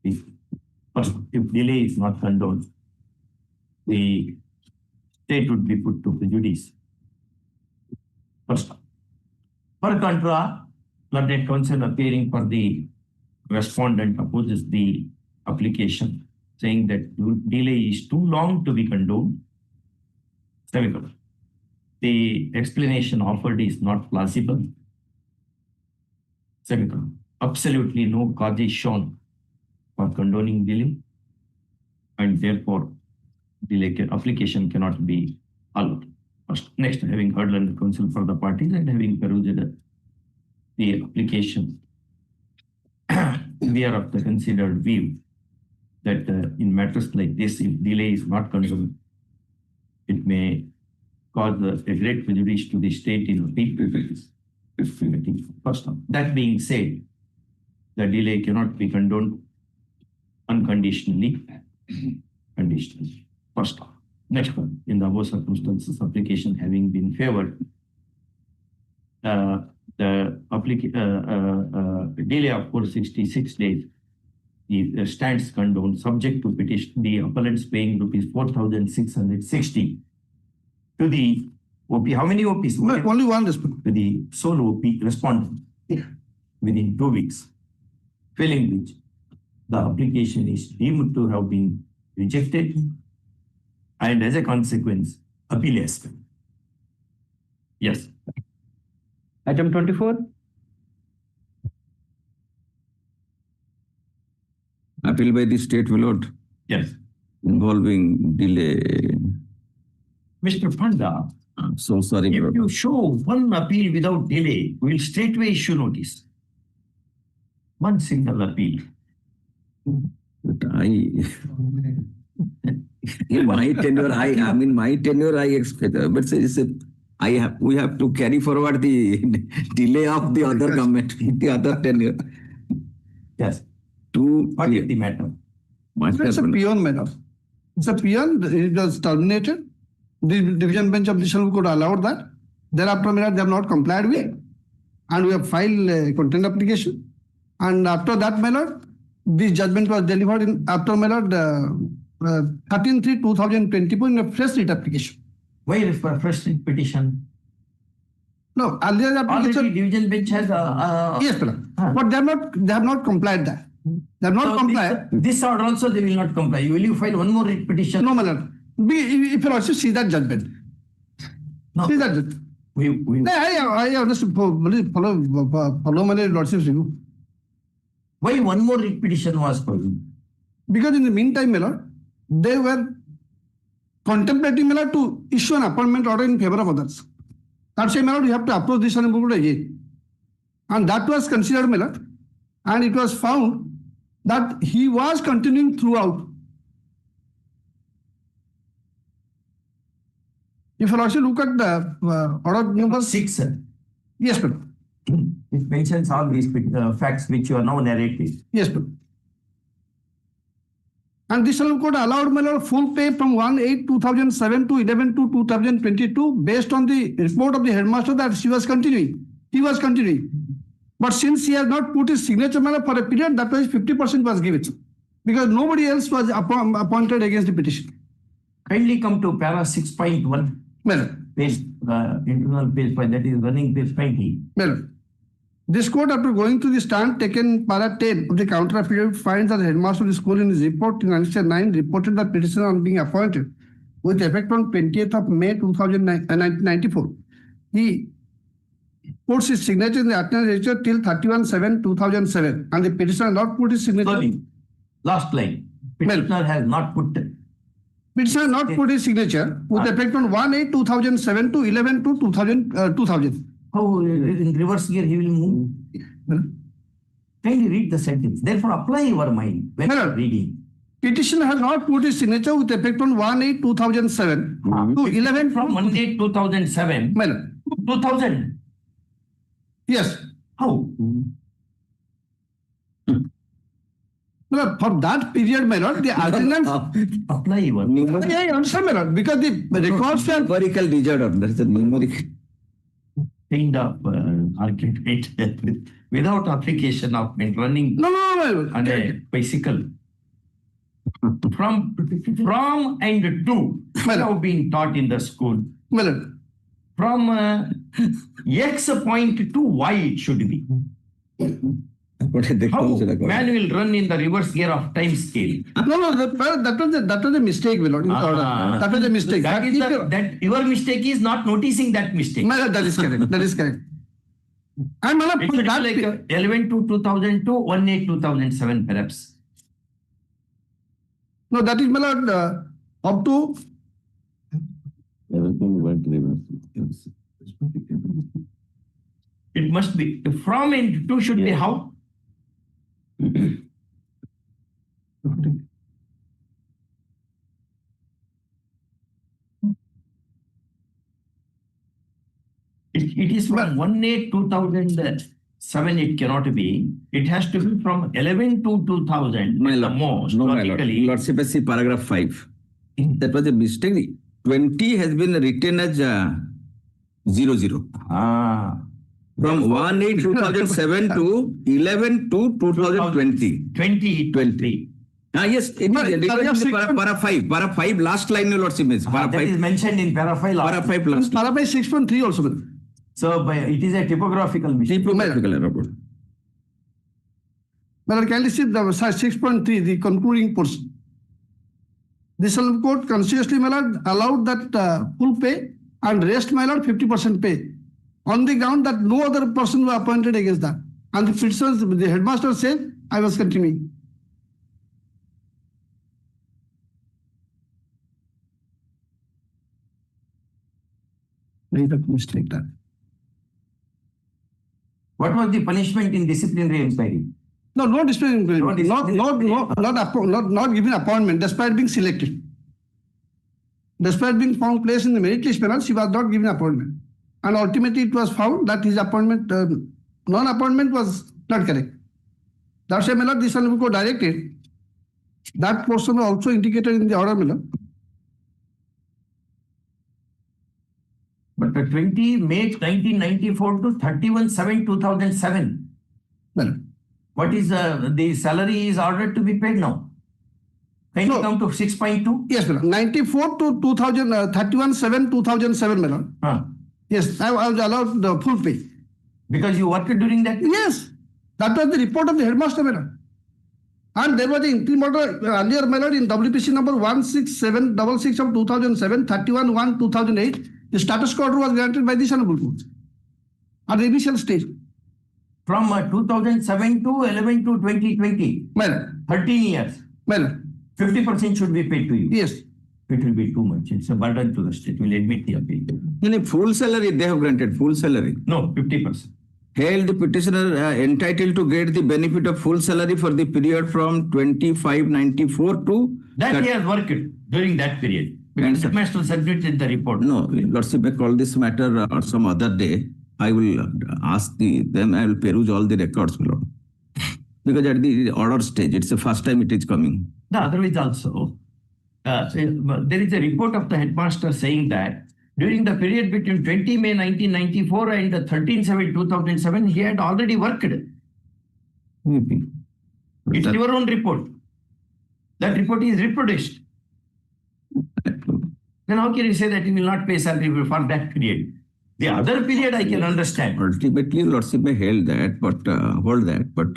If delay is not condoned, the state would be put to prejudice. First, per contra, learned counsel appearing for the respondent opposes the application, saying that delay is too long to be condoned. The explanation offered is not plausible. Absolutely no cause is shown for condoning delay, and therefore application cannot be allowed. Next, having heard learned counsel for the parties and having perused the application, we are of the considered view that in matters like this, if delay is not condoned, it may cause a great prejudice to the state in appeal. First, that being said, the delay cannot be condoned unconditionally. Conditionally. First, next one, in the above circumstances, application having been favored, the delay of 466 days stands condoned subject to petition, the appellants paying rupees 4,660 to the OP. How many OPs? Only one respondent. To the sole OP respondent within 2 weeks, failing which the application is deemed to have been rejected, and as a consequence, appeal has come. Yes. Item 24. Appeal by the state without Yes. involving delay. Mr. Panda, So sorry. if you show one appeal without delay, we will straightway issue notice. One single appeal. But in my tenure, I expect, but we have to carry forward the delay of the other government, the other tenure. Yes. What is the matter? It's a peon matter. It's a peon. It was terminated. The division bench of the Disciplinary could allow that. Thereafter, they have not complied with, and we have filed a contempt application. And after that, the judgment was delivered in after 13/3/2024 in a fresh writ application. Why is for first petition? No, earlier application. Already division bench has Yes, but they have not complied that. They have not complied. This order also they will not comply. Will you file one more petition? No, my lord. If you also see that judgment. No. See that judgment. I understand. Follow my lordship's view. Why one more petition was filed? Because in the meantime, my lord, they were contemplating, my lord, to issue an appointment order in favor of others. That's why, my lord, you have to approach this honorable again. And that was considered, my lord. And it was found that he was continuing throughout. If you also look at the order number 6, sir. Yes, madam. It mentions all these facts which you are now narrating. Yes, madam. And this court allowed my lord full pay from 1/8/2007 to 11/2/2022 based on the report of the headmaster that she was continuing. He was continuing. But since he has not put his signature my lord, for a period, that was 50% was given. Because nobody else was appointed against the petition. Kindly come to para 6.1. Well, Page, internal page 5, that is running page 20. well, this court, after going through the stand taken para 10 of the counter affidavit, finds that the headmaster of the school in his report in answer 9 reported that petitioner on being appointed with effect on 20th of May 1994. He puts his signature in the attendance register till 31/7/2007, and the petitioner not put his signature. Sorry, last line. Petitioner has not put. Petitioner not put his signature with effect on 1/8/2007 to 11/2/2000. How in reverse gear he will move? Kindly read the sentence. Therefore, apply your mind when you are reading. Petitioner has not put his signature with effect on 1/8/2007 to 11 from 1/8/2007 to 2000. Yes. How? Well, for that period, my lord, the adjournments. Apply your. I understand, my lord, because the records were Numerical disorder. That's a numerical. Kind of argument without application of running no. on a bicycle. From and to have been taught in the school. Well, From X point to Y it should be. How man will run in the reverse gear of time scale? No, that was a mistake, my lord. That was a mistake. That your mistake is not noticing that mistake. My lord, that is correct. That is correct. And my lord, It for should be that like 11/2/2002, 1/8/2007 perhaps. no, that is my lord up to. It must be from and to should be how? It is from 1/8/2007. It cannot be. It has to be from 11/2/2000. My at lord, the most, no, my lord. logically. Lordship, see paragraph 5. That was a mistake. 20 has been written as 00. From 1/8/2007 to 11/2/2020. 2020. Yes, it is written in para 5. Para 5, last line, your lordship is. Para That 5. is mentioned in para 5. Para 5 last. Para by 6.3 also. So it is a typographical mistake. Typographical error. But can you see the 6.3, the concluding portion? The Supreme Court consciously, my lord, allowed that full pay and rest, my lord, 50% pay on the ground that no other person was appointed against that. And the petitioners, the headmaster said, I was continuing. Mistake that. What was the punishment in disciplinary inquiry? No disciplinary. Not given appointment, despite being selected. Despite being found placed in the merit list panel, she was not given appointment. And ultimately it was found that his appointment, non-appointment was not correct. That's why, my lord, this Supreme Court directed that portion was also indicated in the order, my lord. But the 20 May 1994 to 31/7/2007. Well, what is the salary is ordered to be paid now? Can you come to 6.2? Yes, my lord. 94 to 31/7/2007, my lord. Yes, I was allowed the full pay. Because you worked during that? Yes. That was the report of the headmaster, my lord. And there was the interim order earlier, my lord, in WPC number 16766 of 2007, 31/1/2008. The status quo order was granted by the Honorable Court at the initial stage. From 2007 to 11/2/2020. Well, 13 years. Well, 50% should be paid to you. Yes. It will be too much. It's a burden to the state. We'll admit the appeal. Full salary, they have granted full salary. No, 50%. Held the petitioner entitled to get the benefit of full salary for the period from 25/94 to... That he has worked during that period. Because the master submitted the report. No, Lordship may call this matter or some other day. I will ask them, I will peruse all the records, my lord. Because at the order stage, it's the first time it is coming. The otherwise also, there is a report of the headmaster saying that during the period between 20 May 1994 and 13/7/2007, he had already worked. Maybe. It's your own report. That report is reproduced. Then how can you say that you will not pay salary for that period? The other period I can understand. Ultimately, Lordship may hold that, but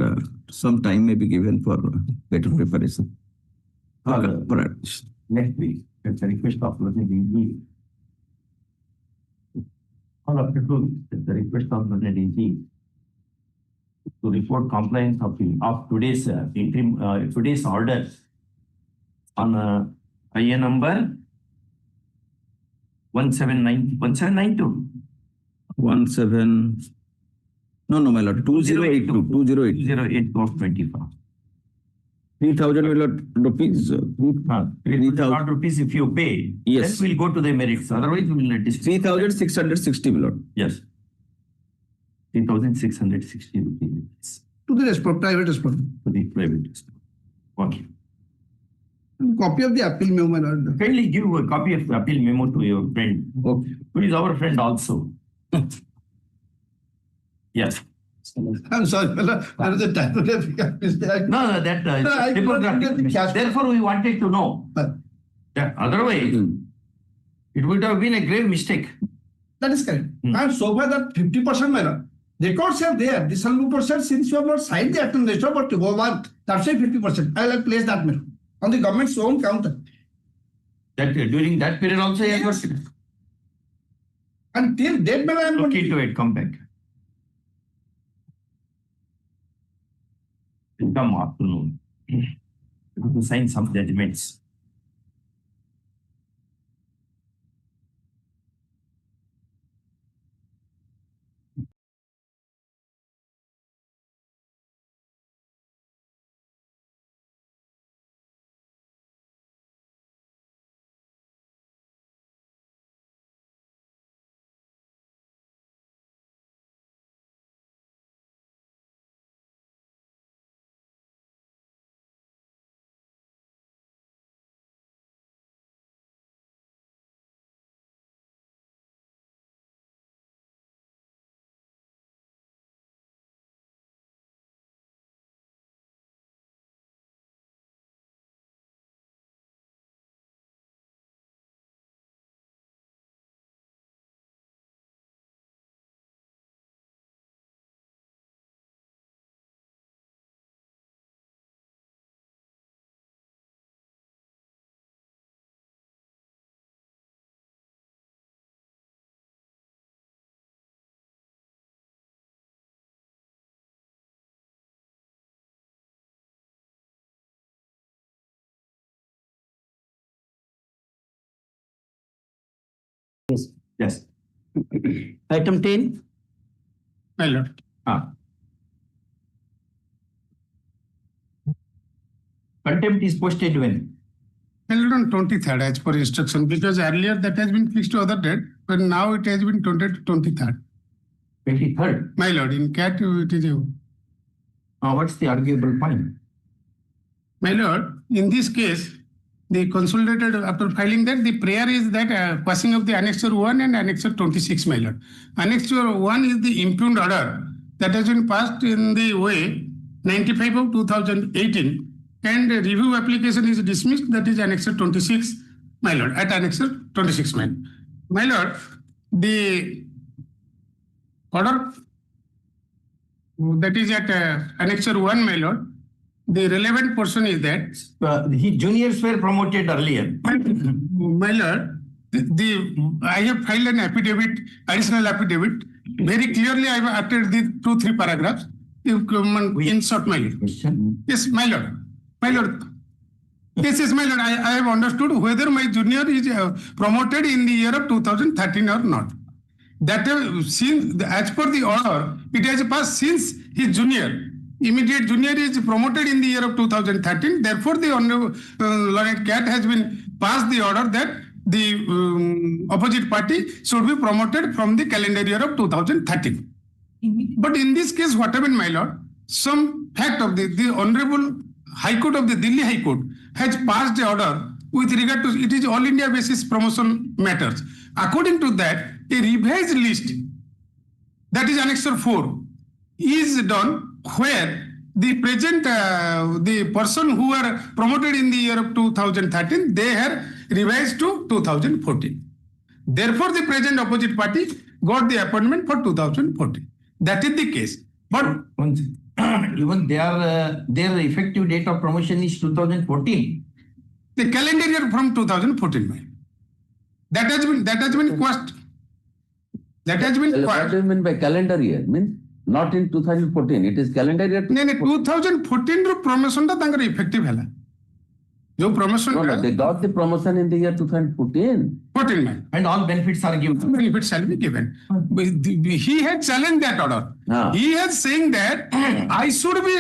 some time may be given for better preparation. Next week, it's a request of President. All up to the request of President to report compliance of today's interim today's order on IA number 1792. My lord, 2082. 2082 of 24. 3,000 rupees. 3,000 rupees if you pay. Yes. Then we'll go to the merits. Otherwise, we will not discuss. 3,660, my lord. Yes. 3,660 rupees To the private response. to the private estate. Okay. Copy of the appeal memo, my lord. Kindly give a copy of the appeal memo to your friend, who is our friend also. Yes. I'm sorry, my lord. There is a typographical mistake. No, I typographic. couldn't catch- Therefore, we wanted to know. But Otherwise, it would have been a grave mistake. that is correct. And so far that 50%, my lord. Records are there. The Sallu said, since you have not signed the action register, but to go on, that's why 50%. I will place that, my lord, on the government's own counter. That during that period also, he has worked. Until date, my lord, I am Look going into it, come back. Come afternoon. To sign some judgments. Yes. Item 10. My lord. Contempt is posted when? My lord, on 23rd as per instruction, because earlier that has been fixed to other date, but now it has been 23rd. 23rd. My lord, in CAT it is What's the arguable point? My lord, in this case, the consolidated, after filing that, the prayer is that passing of the Annexure 1 and Annexure 26, my lord. Annexure 1 is the impugned order that has been passed in the way 95 of 2018, and the review application is dismissed, that is Annexure 26, my lord, at Annexure 26, my lord. The order that is at Annexure 1, my lord, the relevant portion is that His juniors were promoted earlier. my lord, I have filed an affidavit, additional affidavit. Very clearly, I have uttered the 2-3 paragraphs. In short, my lord. Yes, my lord. My lord. Yes, my lord. I have understood whether my junior is promoted in the year of 2013 or not. That since, as per the order, it has passed since his junior. Immediate junior is promoted in the year of 2013. Therefore, the Honorable Lord Cat has been passed the order that the opposite party should be promoted from the calendar year of 2013. But in this case, what happened, my lord, some fact of the Honorable High Court of the Delhi High Court has passed the order with regard to it is all India basis promotion matters. According to that, a revised list, that is Annexure 4, is done where the present the person who were promoted in the year of 2013, they are revised to 2014. Therefore, the present opposite party got the appointment for 2014. That is the case. But even their effective date of promotion is 2014. The calendar year from 2014, ma'am. That has been quashed. That has been What quashed. do you mean by calendar year? Means not in 2014. It is calendar year. No, 2014 row promotion टा तांकर effective हैला. जो promotion No, they got the promotion in the year 2014. 14, ma'am. And all benefits are given. Benefits shall be given. He had challenged that order. He has saying that I should be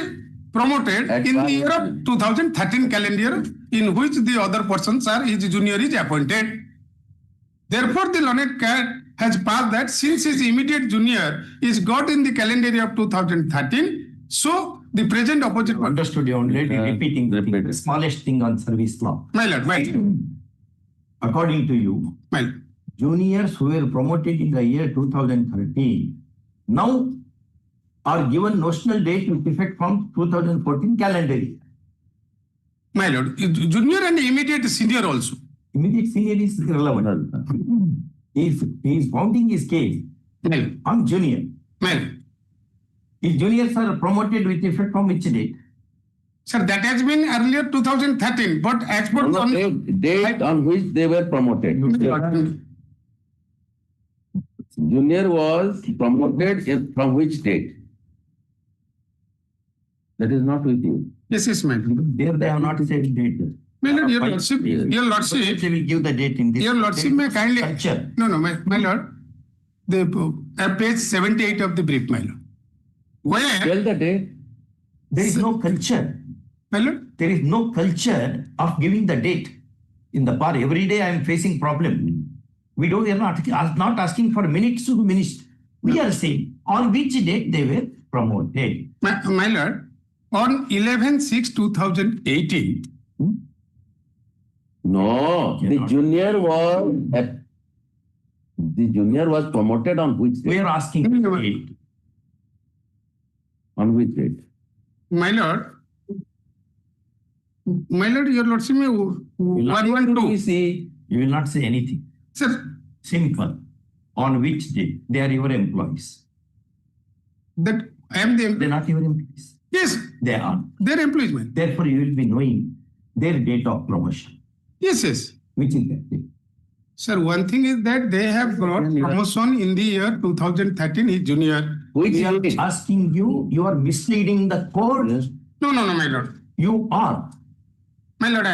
promoted in the year of 2013 calendar year, in which the other persons are his junior is appointed. Therefore, the learned cat has passed that since his immediate junior is got in the calendar year of 2013, so the present opposite. Understood, you already repeating the smallest thing on service law. My lord, my lord. According to you, My lord. juniors who were promoted in the year 2013 now are given notional date with effect from 2014 calendar year. My lord, junior and immediate senior also. Immediate senior is irrelevant. He is founding his case My lord. on junior. My lord. His juniors are promoted with effect from which date? Sir, that has been earlier 2013, but as per No, date on which they were promoted. Junior was promoted from which date? That is not with you. Yes, yes, ma'am. There they have not said date. My lord, your lordship, They will give the date in this. your lordship may kindly. Culture. No, my lord, the page 78 of the brief, my lord. Where, Tell the date. There is no culture. my lord? There is no culture of giving the date. In the bar, every day I am facing problem. We are not asking for minutes to minutes. We are saying on which date they were promoted. My lord, on 11/6/2018, No, the junior was promoted on which We date? are asking date. On which date? my lord, your lordship may We 112. see. You will not say anything. Sir, Simple. On which date? They are your employees. that I am They are the, not your employees. yes, They are. their employees, man. Therefore, you will be knowing their date of promotion. Yes, yes. Which is that date? Sir, one thing is that they have got promotion in the year 2013, his junior. Which We are date? asking you, you are misleading the court. No, my lord. You are. My lord,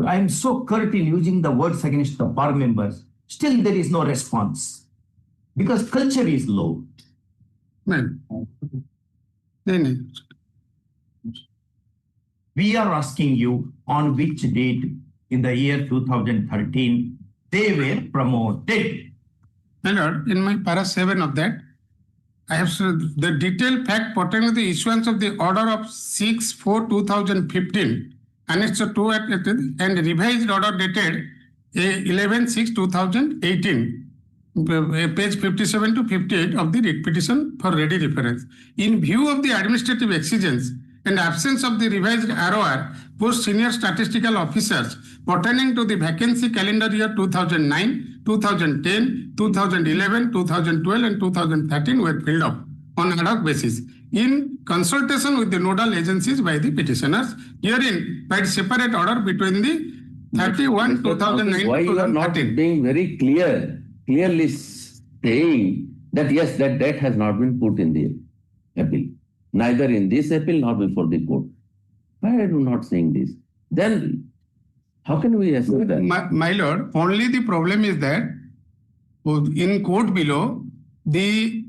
I am so curt in using the words against the bar members. Still, there is no response because culture is low. ma'am. No. We are asking you on which date in the year 2013 they were promoted. My lord, in my para 7 of that, I have said the detailed fact pertaining to the issuance of the order of 6/4/2015, Annexure 2 and revised order dated 11/6/2018, page 57 to 58 of the writ petition for ready reference. In view of the administrative exigence and absence of the revised ROR, post senior statistical officers pertaining to the vacancy calendar year 2009, 2010, 2011, 2012, and 2013 were filled up on ad hoc basis in consultation with the nodal agencies by the petitioners. Herein, by separate order between the 31, 2009 Why to you are not 2013. being very clearly saying that yes, that date has not been put in the appeal. Neither in this appeal nor before the court. Why are you not saying this? Then how can we assess that? My lord, only the problem is that in court below, the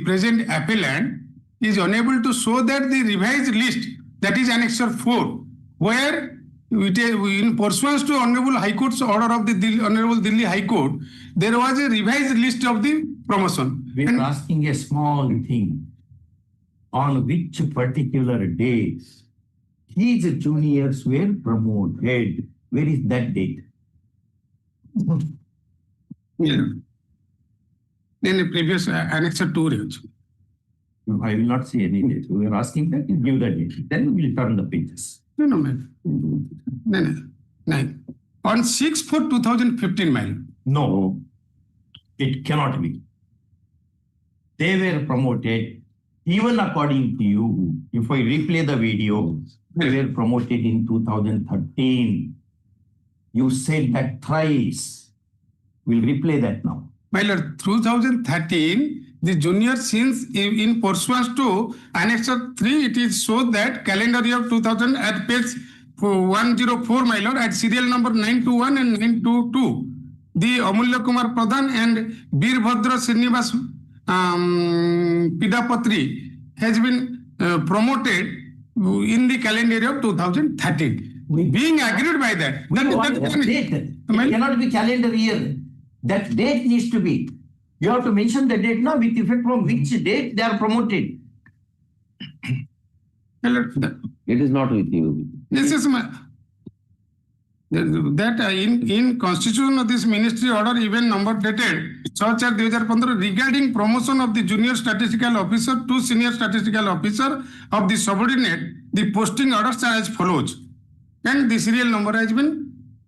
present appellant is unable to show that the revised list, that is Annexure 4, where in pursuance to Honorable High Court's order of the Honorable Delhi High Court, there was a revised list of the promotion. We are asking a small thing. on which particular days his juniors were promoted. Where is that date? Yeah. In the previous annexure 2 range. I will not say any date. We are asking that you give the date. Then we will turn the pages. No, ma'am. Nine. On 6/4/2015, ma'am. No, it cannot be. They were promoted, even according to you. If I replay the video, they were promoted in 2013. You said that thrice. We'll replay that now. My lord, 2013, the junior since in pursuance to annexure 3, it is so that calendar year 2000 at page 104, my lord, at serial number 921 and 922, the Amulya Kumar Pradhan and Birbhadra Srinivas Pidapatri has been promoted in the calendar year 2013. Being agreed by that. Date. It cannot be calendar year. That date needs to be. You have to mention the date now with effect from which date they are promoted. It is not with you. This is my that in constitution of this ministry order even number dated 6/4/2015 regarding promotion of the junior statistical officer to senior statistical officer of the subordinate, the posting orders are as follows, and the serial number has been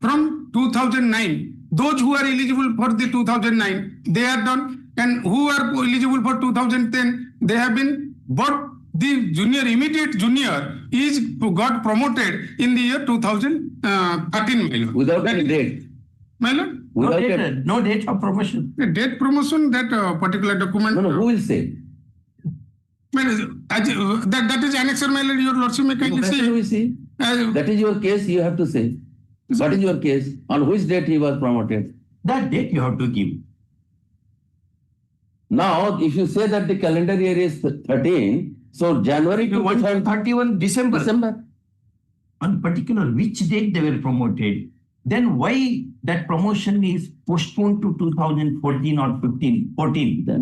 from 2009. Those who are eligible for the 2009, they are done, and who are eligible for 2010, they have been, but the junior, immediate junior is got promoted in the year 2013, my lord. Without any date. My lord? No date of promotion. The date promotion, that particular document. No, who will say? That is annexure, my lord, your lordship may kindly say. That is your case, you have to say. What is your case? On which date he was promoted? That date you have to give. Now, if you say that the calendar year is 13, so January to 31 December. On particular which date they were promoted, then why that promotion is postponed to 2014 or 14,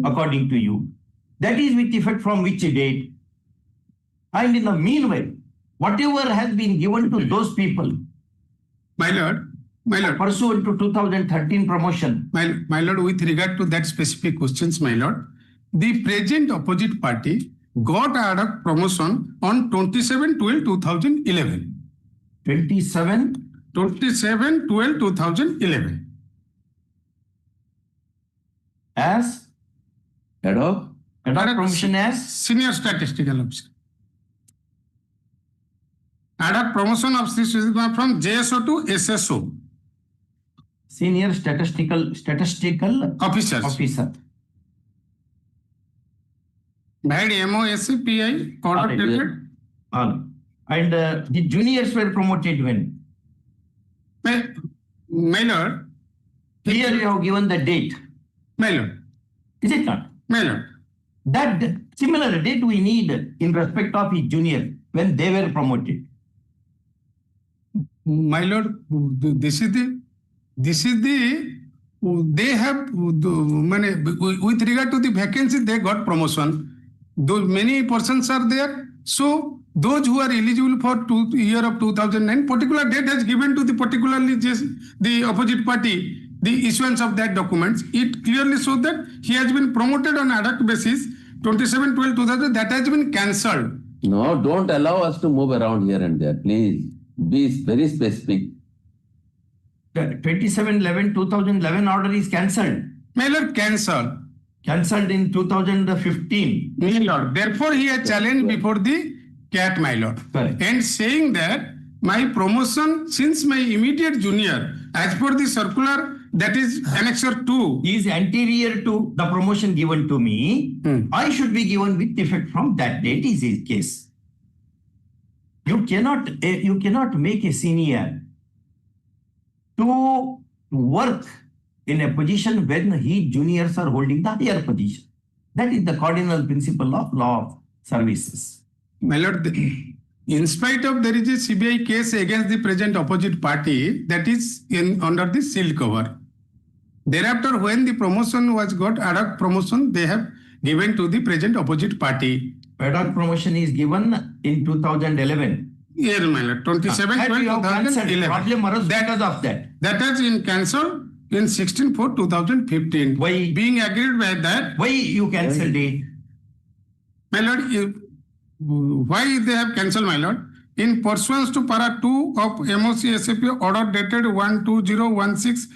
according to you? That is with effect from which date? And in the meanwhile, whatever has been given to those people, my lord, pursuant to 2013 promotion. My lord, with regard to that specific questions, my lord, the present opposite party got ad hoc promotion on 27/12/2011. 27/12/2011. As ad hoc promotion as senior statistical officer. Ad hoc promotion of from JSO to SSO. Senior statistical officer. By MOSCPI order dated. And the juniors were promoted when? My lord. Here you have given the date. My lord. Is it not? My lord. That similar date we need in respect of his junior when they were promoted. My lord, this is the they have with regard to the vacancy, they got promotion. Those many persons are there. So those who are eligible for year of 2009, particular date has given to the particularly the opposite party the issuance of that documents. It clearly shows that he has been promoted on ad hoc basis 27/12/2000. That has been cancelled. No, don't allow us to move around here and there. Please be very specific. The 27/11/2011 order is cancelled. My lord, cancelled. Cancelled in 2015. My lord. Therefore, he has challenged before the CAT, my lord. Correct. And saying that my promotion since my immediate junior, as per the circular, that is annexure 2, is anterior to the promotion given to me. I should be given with effect from that date is his case. You cannot make a senior to work in a position when his juniors are holding the higher position. That is the cardinal principle of law of services. My lord, in spite of there is a CBI case against the present opposite party that is under the sealed cover. Thereafter, when the promotion was got ad hoc promotion, they have given to the present opposite party. ad hoc promotion is given in 2011. Yes, my lord, 27, Had 12, you have cancelled, 2011. problem arose because of that. That has been cancelled in 16/4/2015. Why? Being agreed by that, Why you cancelled it? my lord, why they have cancelled, my lord? In pursuance to para 2 of MOC SAP order dated 12016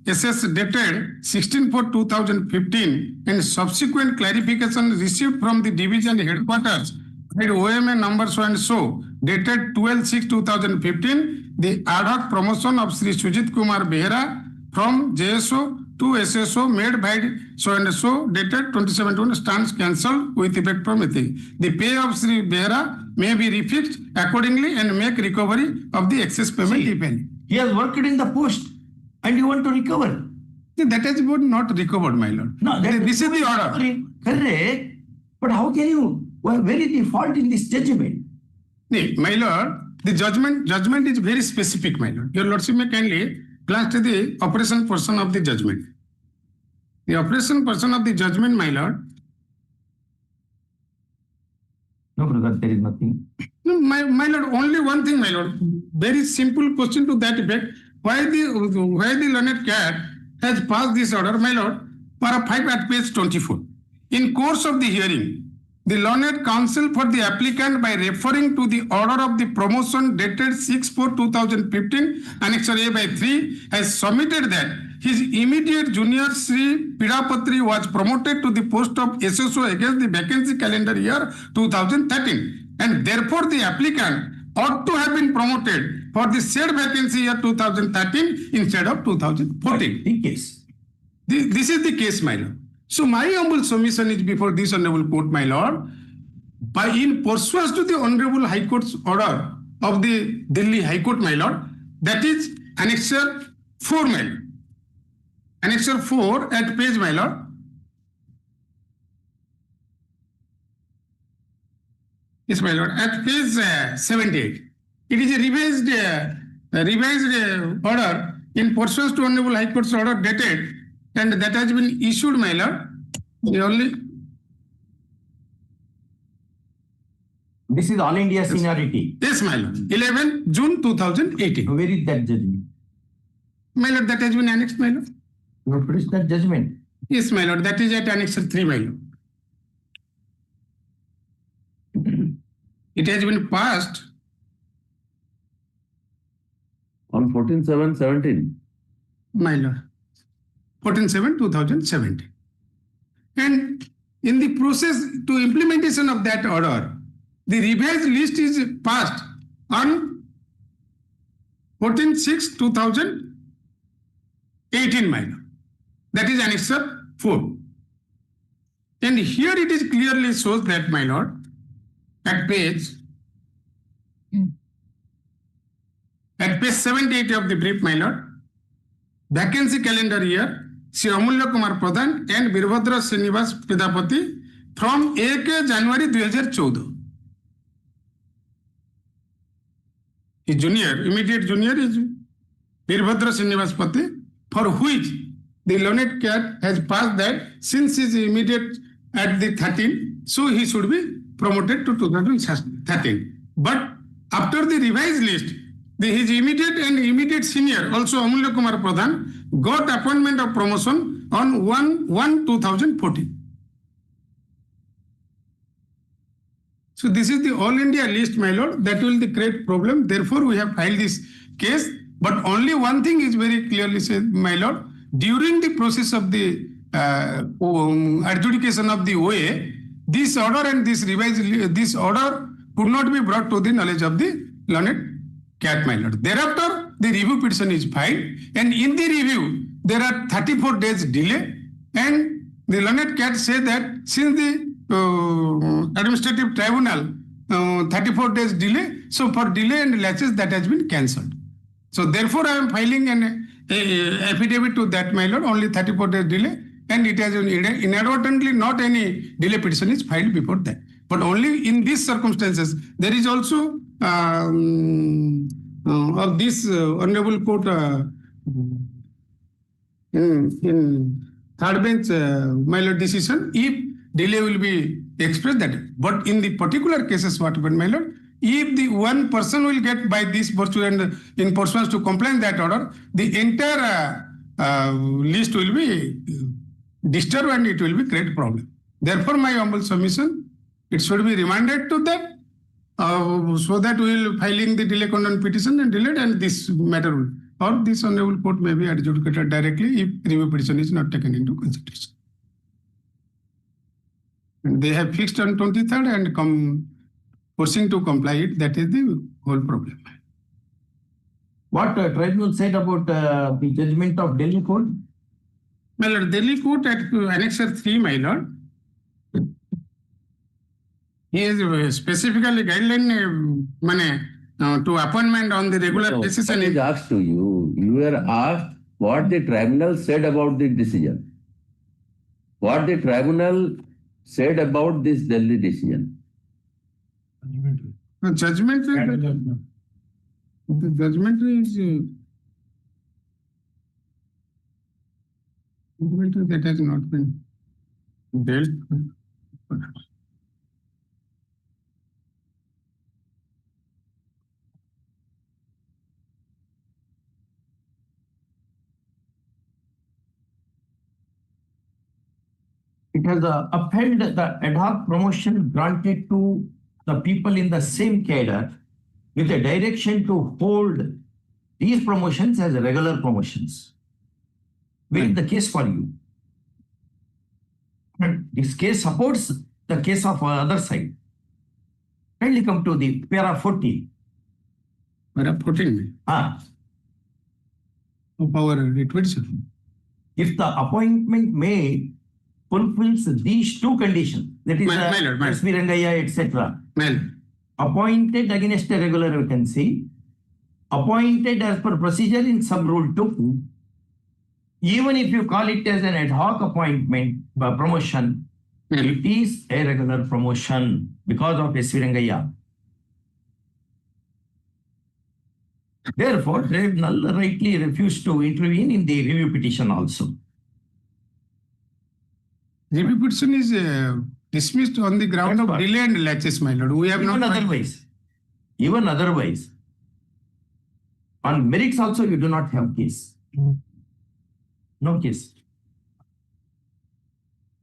SS dated 16/4/2015 and subsequent clarification received from the division headquarters at OMA number so and so dated 12/6/2015, the ad hoc promotion of Sri Sujit Kumar Behera from JSO to SSO made by so and so dated 27/2 stands cancelled with effect from it. The pay of Sri Behera may be refixed accordingly and make recovery of the excess payment if any. He has worked in the post and you want to recover. That has been not recovered, my lord. No, This is the order. Correct. But how can you, where is the fault in this judgment? My lord, the judgment is very specific, my lord. Your lordship may kindly glance to the operation portion of the judgment. The operation portion of the judgment, my lord. No, brother, there is nothing. No, my lord, only one thing, my lord. Very simple question to that effect. Why the learned cat has passed this order, my lord? Para 5 at page 24. In course of the hearing, the learned counsel for the applicant, by referring to the order of the promotion dated 6/4/2015, Annexure A by 3, has submitted that his immediate junior Sri Pidapatri was promoted to the post of SSO against the vacancy calendar year 2013, and therefore the applicant ought to have been promoted for the said vacancy year 2013 instead of 2014. The case. This is the case, my lord. So my humble submission is before this honorable court, my lord, by in pursuance to the honorable High Court's order of the Delhi High Court, my lord, that is Annexure 4, my lord. Annexure 4 at page, my lord. Yes, my lord, at page 78. It is a revised order in pursuance to honorable High Court's order dated, and that has been issued, my lord. This is All India seniority. Yes, my lord. 11 June 2018. Where is that judgment? My lord, that has been annexed, my lord. You have produced that judgment. Yes, my lord. That is at Annexure 3, my lord. It has been passed On 14/7/17. my lord. 14/7/2017. And in the process to implementation of that order, the revised list is passed on 14/6/2018, my lord. That is Annexure 4. And here it is clearly shows that, my lord, at page 78 of the brief, my lord, vacancy calendar year, Sri Amulya Kumar Pradhan and Virbhadra Srinivas Pidapati from 1 January 2014. His immediate junior is Virbhadra Srinivas Pati, for which the learned cat has passed that since his immediate at the 13, so he should be promoted to 2013. But after the revised list, his immediate senior, also Amulya Kumar Pradhan, got appointment of promotion on 1/1/2014. So this is the All India list, my lord. That will be the great problem. Therefore, we have filed this case. But only one thing is very clearly said, my lord. During the process of the adjudication of the OA, this order and this order could not be brought to the knowledge of the learned cat, my lord. Thereafter, the review petition is filed, and in the review, there are 34 days delay, and the learned cat say that since the administrative tribunal 34 days delay, so for delay and lapses that has been cancelled. So therefore, I am filing an affidavit to that, my lord, only 34 days delay, and it has inadvertently not any delay petition is filed before that. But only in these circumstances, there is also of this honorable court in third bench, my lord, decision, if delay will be expressed that. But in the particular cases, what happened, my lord, if the one person will get by this virtue and in pursuance to comply that order, the entire list will be disturbed and it will be great problem. Therefore, my humble submission, it should be remanded to that so that we will filing the delay content petition and delayed, and this matter will, or this honorable court may be adjudicated directly if review petition is not taken into consideration. And they have fixed on 23rd and forcing to comply it. That is the whole problem. What tribunal said about the judgment of Delhi court? My lord, Delhi court at Annexure 3, my lord, he is specifically guideline to appointment on the regular basis. I was asked to you, you were asked what the tribunal said about the decision. What the tribunal said about this Delhi decision. The judgment is that has not been dealt with. It has upheld the ad hoc promotion granted to the people in the same cadre with a direction to hold these promotions as regular promotions. With the case for you. And this case supports the case of other side. Kindly come to the para 14. Para 14. Of our petition. If the appointment made fulfills these two conditions, that is S.V. Rangaya, etc. Appointed against a regular vacancy, appointed as per procedure in sub rule 2, even if you call it as an ad hoc appointment promotion, it is a regular promotion because of S.V. Rangaya. Therefore, tribunal rightly refused to intervene in the review petition also. Review petition is dismissed on the ground of delay and laches, my lord. We have Even not. Even otherwise, on merits also you do not have case. No case.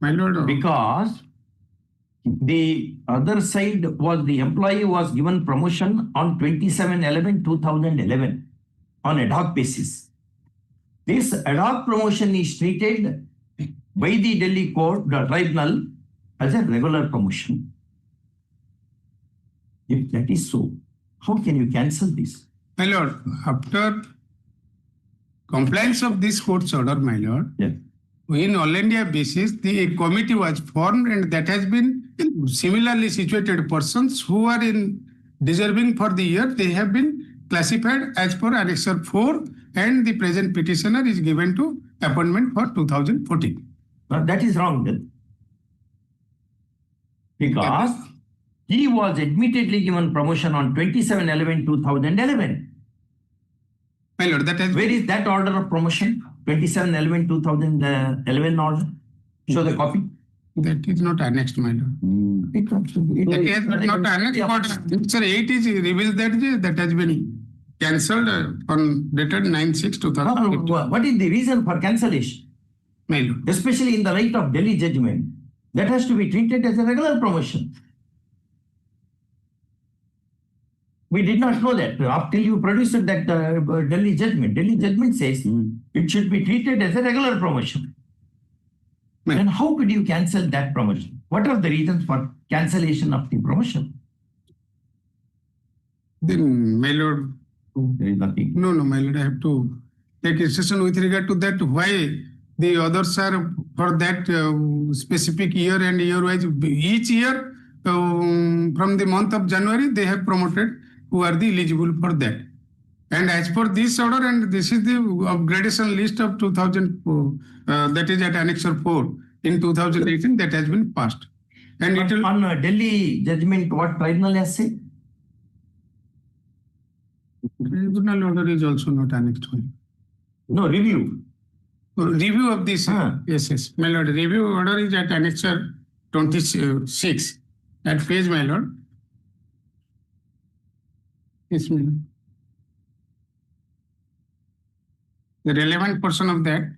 My lord. Because the other side was the employee was given promotion on 27/11/2011 on ad hoc basis. This ad hoc promotion is treated by the Delhi court, the tribunal, as a regular promotion. If that is so, how can you cancel this? My lord, after compliance of this court's order, my lord, in all India basis, the committee was formed and that has been similarly situated persons who are in deserving for the year, they have been classified as per Annexure 4 and the present petitioner is given to appointment for 2014. That is wrong then. Because he was admittedly given promotion on 27/11/2011. My lord, that has Where is that order of promotion? 27/11/2011 order? Show the copy. That is not annexed, my lord. That is not annexed, but sir, 8 is reveals that has been cancelled on dated 9/6/2015. What is the reason for cancellation? My lord. Especially in the light of Delhi judgment, that has to be treated as a regular promotion. We did not know that until you produced that Delhi judgment. Delhi judgment says it should be treated as a regular promotion. Then how could you cancel that promotion? What are the reasons for cancellation of the promotion? Then, my lord, there is nothing. No, my lord, I have to take instruction with regard to that. Why the others are for that specific year and year-wise, each year from the month of January, they have promoted who are the eligible for that. And as per this order, and this is the upgradation list of 2000, that is at Annexure 4 in 2018, that has been passed. And it will, on Delhi judgment, what tribunal has said? Tribunal order is also not annexed. No, review. Review of this. Yes. My lord, review order is at Annexure 26 at page, my lord. Yes, my lord. The relevant portion of that,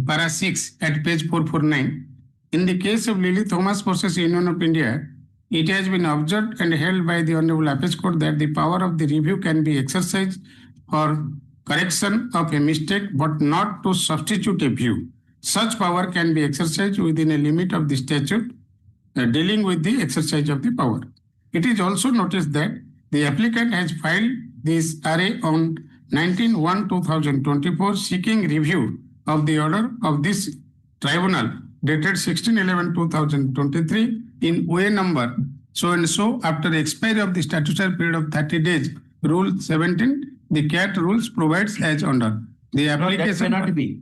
para 6 at page 449. In the case of Lily Thomas versus Union of India, it has been observed and held by the Honorable Appeals Court that the power of the review can be exercised for correction of a mistake, but not to substitute a view. Such power can be exercised within a limit of the statute dealing with the exercise of the power. It is also noticed that the applicant has filed this array on 19/1/2024 seeking review of the order of this tribunal dated 16/11/2023 in OA number so and so after expiry of the statutory period of 30 days. Rule 17, the CAT rules provides as under. The application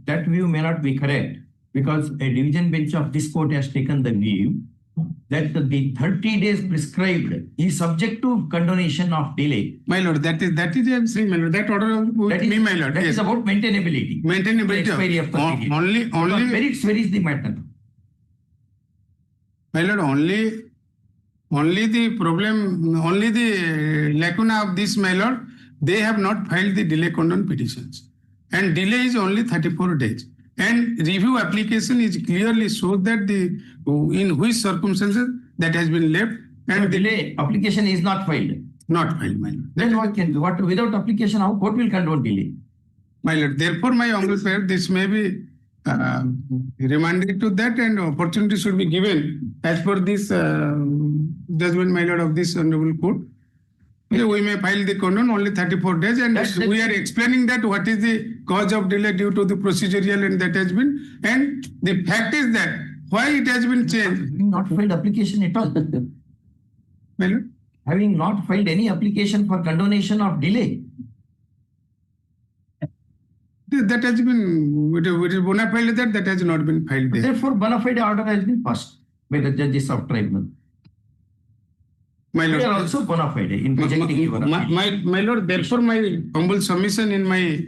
that view may not be correct because a division bench of this court has taken the view that the 30 days prescribed is subject to condonation of delay. My lord, that is I'm saying, my lord, that order with me, my lord. That is about maintainability. Maintainability. The expiry of 30 days. Only Merits, where is the matter? My lord, only the problem, only the lacuna of this, my lord, they have not filed the delay condon petitions. And delay is only 34 days. And review application is clearly shows that in which circumstances that has been left. And the delay application is not filed. Not filed, my lord. Then what can do? What without application, how court will condone delay? My lord, therefore, my humble prayer, this may be remanded to that and opportunity should be given as per this judgment, my lord, of this honorable court. We may file the condon only 34 days and we are explaining that what is the cause of delay due to the procedural and that has been. And the fact is that why it has been changed. Not filed application at all. My lord? Having not filed any application for condonation of delay. That has been, it is bona fide that has not been filed there. Therefore, bona fide order has been passed by the judges of tribunal. My lord, we are also bona fide in rejecting your my lord, therefore, my humble submission in my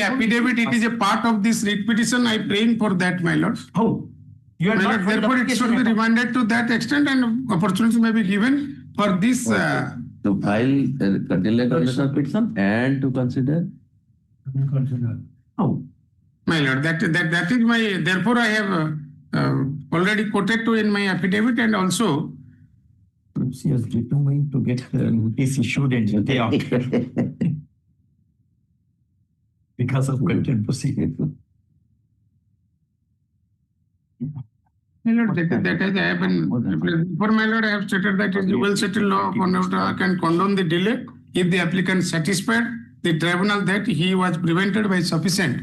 affidavit, it is a part of this writ petition. I praying for that, my lord. How? You are my not lord, therefore, it should be remanded to that extent and opportunity may be given for this. To file a delay condon petition and to consider. How? My lord, that is my. Therefore, I have already quoted to in my affidavit and also. She is determined to get notice issued and day after because of contempt proceedings. My lord, that has happened. For my lord, I have stated that it is well settled law of can condone the delay if the applicant satisfied the tribunal that he was prevented by sufficient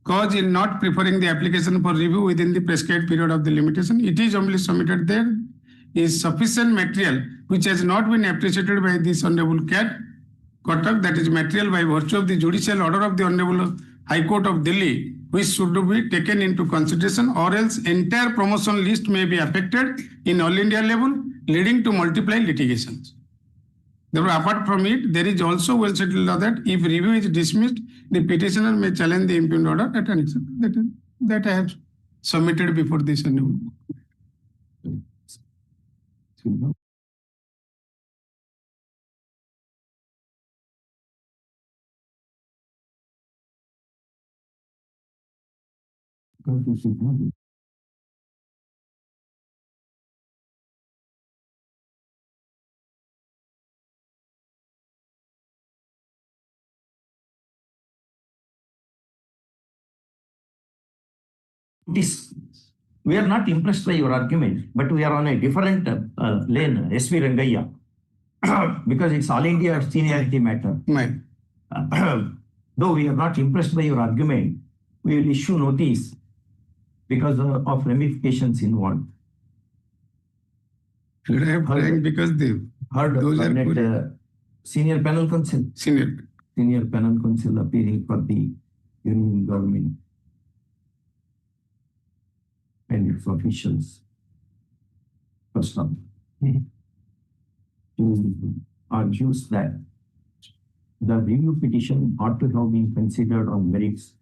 cause in not preferring the application for review within the prescribed period of the limitation. It is only submitted there is sufficient material which has not been appreciated by this Honorable Kotak, that is material by virtue of the judicial order of the Honorable High Court of Delhi, which should be taken into consideration, or else entire promotion list may be affected in all India level, leading to multiply litigations. Therefore, apart from it, there is also well settled law that if review is dismissed, the petitioner may challenge the impugned order at an exception. That I have submitted before this Honorable. We are not impressed by your argument, but we are on a different lane, S.V. Rangayya, because it's all India seniority matter. Though we are not impressed by your argument, we will issue notice because of ramifications involved. Should I have flagged because they heard those are good. Senior panel counsel. Senior panel counsel appearing for the union government and its officials. First of all, to argues that the review petition ought to have been considered on merits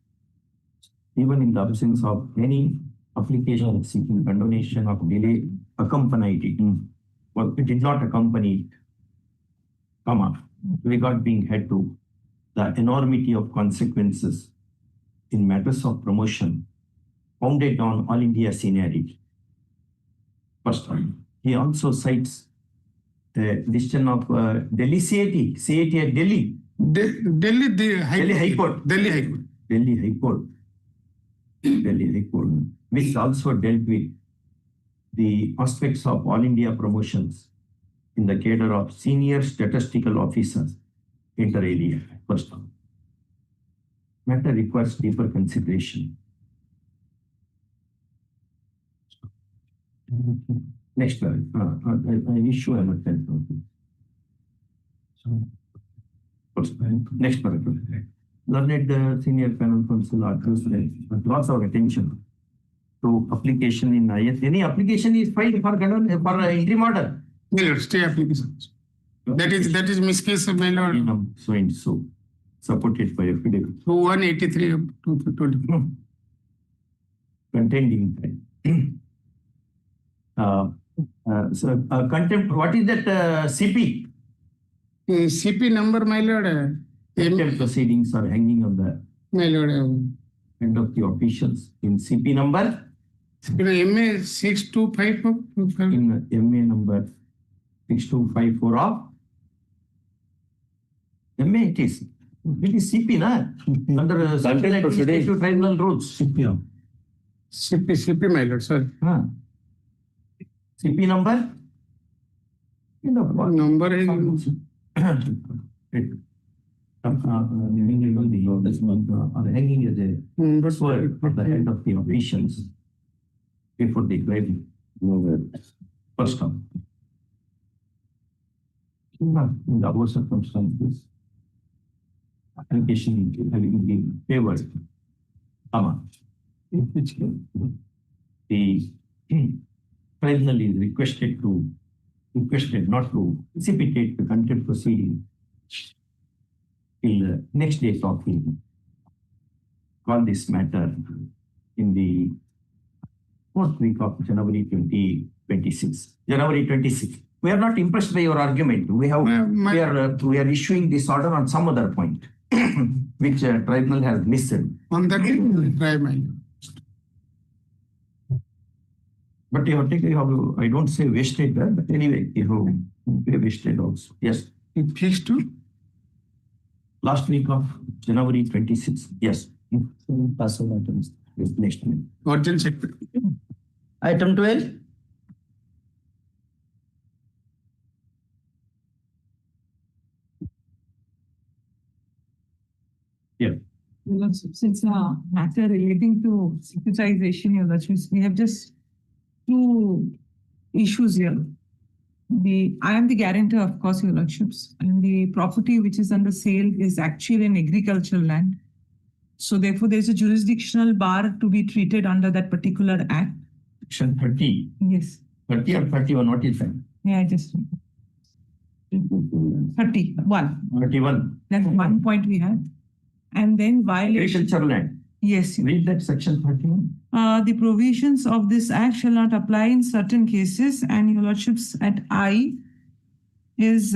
even in the absence of any application seeking condonation of delay accompanied it. Well, it did not accompany it, comma, regard being had to the enormity of consequences in matters of promotion founded on all India seniority. First one. He also cites the decision of Delhi CAT at Delhi. Delhi, the Delhi High Court. Delhi High Court. Delhi High Court. Delhi High Court, which also dealt with the aspects of all India promotions in the cadre of senior statistical officers inter alia. First one. Matter requires deeper consideration. Next, an issue I must tell you. Next paragraph. Learned senior panel counsel argues lots of attention to application in IS. Any application is filed for interim order. Well, stay applications. That is Miss Case of Mailor. So and so. Supported by affidavit. 183 up to 20. Contending. Contempt, what is that CP? CP number, my lord. Contempt proceedings are hanging on the My lord. end of the officials. In CP number? MA 6254. In MA number 6254 of? MA it is. It is CP, na? Under administrative tribunal rules. CP, my lord, sir. CP number? Number is hanging as a sword at the head of the officials before the grave. First come. In the above circumstances, application having been favored, in which case the tribunal is requested not to precipitate the contempt proceeding till the next date of hearing. Call this matter in the fourth week of January 2026. January 26. We are not impressed by your argument. We are issuing this order on some other point, which tribunal has missed. on that try, my lord. But you have, I don't say wasted, but anyway, you have wasted also. Yes. It fixed to Last week of January 26. Yes. Pass over items. Yes, next week. urgent sector. Item 12. Yeah. Since matter relating to securitization, Your Lordships, we have just two issues here. I am the guarantor, of course, Your Lordships, and the property which is under sale is actually an agricultural land. So therefore, there is a jurisdictional bar to be treated under that particular act. Section 30. Yes. 30 or 31, what is that? Yeah, I just 31. 31. That's one point we have. And then violation. Agricultural land. Yes. Read that section 31. The provisions of this act shall not apply in certain cases, and Your Lordships at I is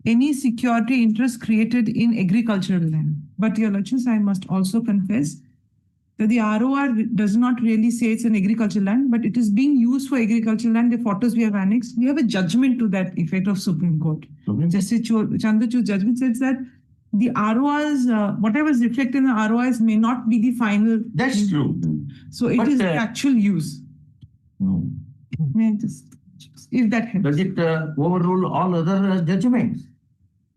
any security interest created in agricultural land. But Your Lordships, I must also confess that the ROR does not really say it's an agricultural land, but it is being used for agricultural land. The photos we have annexed, we have a judgment to that effect of Supreme Court. Justice Chandrachud's judgment says that the ROIs, whatever is reflected in the ROIs may not be the final. That's true. So it is the actual use. No. May I just, if that helps. Does it overrule all other judgments?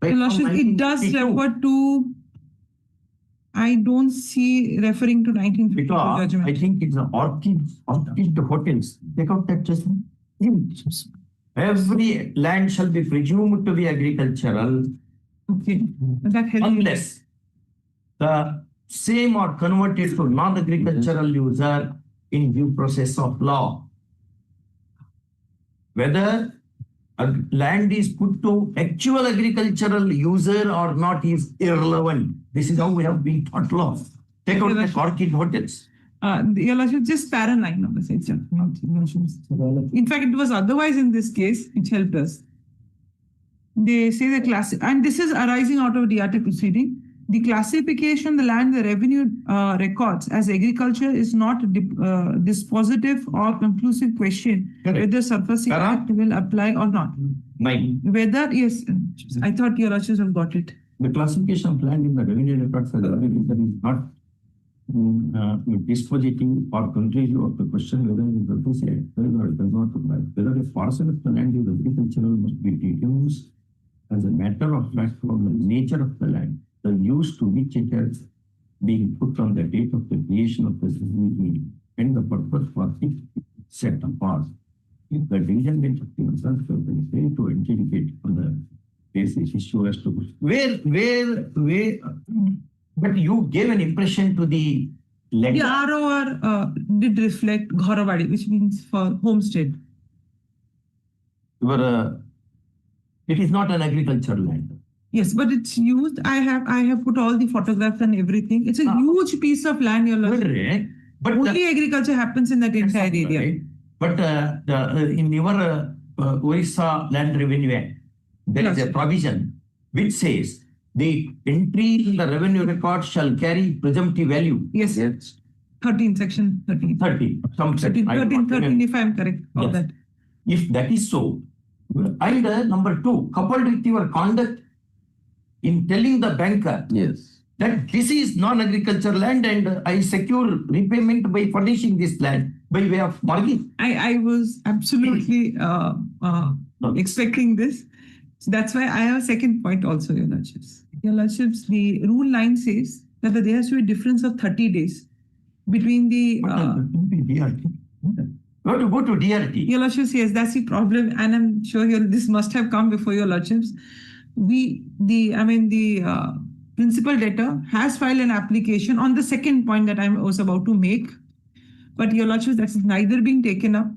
Your Lordship, it does refer to, I don't see referring to 1952 Because judgment. I think it's Orchid Hotels. Take out that judgment. Every land shall be presumed to be agricultural. Okay, that helps. Unless the same are converted to non-agricultural user in due process of law. Whether a land is put to actual agricultural user or not is irrelevant. This is how we have been taught law. Take out the Orchid hotels. Your Lordship, just para 9 of the section. In fact, it was otherwise in this case, which helped us. They say the class, and this is arising out of DRT proceeding. The classification, the land, the revenue records as agriculture is not dispositive or conclusive question whether SARFAESI Act will apply or not. 9. Whether, yes, I thought your Lordship have got it. The classification of land in the revenue records as agriculture is not dispositive or conclusive of the question whether it does not apply. Whether a parcel of the land is agricultural must be deduced as a matter of fact from the nature of the land, the use to which it has been put on the date of the creation of the CCD and the purpose for it set apart. If the division bench of the concerns will be failed to adjudicate on the basis issue as to where, but you gave an impression to the lender. The ROR did reflect Ghoravadi, which means for homestead. It is not an agricultural land. Yes, but it's used. I have put all the photographs and everything. It's a huge piece of land, your Lordship. But only agriculture happens in that entire area. Right. But in your Orissa Land Revenue Act, there is a provision which says the entry in the revenue record shall carry presumptive value. Yes. 13, section 13. 13. 13, if I am correct. All Yes. that. If that is so, and number 2, coupled with your conduct in telling the banker that this is non-agricultural land and I secure repayment by furnishing this land by way of mortgage. I was absolutely expecting this. So that's why I have a second point also, your Lordships. Your Lordships, the rule 9 says that there has to be a difference of 30 days between the... DRT. You have to go to DRT. Your Lordships, yes, that's the problem. And I'm sure this must have come before your Lordships. The principal debtor has filed an application on the second point that I was about to make. But your Lordships, that's neither being taken up.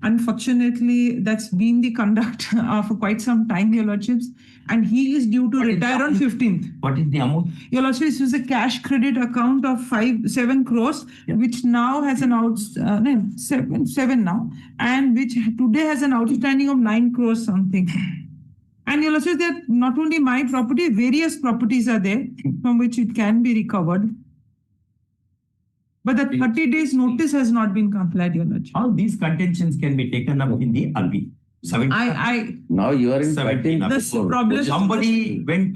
Unfortunately, that's been the conduct for quite some time, your Lordships. And he is due to retire on 15th. What is the amount? Your Lordships, is a cash credit account of 7 crores, which now has an 7 now, and which today has an outstanding of 9 crores something. And your Lordships, that not only my property, various properties are there from which it can be recovered. But the 30 days notice has not been complied, your Lordship. All these contentions can be taken up in the RB. Now you are in 17 This problem. Somebody went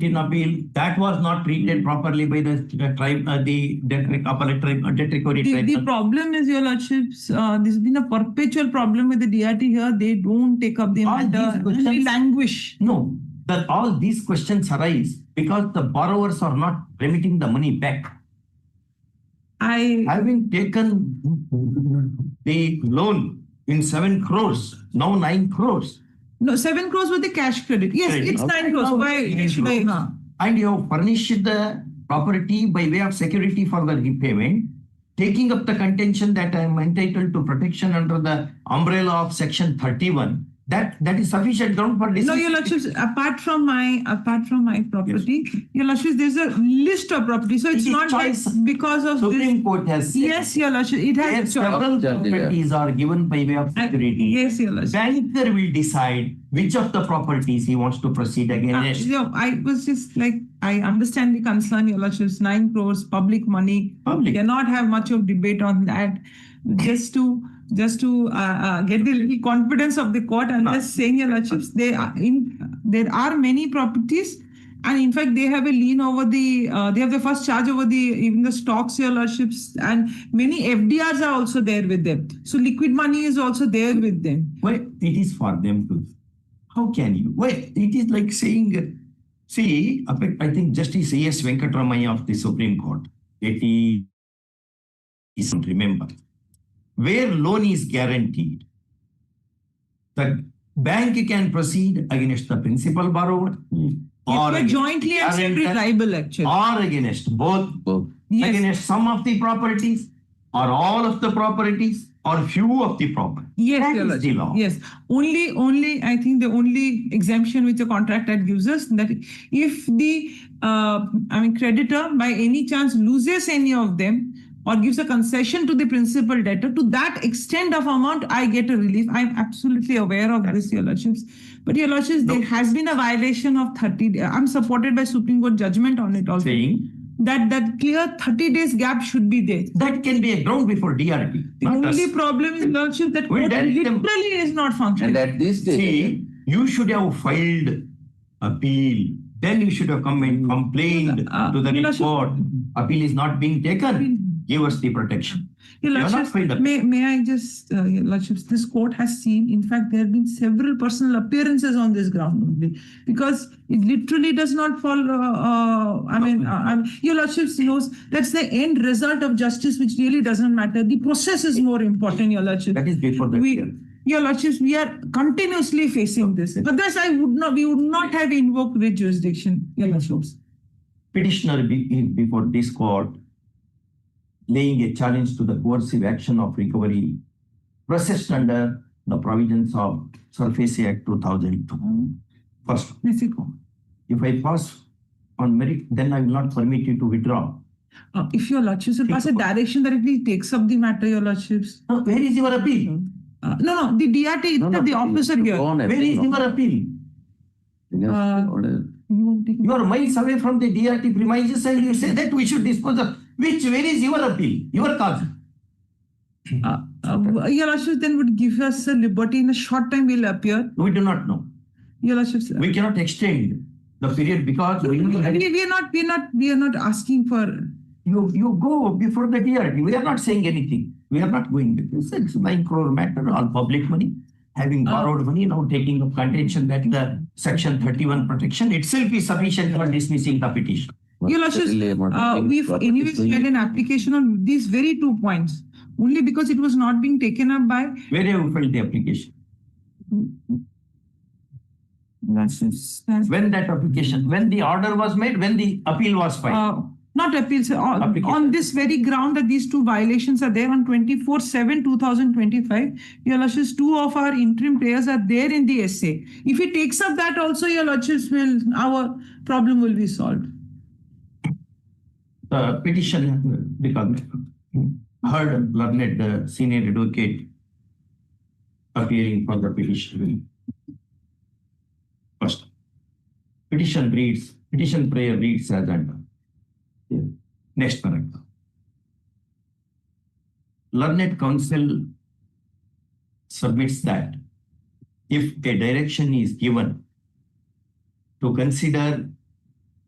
in appeal. That was not treated properly by the tribe, the debt recovery The tribunal. problem is, your Lordships, there's been a perpetual problem with the DRT here. They don't take up the matter. They languish. No, all these questions arise because the borrowers are not remitting the money back. Having taken the loan in 7 crores, now 9 crores. No, 7 crores with the cash credit. Yes, it's 9 crores. And you have furnished the property by way of security for the repayment, taking up the contention that I am entitled to protection under the umbrella of section 31. That is sufficient ground for dismissal. No, your Lordships, apart from my property, your Lordships, there's a list of properties. So it's not like because of Supreme Court has said. Yes, your Lordship, it has several properties are given by way of security. Yes, your Lordship. Banker will decide which of the properties he wants to proceed against. I was just like, I understand the concern, your Lordships, 9 crores, public money. We cannot have much of debate on that. Just to get the little confidence of the court, I'm just saying, your Lordships, there are many properties, and in fact, they have a lien over they have the first charge over even the stocks, your Lordships, and many FDRs are also there with them. So liquid money is also there with them. Well, it is for them to. How can you? Well, it is like saying, see, I think Justice A.S. Venkatramaya of the Supreme Court, 80, remember, where loan is guaranteed, the bank can proceed against the principal borrower or jointly and separately liable, actually, or against both. Yes. Against some of the properties or all of the properties or few of the property. Yes, That Your is the Lordship. law. Yes. Only, I think the only exemption which the Contract Act gives us, that if the, creditor by any chance loses any of them or gives a concession to the principal debtor, to that extent of amount, I get a relief. I'm absolutely aware of this, Your Lordships. But Your Lordships, there has been a violation of 30 days. I'm supported by Supreme Court judgment on it also. Saying That clear 30 days gap should be there. that can be a ground before DRT. The only problem is, Lordship, that Well, court then- literally is not functioning. And at this stage, See, you should have filed appeal. Then you should have come and complained to the Your Lordship- court. Appeal is not being taken. Give us the protection. Your You have not Lordships, filed appeal. may I just, Your Lordships, this court has seen, in fact, there have been several personal appearances on this ground only, because it literally does not fall, Your Lordships knows that's the end result of justice, which really doesn't matter. The process is more important, Your Lordships. That is before the Your Lordships, we are continuously facing this. Otherwise, we would not have invoked the jurisdiction, Your Lordships. petitioner before this court laying a challenge to the coercive action of recovery processed under the provisions of SARFAESI Act 2002. First, if I pass on merit, then I will not permit you to withdraw. If Your Lordships will pass a direction that it takes up the matter, Your Lordships. No, where is your appeal? No, the DRT, the officer here. Where is your appeal? You are miles away from the DRT premises and you say that we should dispose of. Where is your appeal? Your cause? Your Lordships then would give us a liberty in a short time will appear. We do not know. Your Lordships. We cannot extend the period because we are not asking for. You go before the DRT. We are not saying anything. We are not going with this. It's 9 crore matter, all public money. Having borrowed money, now taking up contention that the Section 31 protection itself is sufficient for dismissing the petition. Your Lordships, we've anyways made an application on these very 2 points. Only because it was not being taken up by. Where have you filed the application? When that application, when the order was made, when the appeal was filed? Not appeals, on this very ground that these 2 violations are there on 24/7/2025. Your Lordships, 2 of our interim players are there in the essay. If he takes up that also, Your Lordships, our problem will be solved. The petition, because heard learned senior advocate appearing for the petition. First, petition prayer reads as under. Next paragraph. Learned counsel submits that if a direction is given to consider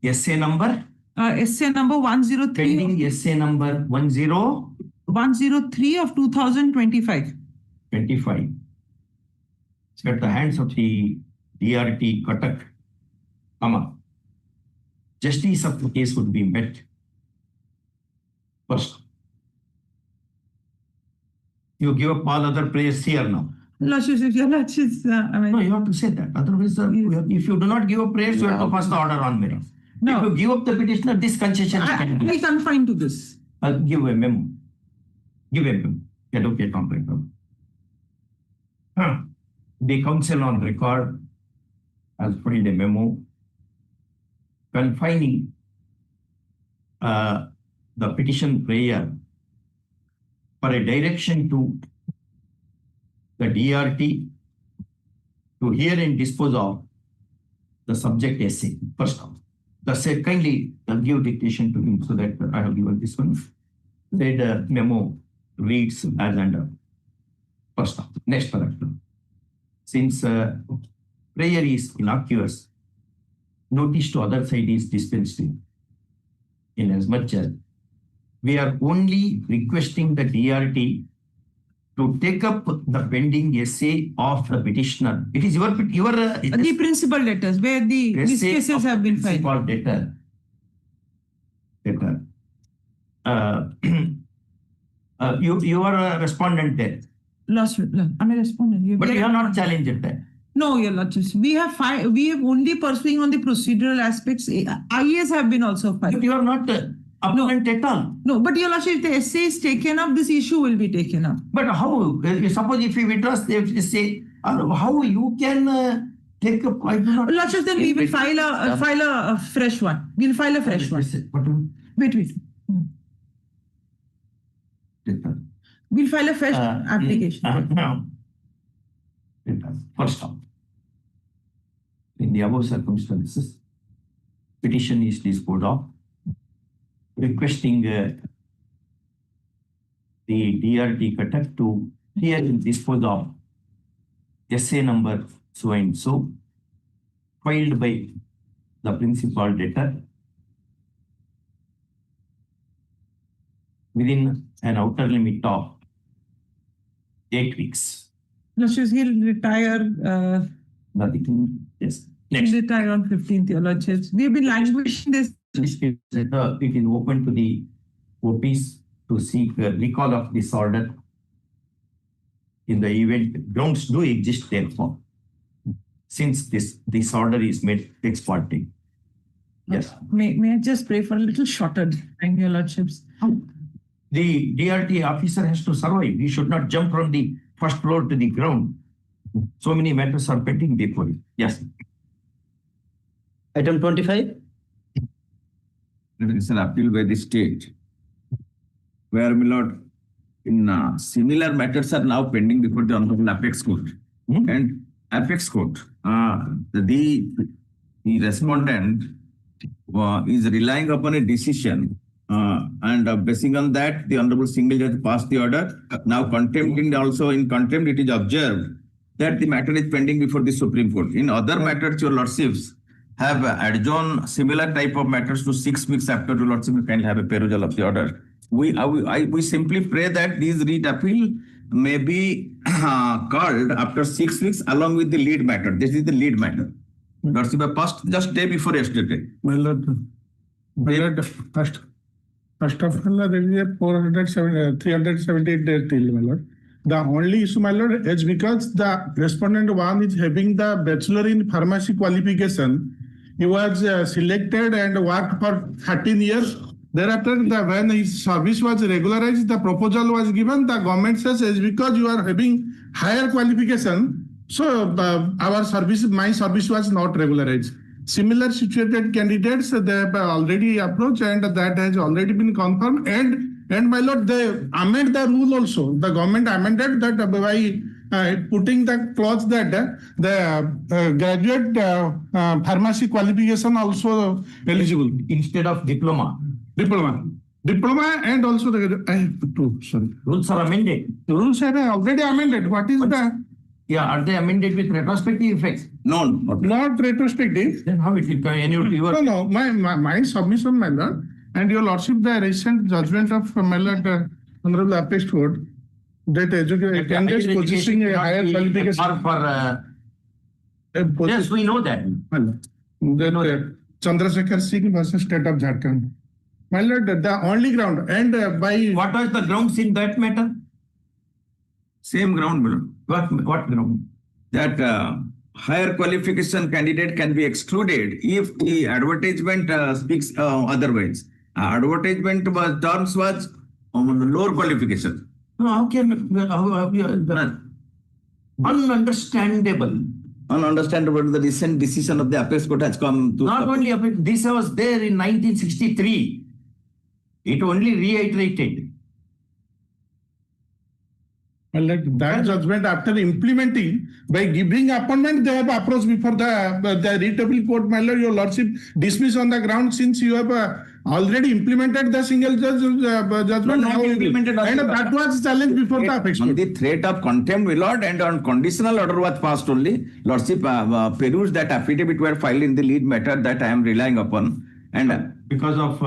essay number. Essay number 103. Pending essay number 103 of 2025. 25. It's at the hands of the DRT Cuttack, justice of the case would be met. First, you give up all other prayers here now. Lordships, if Your Lordships, No, you have to say that. Otherwise, if you do not give up prayers, you have to pass the order on merit. No. If you give up the petitioner, this concession can be. I confine to this. Give a memo. Give a memo. Advocate complaint. The counsel on record has filed a memo confining the petition prayer for a direction to the DRT to hear and dispose of the subject essay. First off, the secondly, give dictation to him so that I have given this one. The memo reads as under. First off, next paragraph. Since prayer is innocuous, notice to other side is dispensed in as much as we are only requesting the DRT to take up the pending essay of the petitioner. It is your the principal letters where these cases have been filed. Called debtor. You are a respondent there. I'm a respondent. But you have not challenged that. No, Your Lordships. We have only pursuing on the procedural aspects. IAs have been also filed. But you are not appellant at all. No, but your lordship, if the essay is taken up, this issue will be taken up. But how, suppose if he withdraws the essay, how you can take a, I do not. Lordship, then we will file a fresh one. We'll file a fresh one. Wait. We'll file a fresh application. No. First off, in the above circumstances, petition is disposed of, requesting the DRT cutter to hear and dispose of essay number so and so, filed by the principal debtor within an outer limit of 8 weeks. Lordship, he'll retire. Nothing. Yes. He'll Next. retire on 15th, your lordship. We've been languishing this. It is open to the OPs to seek a recall of this order in the event grounds do exist therefore, since this order is made ex parte. Yes. May I just pray for a little shorter time, your lordships? The DRT officer has to survive. He should not jump from the first floor to the ground. So many matters are pending before you. Yes. Item 25. There is an appeal by the state where, my lord, in similar matters are now pending before the Honorable Apex Court. And Apex Court, the respondent is relying upon a decision and basing on that, the Honorable Single Judge passed the order. Now contempt, and also in contempt it is observed that the matter is pending before the Supreme Court. In other matters, your lordships have adjourned similar type of matters to 6 weeks after your lordship can have a perusal of the order. We simply pray that this writ appeal may be called after 6 weeks along with the lead matter. This is the lead matter. Lordship passed just day before yesterday. My lord, first of all, there is a 378 day till, my lord. The only issue, my lord, is because the respondent one is having the bachelor in pharmacy qualification. He was selected and worked for 13 years. Thereafter, when his service was regularized, the proposal was given. The government says it's because you are having higher qualification, so my service was not regularized. Similar situated candidates, they have already approached and that has already been confirmed. And my lord, they amend the rule also. The government amended that by putting the clause that the graduate pharmacy qualification also eligible Instead of diploma. Diploma and also the Rules are amended. The rules are already amended. What is the? Yeah, are they amended with retrospective effects? No, Not retrospective. Then how it will come? No. My submission, my lord, and your lordship, the recent judgment of my lord, Honorable Apex Court, that candidates possessing a higher qualification. Yes, we know that. Chandrasekhar Singh versus State of Jharkhand. My lord, the only ground and by What was the grounds in that matter? same ground, my lord. What ground? That higher qualification candidate can be excluded if the advertisement speaks otherwise. Advertisement terms was lower qualification. No, how can ununderstandable? Ununderstandable. The recent decision of the Apex Court has come to. Not only this was there in 1963. It only reiterated. Well, like that judgment after implementing by giving appointment, they have approached before the readable court. My lord, your lordship dismiss on the ground since you have already implemented the single judge judgment. Not implemented And that was challenged before the Apex On Court. the threat of contempt, my lord, and on conditional order was passed only. Lordship perused that affidavit were filed in the lead matter that I am relying upon. And Because of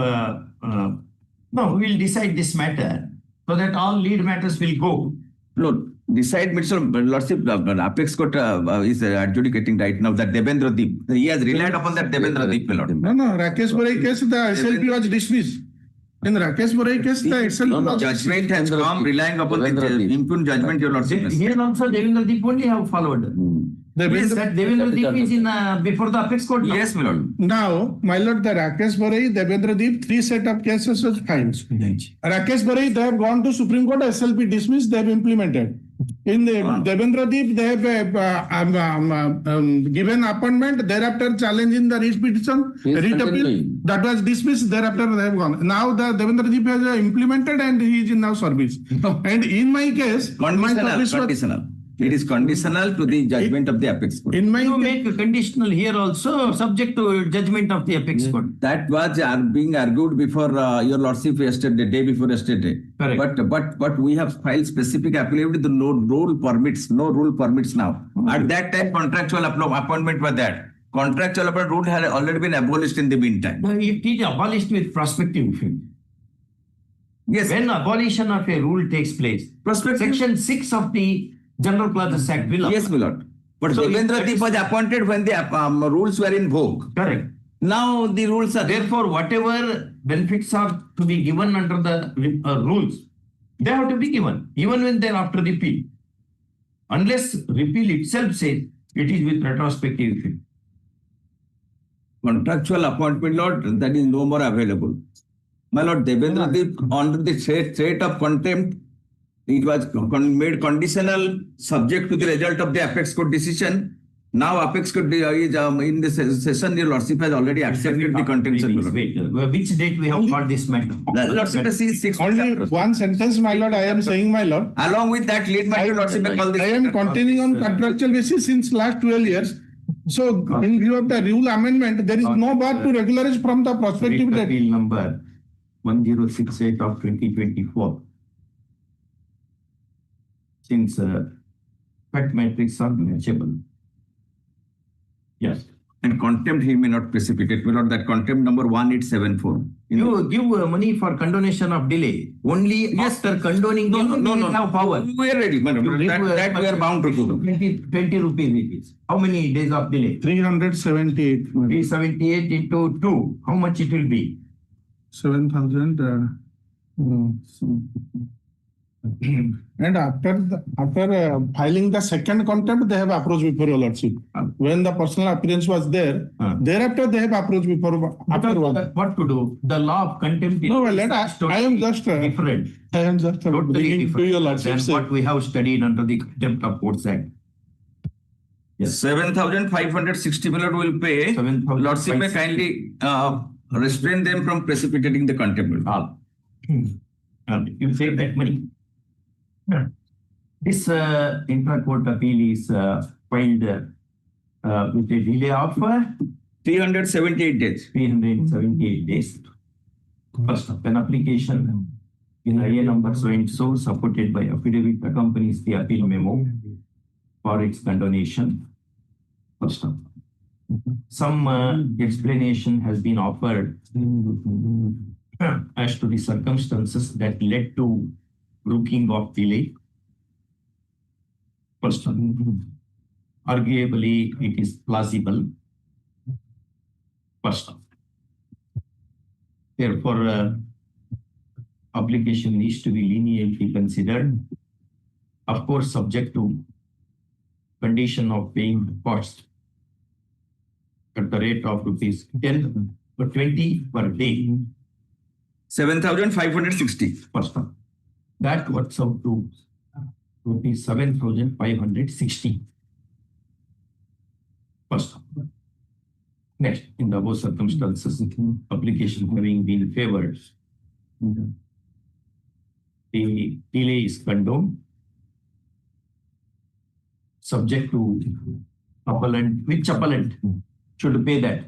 no, we will decide this matter so that all lead matters will go. Lord, decide, Mr. Lordship, Apex Court is adjudicating right now that Devendra Deep. He has relied upon that Devendra Deep, my lord. No, Rakesh Borai case, the SLP was dismissed. In Rakesh Borai case, the SLP was Judgment has come relying upon the impugn judgment, your lordship. Here also Devendra Deep only have followed. Devendra- That Devendra Deep is in before the apex court. now. Yes, my lord. Now, my lord, the Rakesh Barai, Devendra Deep, 3 set of cases was filed. Rakesh Barai, they have gone to Supreme Court, SLP dismissed, they have implemented. In the Devendra Deep, they have given appointment, thereafter challenging the writ petition, He is writ appeal, continuing. that was dismissed, thereafter they have gone. Now the Devendra Deep has implemented and he is in now service. And in my case, my Conditional, office was- conditional. It is conditional to the judgment of the apex court. in my You case, make a conditional here also, subject to judgment of the apex court. That was being argued before your lordship yesterday, day before yesterday. Correct. But we have filed specific affidavit. The no rule permits now. At that time, contractual appointment was that. Contractual appointment rule had already been abolished in the meantime. No, it is abolished with prospective effect. Yes, When abolition of a rule takes place, prospective. Section 6 of the General Clauses Act will Yes, my lord. But So Devendra it- Deep was appointed when the rules were in vogue. correct. Now the rules are there. Therefore, whatever benefits are to be given under the rules, they have to be given, even when they are after repeal. Unless repeal itself says it is with retrospective effect. Contractual appointment, lord, that is no more available. My lord, Devendra Deep, under the threat of contempt, it was made conditional subject to the result of the apex court decision. Now apex court is in the session, your lordship has already accepted the contention. Wait, which date we have got this matter? The lordship has seen 6. only one sentence, my lord, I am saying, my lord. Along with that, let my lordship call this. I am continuing on contractual basis since last 12 years. So in view of the rule amendment, there is no bar to regularize from the prospective Writ date. appeal number 1068 of 2024. Since fact matrix are matchable. Yes. And contempt he may not precipitate. My lord, that contempt number 1874. You give money for condonation of delay. Only after condoning No, delay no, you no, will have power. We are ready, madam. You give, That we are bound to do. 20 rupees it is. How many days of delay? 378. 378 into 2. How much it will be? 7,000. And after filing the second contempt, they have approached before your lordship. When the personal appearance was there, thereafter they have approached before. Afterwards. What to do? The law of contempt is No, well, I am just different. I am just Totally bringing to different your than lordship. what we have studied under the Contempt of Courts Act. Yes. 7,560 my lord will pay. 7,560. Lordship may kindly restrain them from precipitating the contempt. And you take that money. This intra-court appeal is filed with a delay of 378 days. 378 days. First, an application in IA number so and so supported by affidavit accompanies the appeal memo for its condonation. First, some explanation has been offered as to the circumstances that led to brooking of delay. First, arguably it is plausible. First, therefore, application needs to be leniently considered. Of course, subject to condition of paying the cost at the rate of rupees 10 or 20 per day. 7,560. First one. That works out to rupees 7,560. First one. Next, in the above circumstances, application having been favored, the delay is condoned, subject to appellant. Which appellant should pay that?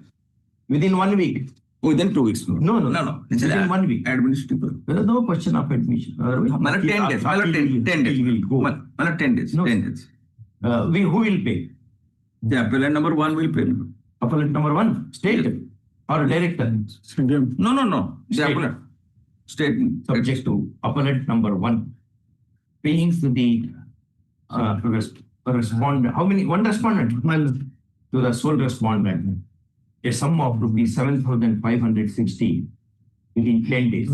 Within 1 week. Within 2 weeks. No. It's Within 1 week. administrative. There is no question of admission. Mala 10 days. Mala 10 days. Will go. Mala 10 days. No. 10 days. Who will pay? The appellant number 1 will pay. Appellant number 1, state or director? No. The State. appellant. State. Subject to appellant number 1. Paying to the respondent. How many? One respondent? To the sole respondent. A sum of rupees 7,560 within 10 days.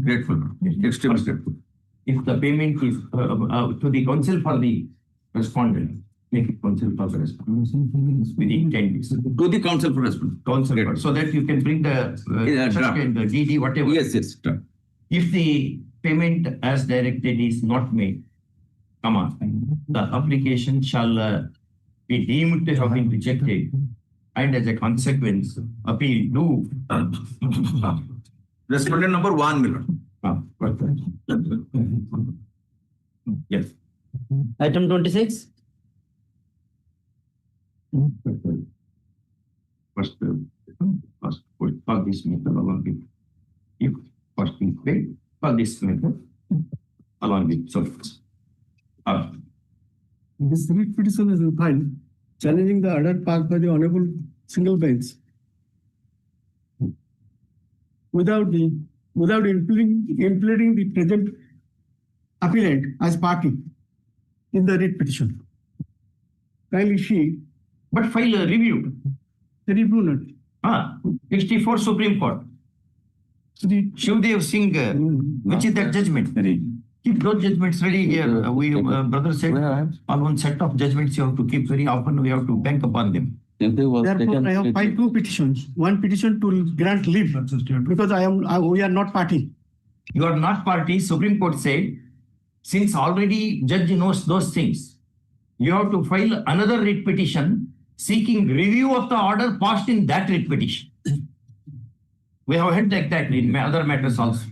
Grateful. Extremely grateful. If the payment is to the counsel for the respondent, Make it counsel for correspondence within 10 days. To the council for response. Counsel, so that you can bring the draft. and the DD, whatever. Yes. If the payment as directed is not made, the application shall be deemed to have been rejected, and as a consequence, appeal due. Respondent number 1, my lord. Yes. Item 26. First, for this method along with, if first thing paid, for this method along with service. This writ petition is filed challenging the order passed by the Honorable Single Bench without including the present appellant as party in the writ petition. Kindly see But file a review. the review note. 64 Supreme Court. Shivdev Singh, which is that judgment? Keep those judgments ready here. We, brother said, on one set of judgments you have to keep very often, we have to bank upon them. Therefore, I have filed two petitions. One petition to grant leave because we are not party. You are not party. Supreme Court said, since already judge knows those things, you have to file another writ petition seeking review of the order passed in that writ petition. We have had like that in other matters also.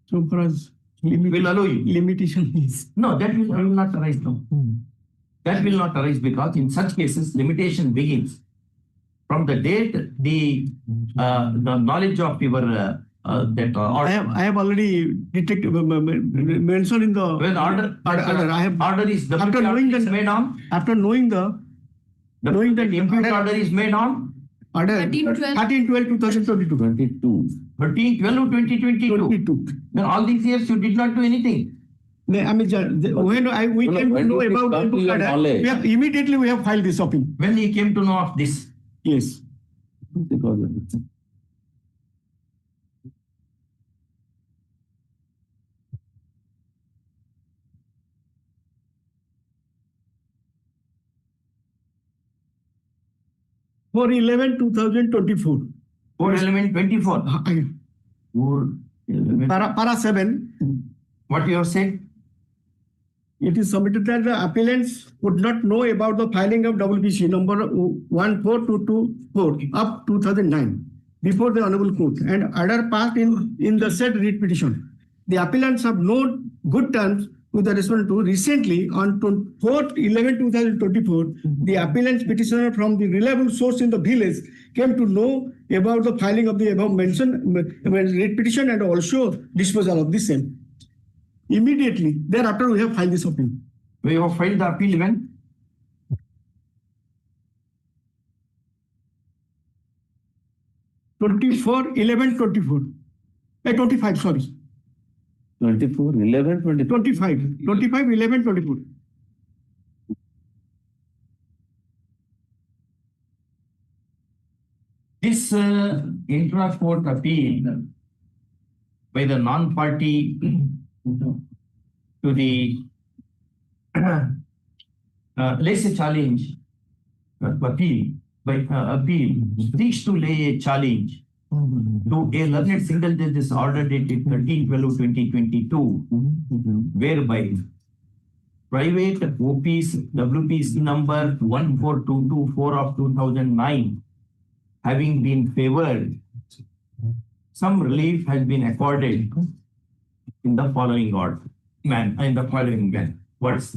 So for us, Will allow you. limitation is. No, that will not arise now. That will not arise because in such cases, limitation begins from the date the knowledge of your order. I have already detected mentioned in the When order is after knowing is the made on, after knowing the impute order is made on order 13/12/2022. 13/12/2022. Then all these years you did not do anything. I mean, when we came to know about the input order, immediately we have filed this appeal. When he came to know of this, Yes. For 11/2024. 4/11/24. Para 7. What you have said? It is submitted that the appellants would not know about the filing of WPC number 14224 up 2009 before the Honorable Court and order passed in the said writ petition. The appellants have no good terms with the respondent to. Recently, on 4/11/2024, the appellant's petitioner from the reliable source in the village came to know about the filing of the above mentioned writ petition and also disposal of the same. Immediately thereafter, we have filed this appeal. We have filed the appeal when? (24/11/24). 25, sorry. 24/11/24. 25/11/24. This intra-court appeal by the non-party to the let's say challenge appeal by appeal seeks to lay a challenge to a learned single judge's order dated 13/12/2022, whereby private OP's WPC number 14224 of 2009 having been favored, some relief has been accorded in the following order. In the following words.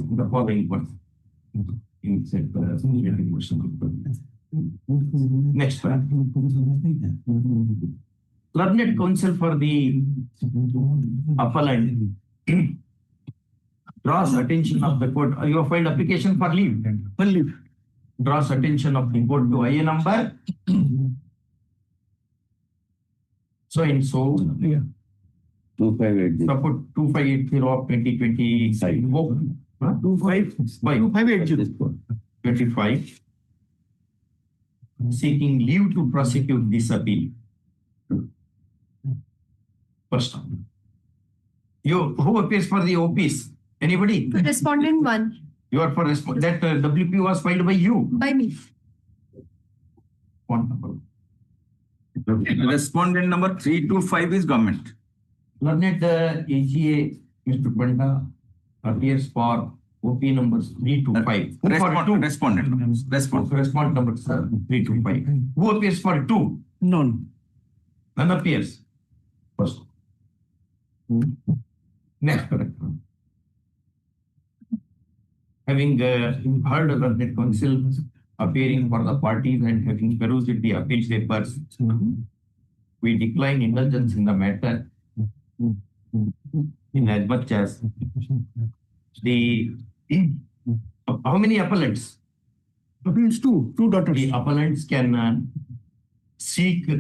Next one. Learned counsel for the appellant draws attention of the court. You have filed application for leave. For leave. Draws attention of the court to IA number. So and so. Yeah. 2580. Support 2580 of 2025. 25 seeking leave to prosecute this appeal. First one. Who appears for the OPs? Anybody? Respondent 1. You are for that WP was filed by you. By me. What number? Respondent number 325 is government. Learned AGA, Mr. Panda, appears for OP numbers 325. Respondent numbers. Respondent number 325. Who appears for 2? None. None appears. First. Next, correct. Having heard the counsel appearing for the parties and having perused the appeal papers, we decline indulgence in the matter in as much as the how many appellants? Appeals two daughters. The appellants can seek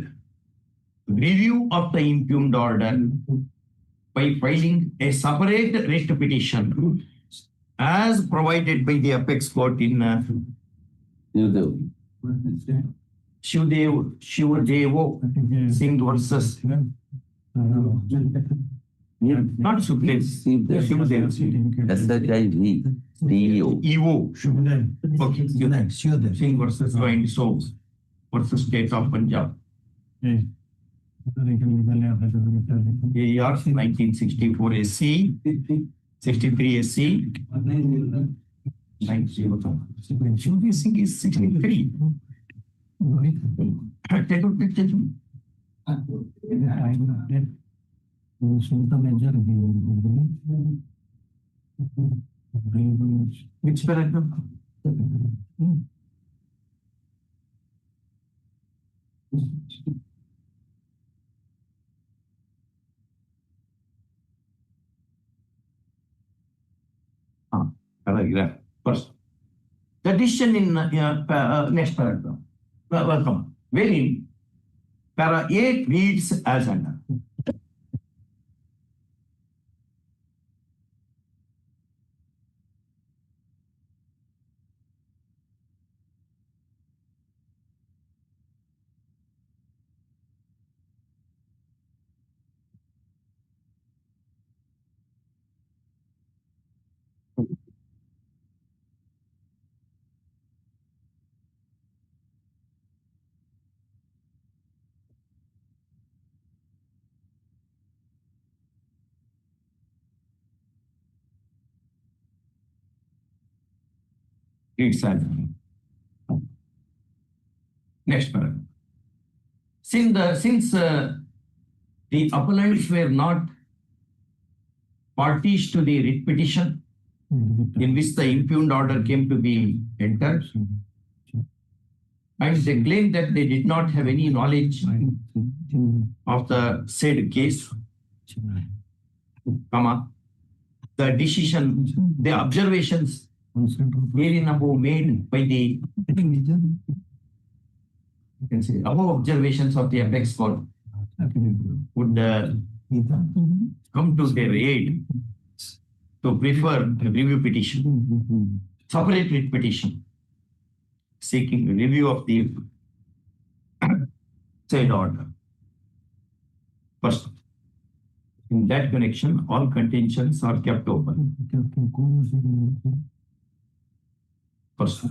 review of the impugned order by filing a separate writ petition as provided by the apex court in Shivdev Singh versus not Shivdev, EO. Okay, Singh versus Joint Souls versus State of Punjab. AR 1964 SC, 63 SC, 90. Shivdev Singh is 63. Which paragraph? Paragraph first. The decision in next paragraph. Welcome. Wherein para 8 reads as under. Reads as under. Next paragraph. Since the appellants were not parties to the writ petition in which the impugned order came to be entered, and they claim that they did not have any knowledge of the said case, the decision, the observations herein above made by the, you can say, above observations of the apex court would come to their aid to prefer a review petition, separate writ petition, seeking a review of the said order. First, in that connection, all contentions are kept open. First,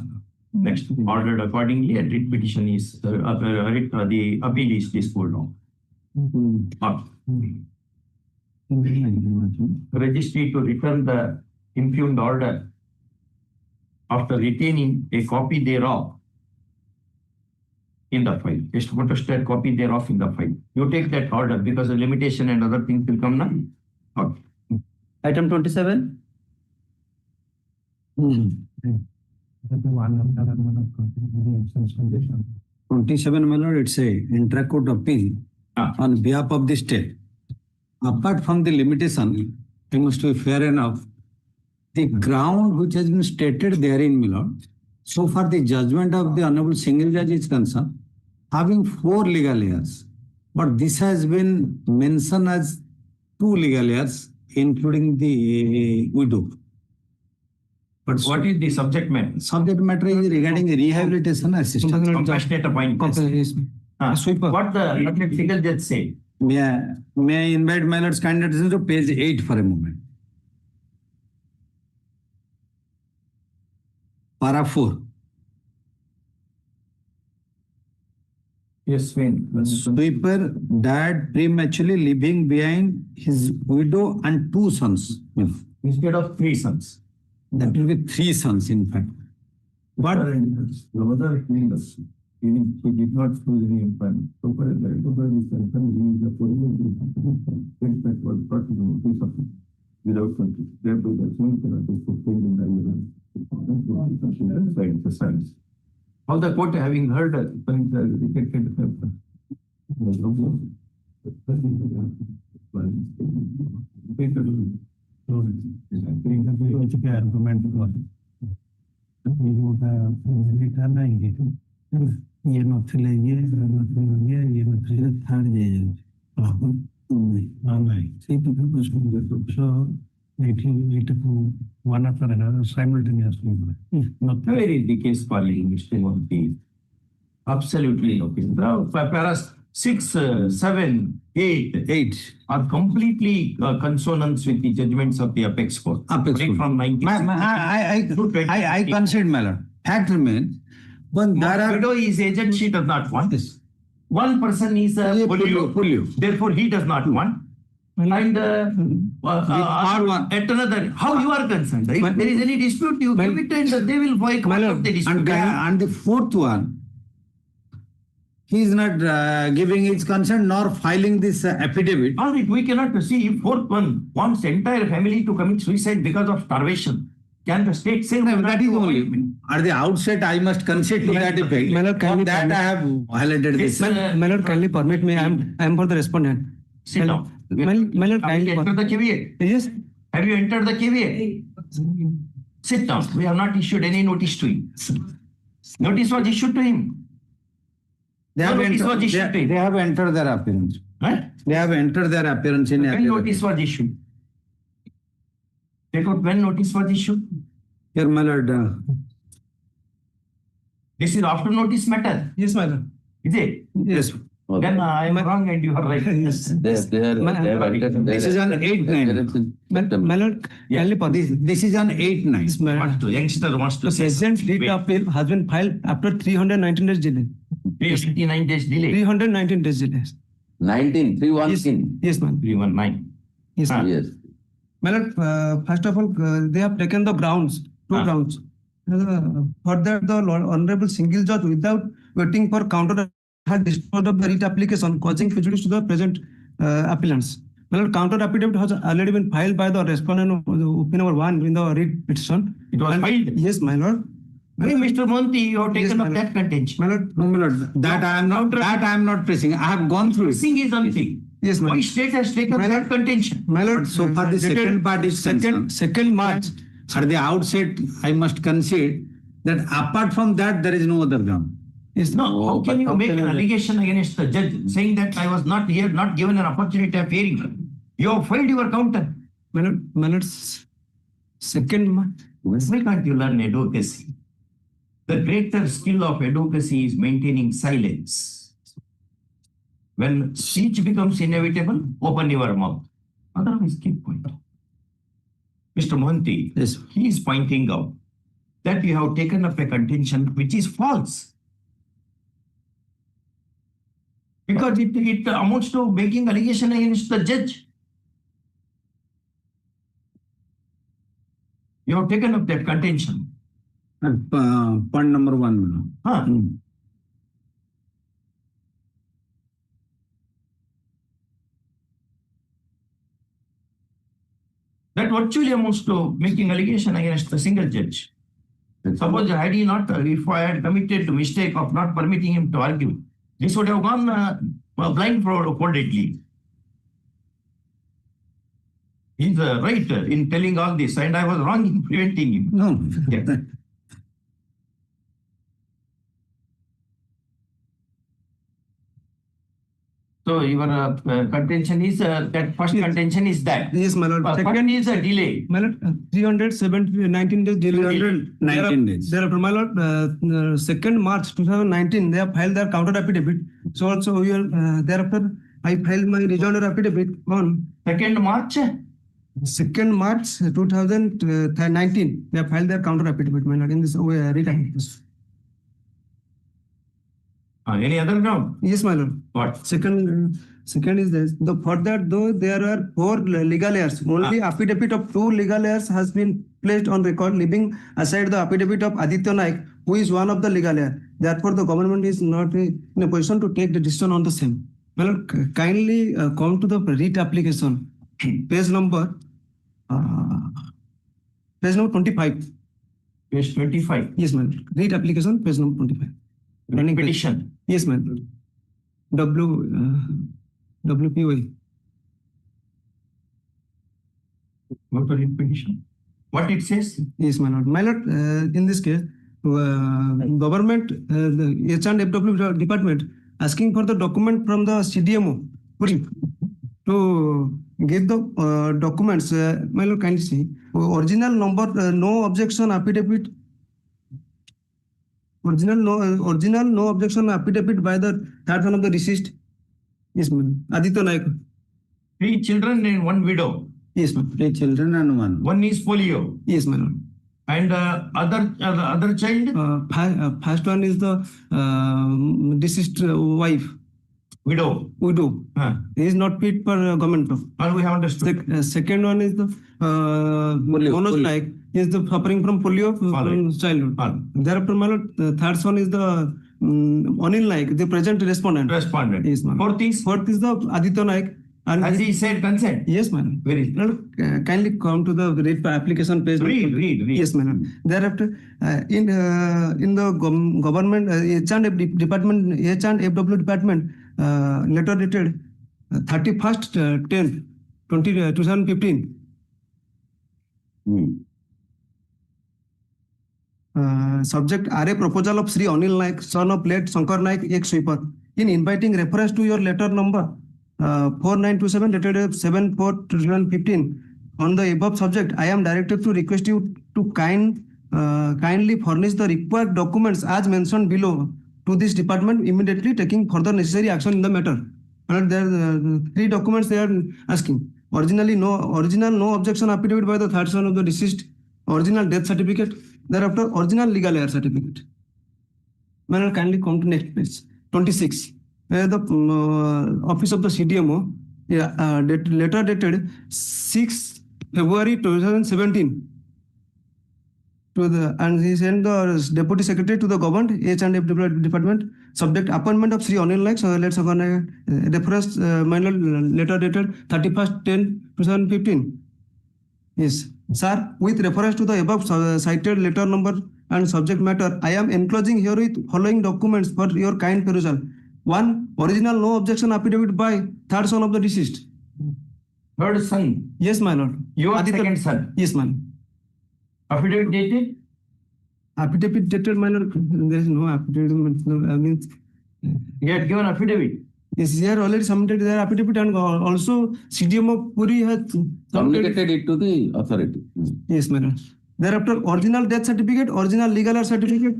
next, ordered accordingly, a writ petition is the appeal is disposed of. Registry to return the impugned order after retaining a copy thereof in the file. Just to state copy thereof in the file. You take that order because the limitation and other things will come now. Okay. Item 27. 27, my lord, it's a intra-court appeal on behalf of the state. Apart from the limitation, it must be fair enough. The ground which has been stated therein, my lord, so far the judgment of the Honorable Single Judge is concerned, having 4 legal years. But this has been mentioned as 2 legal years, including the widow. But what is the subject matter? Subject matter is regarding rehabilitation assistance. Compassionate appointment. What the single judge say? May I invite my lord's kind attention to page 8 for a moment. para 4. Yes, Sven. Sweeper died prematurely, leaving behind his widow and 2 sons. Instead of 3 sons. That will be 3 sons, in fact. But The other things, he did not choose any employment. So far as the enterprise is concerned, he is a foreign that was brought to the notice of without country. Therefore, the same cannot be sustained in the evidence. That's the science. All the court having heard rejected ये नथिले ये नथिले third J so 1 after another simultaneously. Where is the case filing, Mr. Monty? Absolutely no case. Now, paras 6, 7, 8 are completely consonance with the judgments of the apex court. Right from 19. I concede, my lord. Fact remains, but there are... Widow is agent, she does not want this. One person is a polio. Therefore, he does not want. And at another, how you are concerned? If there is any dispute, you give it and they will come out of the dispute. And the 4th one, he is not giving his consent nor filing this affidavit. All right, we cannot see if 4th one wants entire family to commit suicide because of starvation. Can the state say that is only at the outset? I must concede to that effect. For that I have highlighted this. My lord, kindly permit me. I am for the respondent. Sit down. My lord, kindly entered the KVA. Yes. Have you entered the KVA? Sit down. We have not issued any notice to him. Notice was issued to him. They have entered their appearance. Huh? They have entered their appearance in When notice was issued? Take out when notice was issued. Here, my lord. This is after notice matter. Yes, my lord. Is it? Yes. Then I am wrong and you are right. This is on 8-9. My lord, kindly permit. This is on 8-9. Youngster wants to say. Present lead appeal has been filed after 319 days delay. 359 days delay. 319 days delay. 19, 319. Yes, ma'am. 319. Yes, ma'am. Yes. My lord, first of all, they have taken the grounds, 2 grounds. For that, the Honorable Single Judge, without waiting for counter, had disposed of the writ application, causing prejudice to the present appellants. My lord, counter affidavit has already been filed by the respondent of OP number 1 in the writ petition. It was filed? Yes, my lord. Hey, Mr. Monty, you have taken up that contention. My lord, No, my lord. That I am not pressing. I have gone through it. Pressing is something. Yes, my Why lord. state has taken that contention? My lord, So far the second part is concerned. second March. At the outset, I must concede that apart from that, there is no other ground. Yes, No, how can you make an allegation against the judge saying that I was not here, not given an opportunity of hearing? You have filed your counter. my lord, second March. Why can't you learn advocacy? The greater skill of advocacy is maintaining silence. When speech becomes inevitable, open your mouth. Otherwise, keep quiet. Mr. Mohanty, Yes. he is pointing out that you have taken up a contention which is false. Because it amounts to making allegation against the judge. You have taken up that contention. Point number 1. Huh? That virtually amounts to making allegation against a single judge. Suppose had he not, if I had committed the mistake of not permitting him to argue, this would have gone blindfoldedly. He's right in telling all this, and I was wrong in preventing him. No. Yeah. So your contention is that first contention is that. Yes, my lord. Second is a delay. My lord, 319 days delay. 319 days. Thereafter, my lord, 2nd March 2019, they have filed their counter affidavit. So also, thereafter, I filed my rejoinder affidavit on 2nd March 2nd March 2019, they have filed their counter affidavit, my lord, in this writ application. Any other ground? Yes, my lord. What? Second is this. For that, though there are 4 legal heirs, only affidavit of 2 legal heirs has been placed on record, leaving aside the affidavit of Aditya Naik, who is one of the legal heir. Therefore, the government is not in a position to take the decision on the same. Well, kindly come to the writ application, page number 25. Page 25. Yes, ma'am. Writ application, page number 25. Running page. Petition. Yes, ma'am. WPOA. What for petition? What it says? Yes, my lord. My lord, in this case, government, the H&FW department asking for the document from the CDMO to give the documents. My lord, kindly see. Original number, no objection affidavit. Original no objection affidavit by the third son of the deceased. Yes, ma'am. Aditya Naik. 3 children and 1 widow. Yes, ma'am. 3 children and 1. 1 is polio. Yes, my lord. And other child? First one is the deceased wife. Widow. He is not fit for government job. We have understood. Second one is the Manoj Naik. He is the suffering from polio from childhood. Thereafter, my lord, the third one is the Anil Naik, the present respondent. Yes, ma'am. Fourth is the Aditya Naik. And has he said consent? Yes, madam. Where is it? Kindly come to the writ application page. Read. Yes, madam. Thereafter, in the government H&F department, H&FW department, letter dated 31st 10th 2015. Subject RA proposal of Sri Anil Naik, son of late Shankar Naik, ex-sweeper. In inviting reference to your letter number 4927 dated 7/4/2015 on the above subject, I am directed to request you to kindly furnish the required documents as mentioned below to this department, immediately taking further necessary action in the matter. And there are 3 documents they are asking. Original no objection affidavit by the third son of the deceased, original death certificate, thereafter original legal heir certificate. May kindly come to next page 26. The office of the CDMO, letter dated 6 February 2017 to the, and he sent the deputy secretary to the government H&F department, subject appointment of Sri Anil Naik, so let's reference minor letter dated 31st 10/2015. Yes, sir, with reference to the above cited letter number and subject matter, I am enclosing herewith following documents for your kind perusal. 1. Original no objection affidavit by third son of the deceased. Third son? Yes, my lord. Your second son? Yes, ma'am. Affidavit dated? Affidavit dated, my lord. There is no affidavit. He had given affidavit? Yes, he had already submitted their affidavit, and also CDMO Puri has communicated it to the authority. Yes, my lord. Thereafter, original death certificate, original legal heir certificate.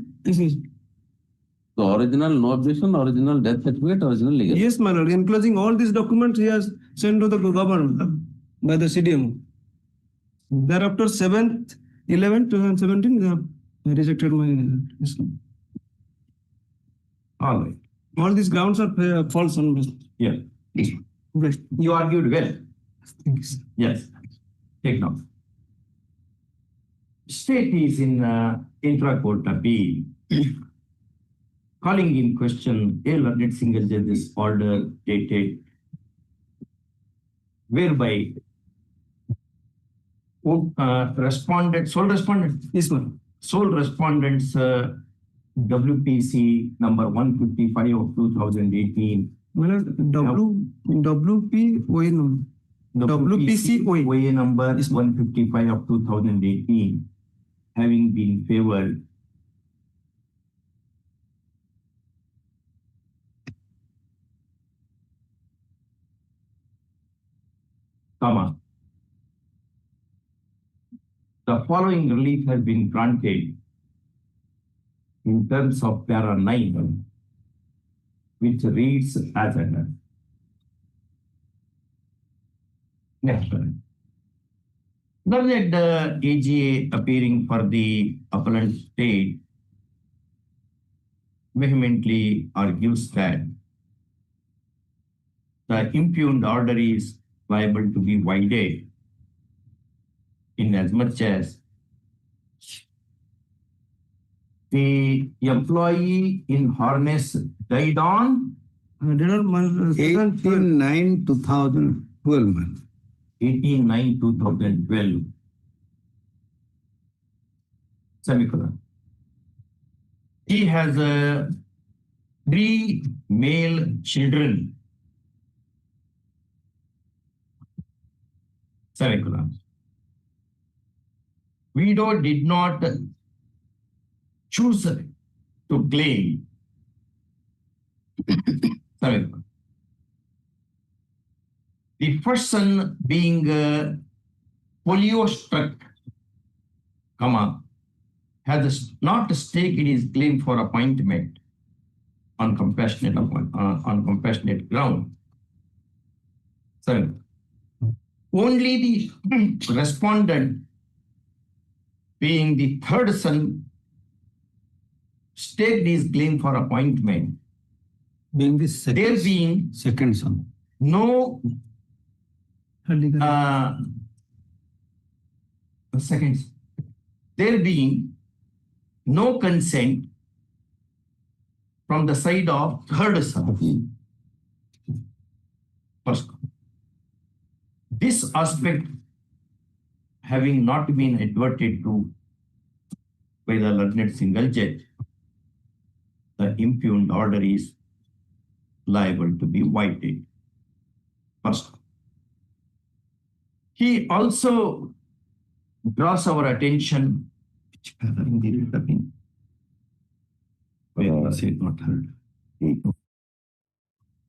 So original no objection, original death certificate, original legal. Yes, my lord. Enclosing all these documents, he has sent to the government by the CDMO. Thereafter, 7th 11th 2017, they have rejected my. All right. All these grounds are false on this. Yeah. You argued well. Thank you, sir. Yes. Take note. State is in intra-court appeal. Calling in question a learned single judge's order dated whereby sole respondent. Yes, ma'am. Sole respondent's WPC number 155 of 2018. WPOA number. WPCOA number is 155 of 2018, having been favored the following relief has been granted in terms of para 9, which reads as under. Next one. Learned AGA appearing for the appellant state vehemently argues that the impugned order is liable to be voided in as much as the employee in harness died on 18/9/2012. 18/9/2012. Semicolon. He has 3 male children. Semicolon. Widow did not choose to claim. Semicolon. The first son being polio struck, comma, has not staked his claim for appointment on compassionate ground. So, only the respondent, being the third son, staked his claim for appointment. Being the There being second son. no seconds. There being no consent from the side of third son. First, this aspect having not been adverted to by the learned single judge, the impugned order is liable to be voided. First, he also draws our attention in the written. Where was it not heard?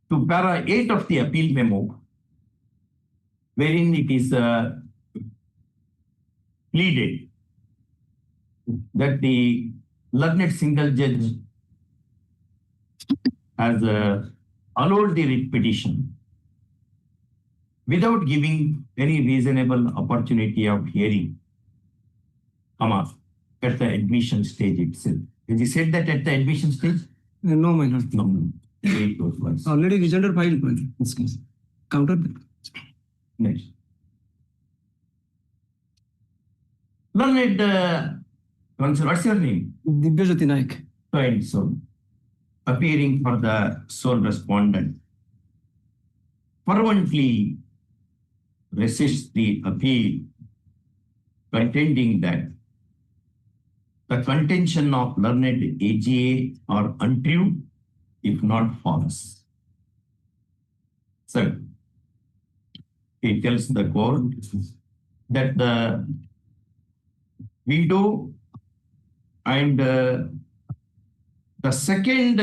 To para 8 of the appeal memo, wherein it is pleaded that the learned single judge has allowed the writ petition without giving any reasonable opportunity of hearing, at the admission stage itself. Did you say that at the admission stage? No, my lord. No. Read those words. Already rejoinder filed, my lord, in this case. Counter. Next. Learned counsel, what's your name? Divyajyoti Naik. So and so, appearing for the sole respondent, fervently resists the appeal, contending that the contention of learned AGA are untrue, if not false. So, he tells the court that the widow and the second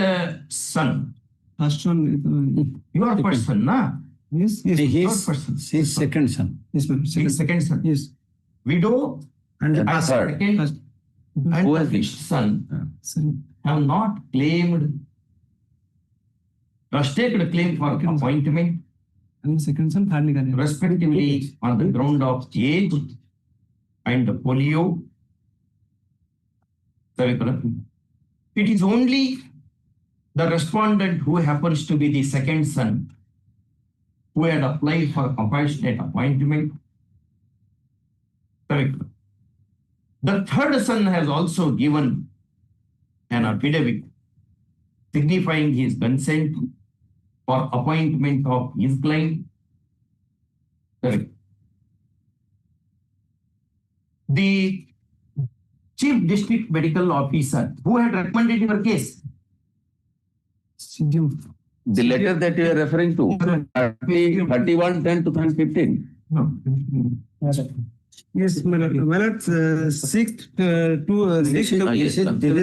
son. First one. Your first son, na? Yes, yes. Your first son. His second son. Yes, ma'am. His second son. Yes. Widow And the and third. second and Who the has fifth son Son. have not claimed staked a claim for appointment, And the second son, third legal. respectively on the ground of age and polio. It is only the respondent who happens to be the second son who had applied for compassionate appointment. Correct. The third son has also given an affidavit signifying his consent for appointment of his client. Correct. The Chief District Medical Officer who had recommended your case. The letter that you are referring to, 31/10/2015. No. Yes, my lord. My lord, 6th to 6th. This is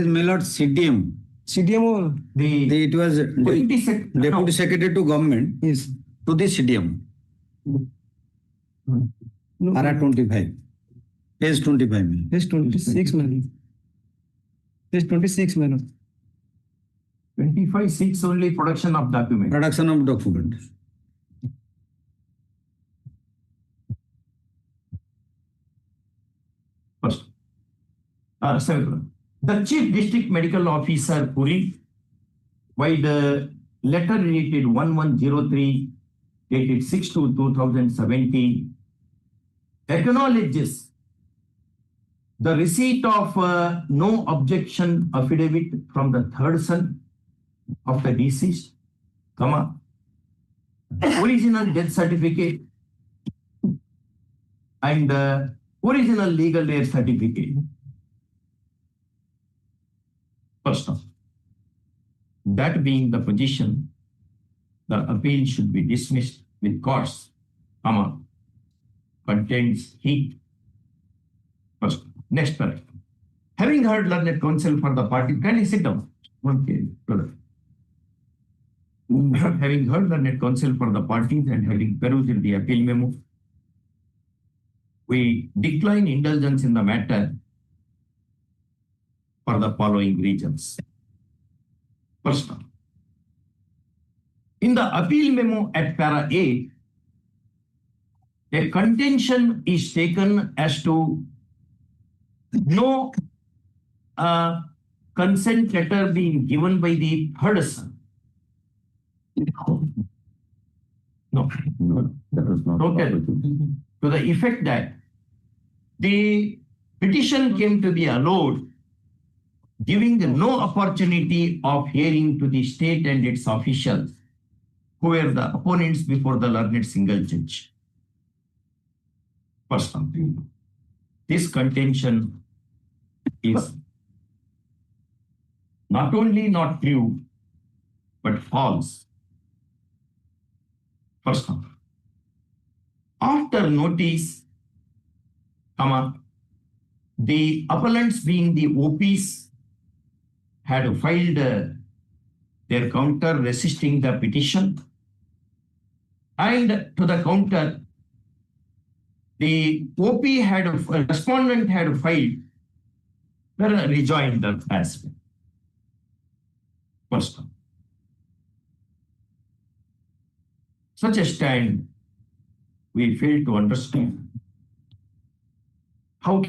my lord CDM. CDMO. It was Deputy Deputy Secretary to Government Yes. to the CDM. Para 25. Page 25. Page 26, my lord. Page 26, my lord. 25(6) only production of document. Production of document. This 25(6) semicolon. The Chief District Medical Officer, Puri, by the letter dated 1103, dated 6/2/2017, acknowledges the receipt of no objection affidavit from the third son of the deceased, original death certificate and original legal heir certificate. First off, that being the position, the appeal should be dismissed with cause, contains heat. First, next paragraph. Having heard learned counsel for the party, kindly sit down. Okay, brother. Having heard learned counsel for the parties and having perused the appeal memo, we decline indulgence in the matter for the following reasons. First, in the appeal memo at para 8, a contention is taken as to no consent letter being given by the third son. No, that was not. Okay. To the effect that the petition came to be allowed, giving no opportunity of hearing to the state and its officials, who were the opponents before the learned single judge. First something. This contention is not only not true, but false. First one. After notice, the appellants being the OPs had filed their counter resisting the petition, and to the counter, the OP respondent had filed the rejoinder as well. First one. Such a stand, we fail to understand how it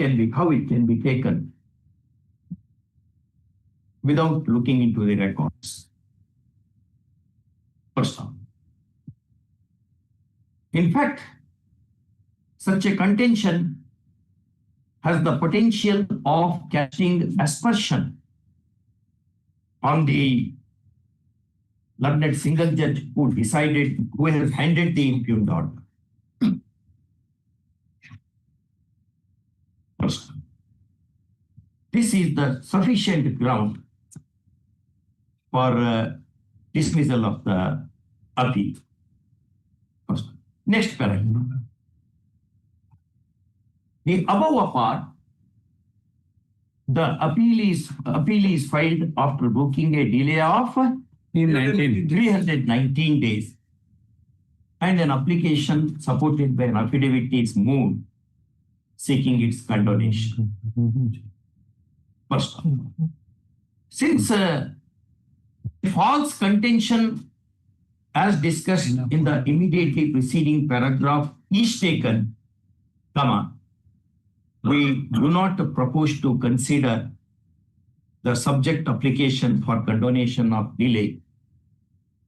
can be taken without looking into the records. First one. In fact, such a contention has the potential of casting aspersion on the learned single judge who has handed the impugned order. First, this is the sufficient ground for dismissal of the appeal. First, next paragraph. The above apart, the appeal is filed after booking a delay of 319 days, and an application supported by an affidavit is moved seeking its condonation. First, since false contention as discussed in the immediately preceding paragraph is taken, we do not propose to consider the subject application for condonation of delay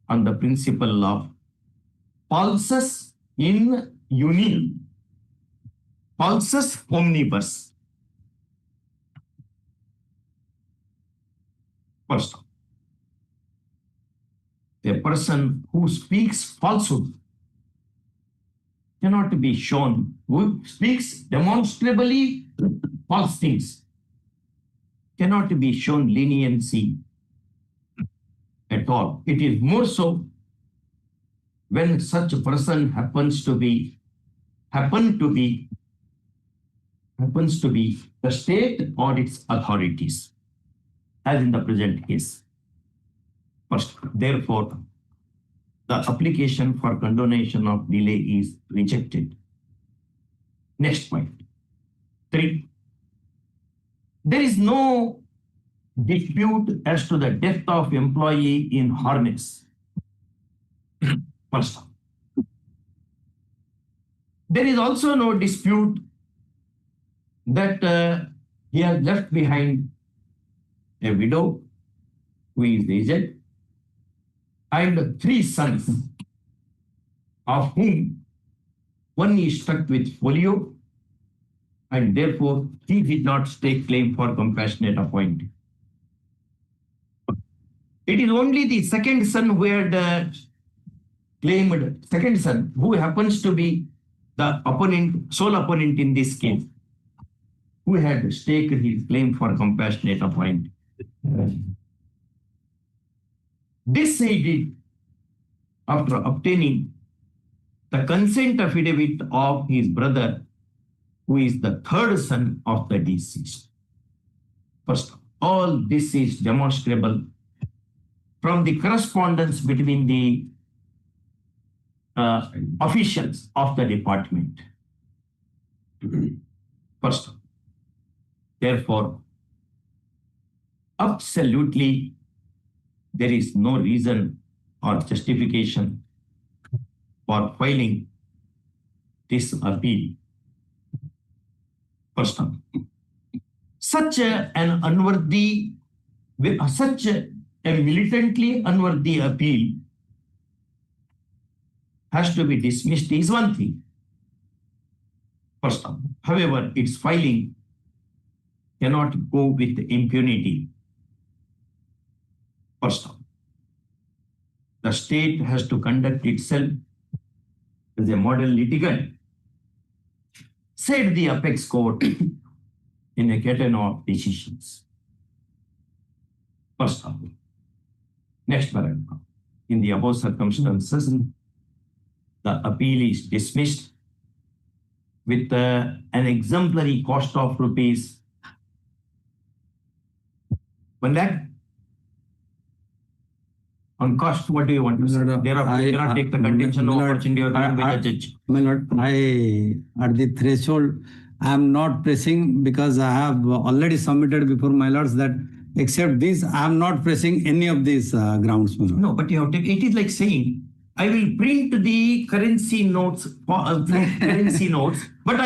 on the principle of pulsus in union, pulsus omnibus. First, a person who speaks falsehood cannot be shown, who speaks demonstrably false things, cannot be shown leniency at all. It is more so when such a person happens to be the state or its authorities, as in the present case. First, therefore, the application for condonation of delay is rejected. Next point. 3. There is no dispute as to the death of employee in harness. First, there is also no dispute that he has left behind a widow who is aged and 3 sons, of whom one is struck with polio, and therefore he did not stake claim for compassionate appointment. It is only the second son who had claimed, second son, who happens to be the opponent, sole opponent in this case, who had staked his claim for compassionate appointment. This he did after obtaining the consent affidavit of his brother, who is the third son of the deceased. First, all this is demonstrable from the correspondence between the officials of the department. First, therefore, absolutely there is no reason or justification for filing this appeal. First, such a militantly unworthy appeal has to be dismissed is one thing. First, however, its filing cannot go with impunity. First, the state has to conduct itself as a model litigant, said the apex court in a category of decisions. First, next paragraph. In the above circumstances, the appeal is dismissed with an exemplary cost of rupees 1 lakh. On cost, what do you want to say? Thereafter, you cannot take the contention of opportunity or with the judge. My lord, I, at the threshold, I am not pressing because I have already submitted before my lords that except this, I am not pressing any of these grounds. My lord. No, but you have to, it is like saying, I will print the currency notes, but I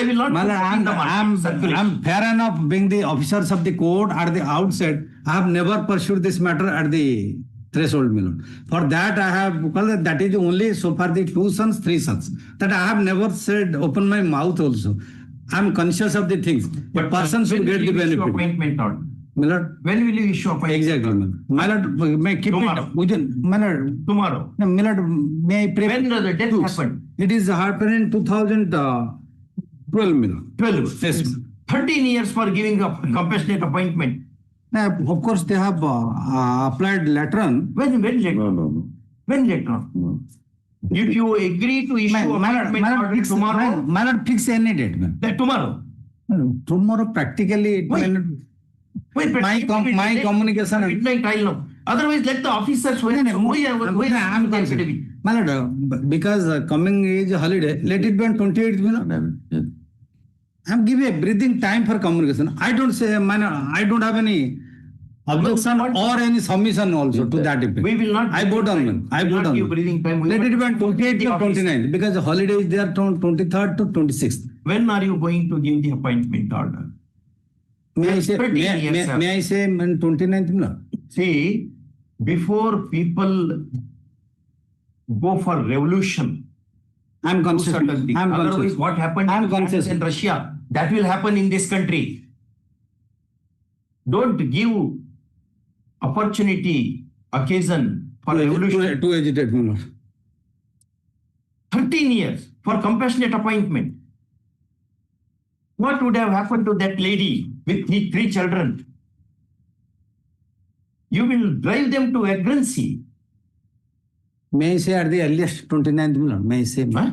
will not. My lord, I'm fair enough being the officers of the court at the outset. I have never pursued this matter at the threshold, my lord. For that, I have, well, that is only so far the 2 sons, 3 sons. That I have never said, open my mouth also. I am conscious of the things. But person should get the benefit. Appointment order. My lord, when will you issue appointment? Exactly, my lord. May keep tomorrow. It within, my lord. Tomorrow. No, my lord, may I pray? When the death happened? It is happened in 2012, my lord. 12. Yes. 13 years for giving a compassionate appointment. Of course, they have applied later on. When later? No. When later? No. If you agree to issue appointment order tomorrow, may not fix any date. Tomorrow. Tomorrow, practically, it may not. My communication. Midnight, I'll know. Otherwise, let the officers wait. My lord, because coming is holiday, let it be on 28th. I'm giving a breathing time for communication. I don't say, I don't have any objection or any submission also to that effect. We will not. I vote on one. I vote on breathing time. Let it be on 28th to 29th because the holiday is there from 23rd to 26th. When are you going to give the appointment order? May I say, may I say on 29th? See, before people go for revolution, I'm conscious. Otherwise, what happened in Russia, that will happen in this country. Don't give opportunity, occasion for revolution. To agitate, my lord. 13 years for compassionate appointment. What would have happened to that lady with 3 children? You will drive them to vagrancy. May I say at the earliest 29th, my lord? May I say? Huh?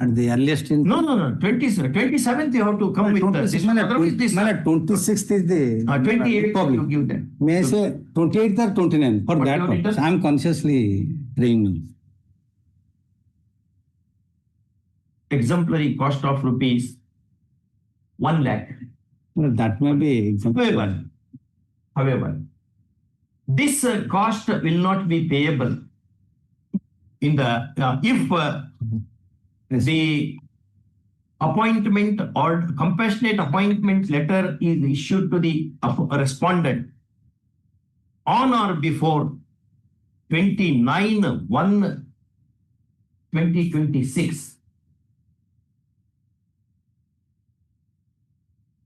At the earliest in... No. 27th you have to come with this. Otherwise, this 26th is the... 28th public. you give them. May I say 28th or 29th? For that purpose, I am consciously praying. Exemplary cost of rupees 1 lakh. Well, that may be exemplary. However, this cost will not be payable in the if the appointment or compassionate appointment letter is issued to the respondent on or before 29/1/2026.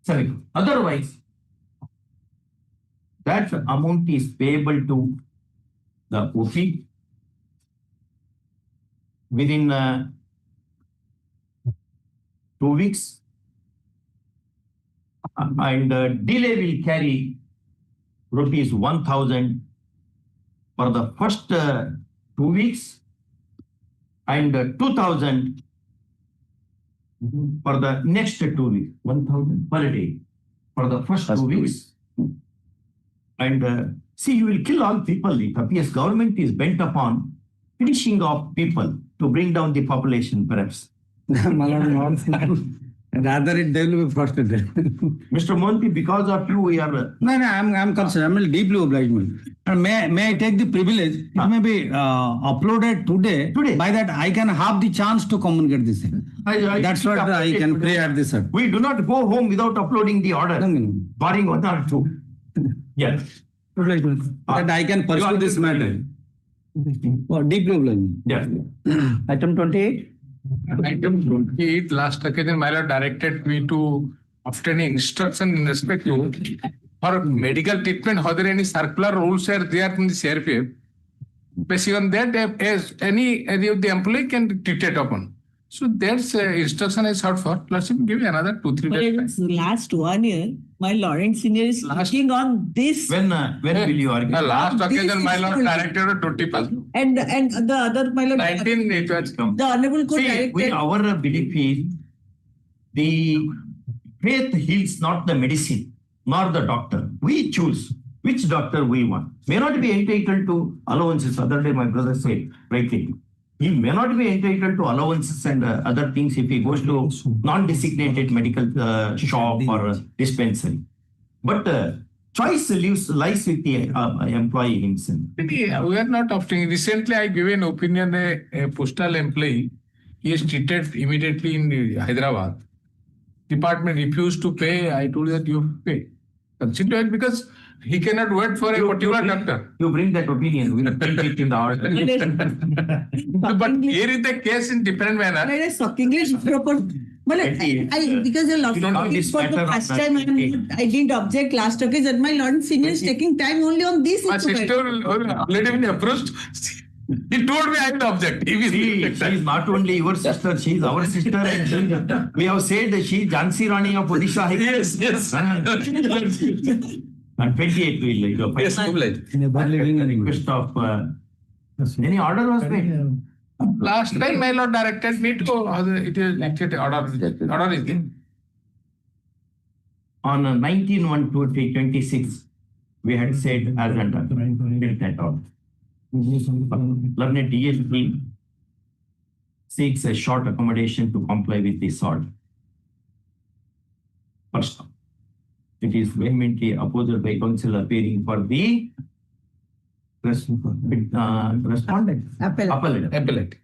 Sorry. Otherwise, that amount is payable to the OP within 2 weeks, and delay will carry rupees 1,000 for the first 2 weeks and 2,000 for the next 2 weeks, 1,000 per day for the first 2 weeks. And see, you will kill all people. It appears government is bent upon finishing off people to bring down the population, perhaps. Rather, they will be frustrated. Mr. Monti, because of you, we are. No, I'm concerned. I'm deeply obliged. And may I take the privilege? It may be uploaded today. By that, I can have the chance to communicate this thing. That's what I can pray at this. We do not go home without uploading the order, barring 1 or 2. Yes. That I can pursue this matter. Deeply obliged. Yeah. Item 28. Item 28, last occasion, my lord directed me to obtain instruction in respect to for medical treatment, are there any circular rules are there in the CRPF? Based on that, as any of the employee can be treated upon. So that's instruction I sought for. Let's give you another 2-3 days. Last 1 year, my Lord Senior is working on this. When will you argue? Last occasion, my Lord directed 20%. And the other, my Lord. 19 it has come. The Honorable Court directed. Our belief is the faith heals not the medicine, nor the doctor. We choose which doctor we want. May not be entitled to allowances. Other day, my brother said rightly. He may not be entitled to allowances and other things if he goes to non-designated medical shop or dispensary. But choice lies with the employee himself. We are not opting. Recently, I gave an opinion, a postal employee, he is treated immediately in Hyderabad. Department refused to pay. I told that you pay. Consider it because he cannot wait for a particular doctor. You bring that opinion. We will print it in the order. But here is the case in different manner. English proper. Because a lot of for the first time I didn't object last occasion. My Lord Senior is taking time only on this. My sister already been approached. He told me I will object. She is not only your sister, she is our sister. And we have said that she is Jhansi Rani of Odisha. Yes. And 28 will. Yes, request of any order was made. Last time my Lord directed me to it is actually order is there. On 19/1/2026, we had said as under that order. Learned DSP seeks a short accommodation to comply with this order. First, it is vehemently opposed by counsel appearing for the respondent. Appellate.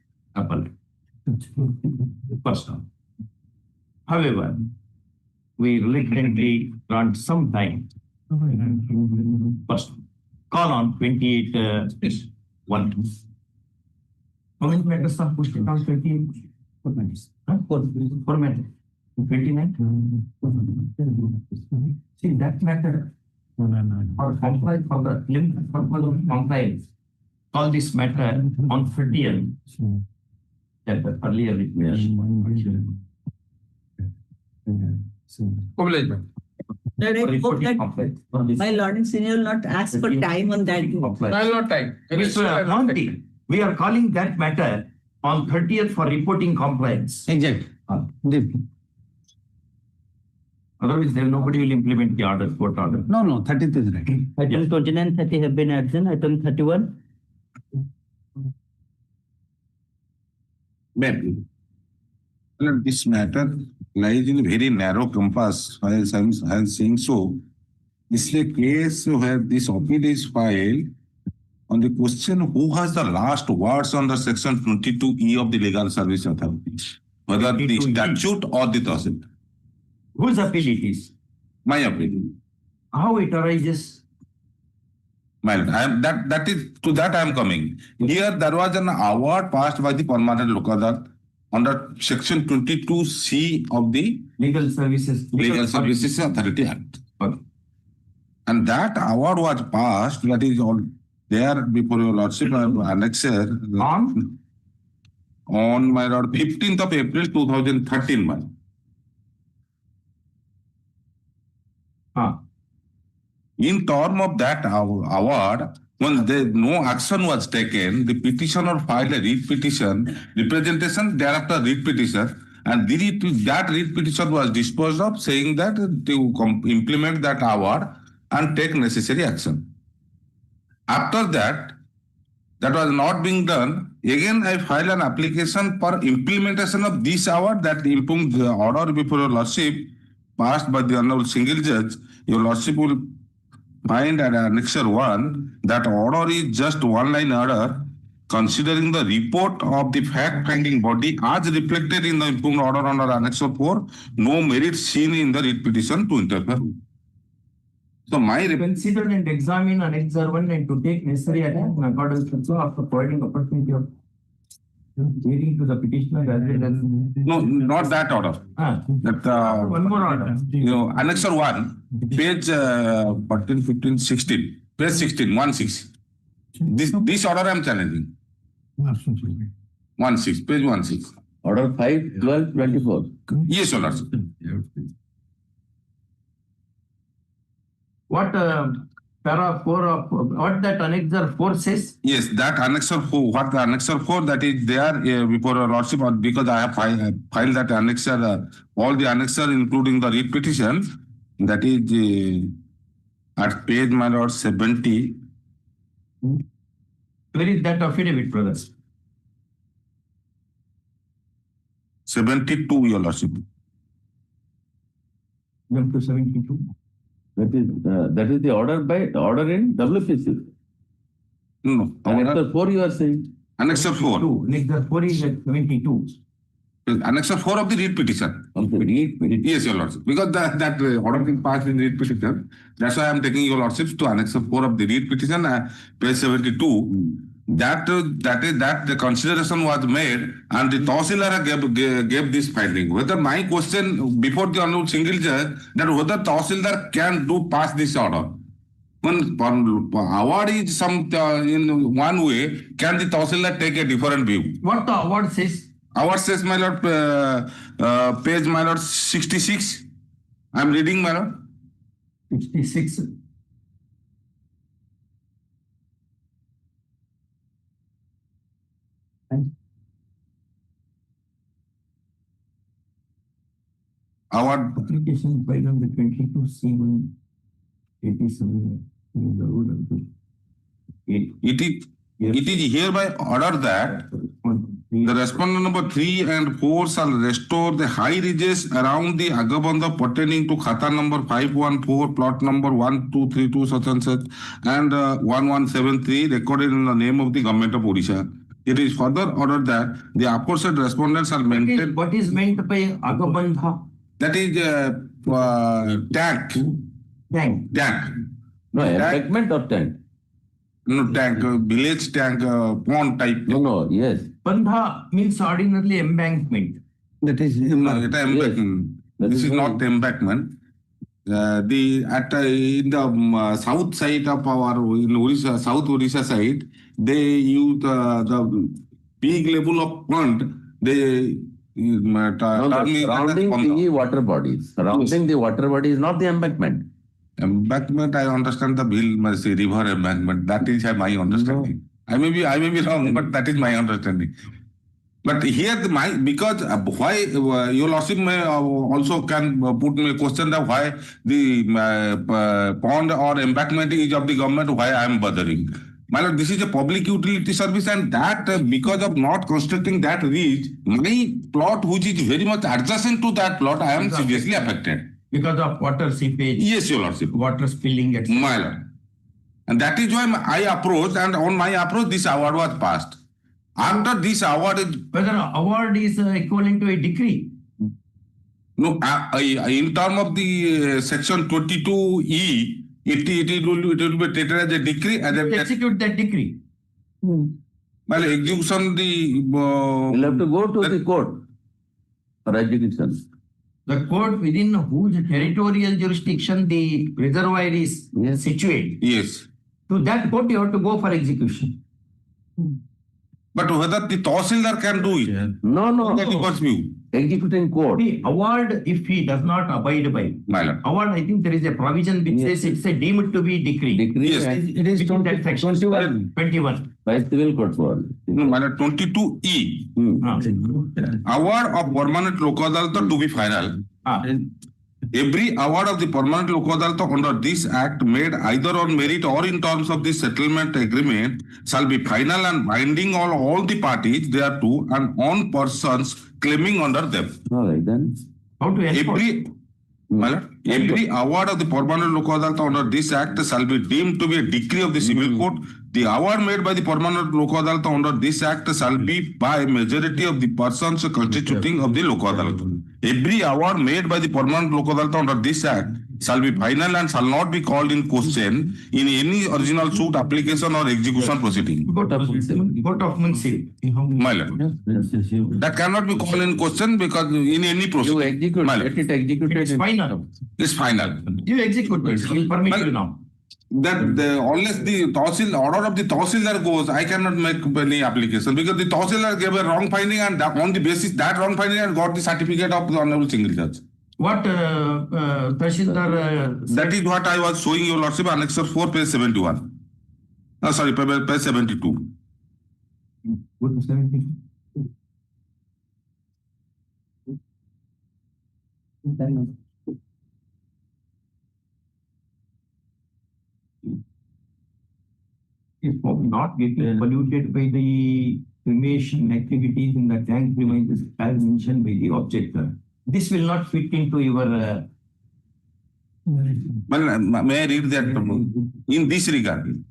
First, however, we reluctantly grant some time. First, call on 28/1. How many matters are pushed on 28? 4 matters. 4 matters. 29? See, that matter or comply for the limit purpose of compliance. Call this matter on 30th. That the earlier request. My Lord Senior will not ask for time on that. Not time. Mr. Monty, we are calling that matter on 30th for reporting compliance. Exactly. Otherwise, then nobody will implement the order, court order. No, 30th is right. Item 29, 30 have been adjourned. Item 31. This matter lies in a very narrow compass, as I'm saying so. This is a case where this appeal is filed on the question who has the last words on the section 22E of the Legal Service Authority. whether the 22E. statute or the tahsil. Whose appeal it is? My opinion. How it arises? My lord, that is to that I am coming. Here there was an award passed by the permanent local court under section 22C of the Legal Services Authority Act. Okay. And that award was passed, that is all there before your lordship annexer on my lord 15th of April 2013. My. In term of that award, when no action was taken, the petitioner filed a writ petition, representation, thereafter writ petition, and that writ petition was disposed of, saying that to implement that award and take necessary action. After that was not being done. Again, I filed an application for implementation of this award, that impugned the order before your lordship passed by the honorable single judge. Your lordship will find at Annexure 1 that order is just one-line order, considering the report of the fact-finding body as reflected in the impugned order under Annexure 4, no merit seen in the writ petition to interfere. So consider and examine Annexure 1 and to take necessary action in accordance with so after providing opportunity of leading to the petitioner rather than... No, not that order. That, one more order. Annexure 1, page 14, 15, 16. Page 16, 16. This order I am challenging. 16, page 16. Order 5, 12, 24. Yes, Your Lordship. What para 4 of what that Annexure 4 says? Yes, that Annexure 4, what the Annexure 4 that is there before your lordship, because I have filed that Annexure, all the Annexure including the writ petition, that is at page my lord 70. Where is that affidavit, brothers? 72, your lordship. Jump to 72. That is the order in WPC. No. Annexure 4 you are saying? Annexure 4. Annexure 4 is at 72. Annexure 4 of the writ petition. Yes, your lordship. Because that order being passed in writ petition, that's why I am taking your lordship to Annexure 4 of the writ petition, page 72. That the consideration was made and the Tahsildar gave this finding. Whether my question before the honorable single judge, that whether Tahsildar can pass this order. When award is in one way, can the Tahsildar take a different view? What the award says? Award says, my lord, page my lord 66. I am reading, my lord. 66. Award application filed on the 22C1 87. It is hereby ordered that the respondent number 3 and 4 shall restore the high ridges around the Agabandha pertaining to Khata number 514, plot number 1232 such and such, and 1173 recorded in the name of the government of Odisha. It is further ordered that the aforesaid respondents shall maintain... What is meant by Agabandha? That is tank. No, embankment or tank? No, tank, village tank, pond type. No, yes. Bandha means ordinarily embankment. That is embankment. Yes. This is not embankment. In the south side of in Orissa, South Orissa side, they use the big level of pond. They surrounding the water bodies. Surrounding the water body is not the embankment. Embankment, I understand the river embankment. That is my understanding. No. I may be wrong, but that is my understanding. But here, because why your lordship may also can put me a question that why the pond or embankment is of the government, why I am bothering. My lord, this is a public utility service, and that because of not constructing that ridge, my plot, which is very much adjacent to that plot, I am seriously affected. Because of water seepage. Yes, your lordship. Water spilling, etc. My lord. And that is why I approached, and on my approach, this award was passed. After this award is Whether award is equivalent to a decree. no in term of the section 22E, it will be treated as a decree and then Execute that decree. well execution the You'll have to go to the court for execution. The court within whose territorial jurisdiction the reservoir is situated. yes. To that court you have to go for execution. But whether the Tahsildar can do it, No. that is what's view. Executing court. The award, if he does not abide by My lord. award, I think there is a provision which says it's a deemed to be decree. Decree. Yes. It is 21. 21. By civil court for. No, my lord, 22E. Award of permanent local adalta to be final. Every award of the permanent local adalta under this act made either on merit or in terms of the settlement agreement shall be final and binding on all the parties thereto and on persons claiming under them. All right, then. How to enforce? Every award of the permanent local adalta under this act shall be deemed to be a decree of the civil court. The award made by the permanent local adalta under this act shall be by majority of the persons constituting of the local adalta. Every award made by the permanent local adalta under this act shall be final and shall not be called in question in any original suit, application or execution proceeding. Court of municipal. My lord. That cannot be called in question because in any You proceeding. execute, My let lord. it executed. It's final. It's final. You execute it. We'll permit you now. That unless the order of the Tahsildar goes, I cannot make any application because the Tahsildar gave a wrong finding and on the basis that wrong finding and got the certificate of the Honorable Single Judge. What Tahsildar That is what I was showing your lordship, Annexure 4, page 71. Sorry, page 72. is not getting polluted by the cremation activities in the tank premises as mentioned by the objector. This will not fit into your. Well, may I read that in this regard?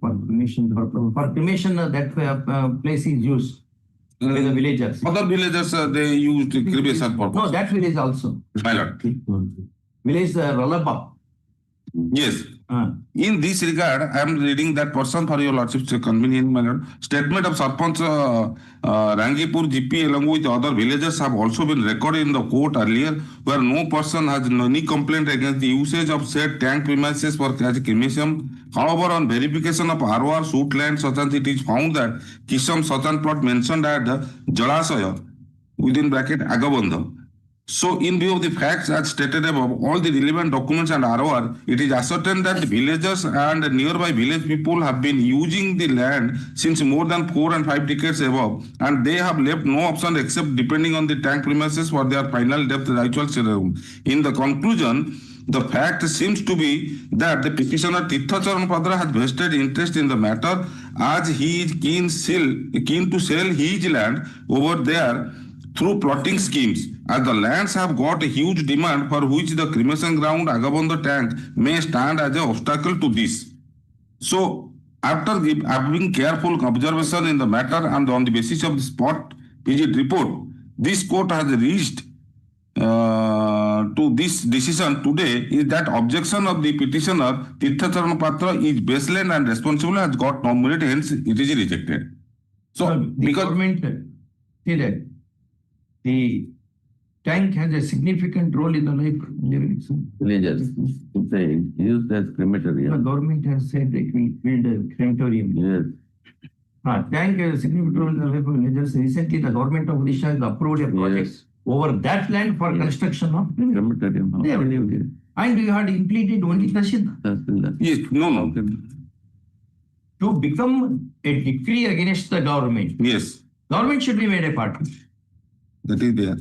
For cremation, that place is used by the villagers. Other villagers, they used cremation purpose. No, that village also. My lord. Village Rolaba. Yes. In this regard, I am reading that portion for your lordship's convenience, my lord. Statement of Sarpanch Rangipur GP along with other villagers have also been recorded in the court earlier, where no person has any complaint against the usage of said tank premises for cremation. However, on verification of ROR suit land, such as it is found that Kisham Sachan plot mentioned at Jalasaya within bracket Agabandha. So, in view of the facts as stated above, all the relevant documents and ROR, it is ascertained that the villagers and nearby village people have been using the land since more than 4 and 5 decades above, and they have left no option except depending on the tank premises for their final death ritual ceremony. In the conclusion, the fact seems to be that the petitioner Tirthacharan Padra has vested interest in the matter as he is keen to sell his land over there through plotting schemes, as the lands have got a huge demand for which the cremation ground Agabandha tank may stand as an obstacle to this. So, after having careful observation in the matter and on the basis of the spot visit report, this court has reached to this decision today is that objection of the petitioner Tirthacharan Patra is baseless and responsible, has got no merit, hence it is rejected. So, because government see that the tank has a significant role in the life living. Villagers, if they use as crematorium. The government has said it will build a crematorium. Yes. Tank has a significant role in the life of villagers. Recently, the government of Odisha has approved a project over that land for construction of Crematorium. They have lived it. And you had implemented only Tahsildar. yes, no. To become a decree against the government, Yes, government should be made a party. that is there.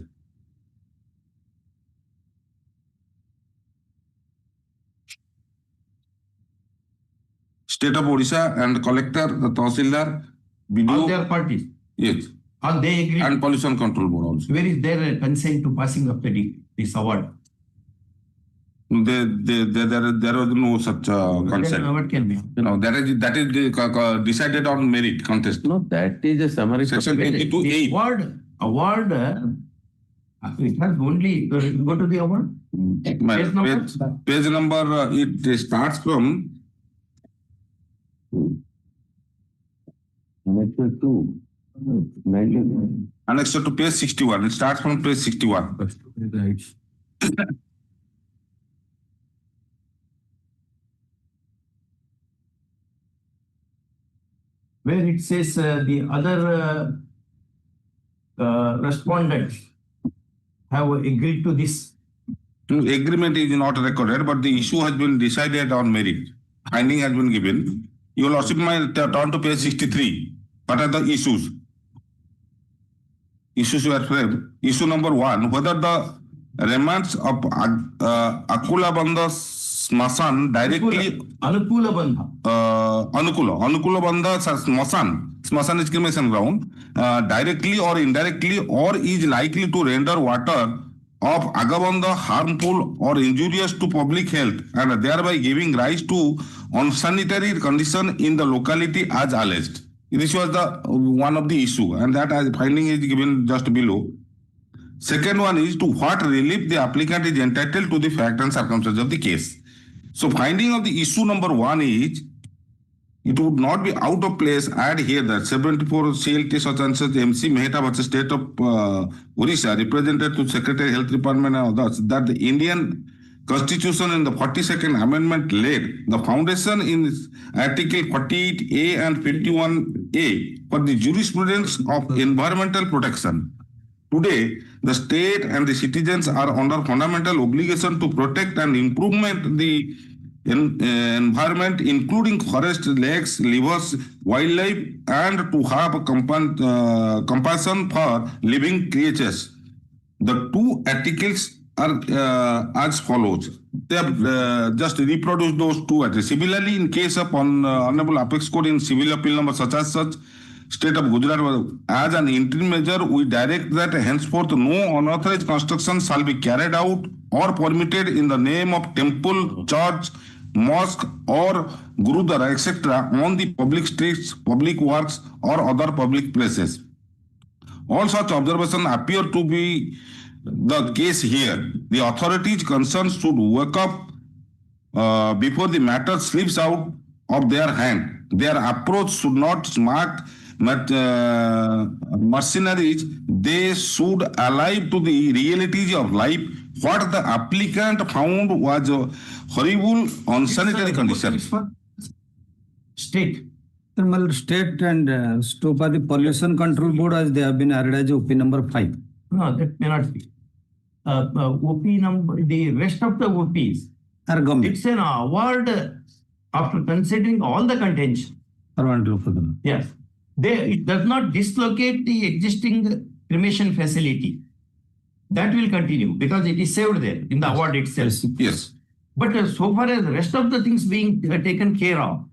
State of Odisha and collector, the Tahsildar, All their parties. yes, All they agree. and pollution control board also. Where is their consent to passing of this award? There was no such concept. What can be? No, that is decided on merit contest. No, that is a summary. Section 22A. Award, it has only, go to the award. Page number, it starts from Annexure 2. 19. annexure to page 61. It starts from page 61. Where it says the other respondents have agreed to this. Agreement is not recorded, but the issue has been decided on merit. Finding has been given. You will also turn to page 63. What are the issues? Issues were framed. Issue number 1, whether the remains of Akula Bandha Smasan directly Anukula Bandha. Anukula Bandha Smasan is cremation ground, directly or indirectly, or is likely to render water of Agabandha harmful or injurious to public health and thereby giving rise to unsanitary condition in the locality as alleged. This was the one of the issue, and that as finding is given just below. Second one is to what relief the applicant is entitled to the fact and circumstances of the case. So finding of the issue number 1 is, it would not be out of place add here that 74 CLT such and such MC Mehta versus State of Orissa represented to Secretary Health Department and others that the Indian Constitution in the 42nd Amendment laid the foundation in Article 48A and 51A for the jurisprudence of environmental protection. Today, the state and the citizens are under fundamental obligation to protect and improvement the environment, including forest, lakes, rivers, wildlife, and to have compassion for living creatures. The two articles are as follows. They have just reproduced those two articles. Similarly, in case of Hon'Ble Apex Court in Civil Appeal number such as such, State of Gujarat, as an interim measure, we direct that henceforth no unauthorized construction shall be carried out or permitted in the name of temple, church, mosque, or gurudwara, etc., on the public streets, public works, or other public places. All such observations appear to be the case here. The authorities concerned should wake up before the matter slips out of their hand. Their approach should not mark mercenaries. They should alive to the realities of life. What the applicant found was a horrible unsanitary condition. State. State and Stopa, the Pollution Control Board, as they have been added as OP number 5. No, that may not be. OP number, the rest of the OPs, Are government. it's an award after considering all the contention. Yes. It does not dislocate the existing cremation facility. That will continue because it is saved there in the award itself. Yes. But so far as the rest of the things being taken care of,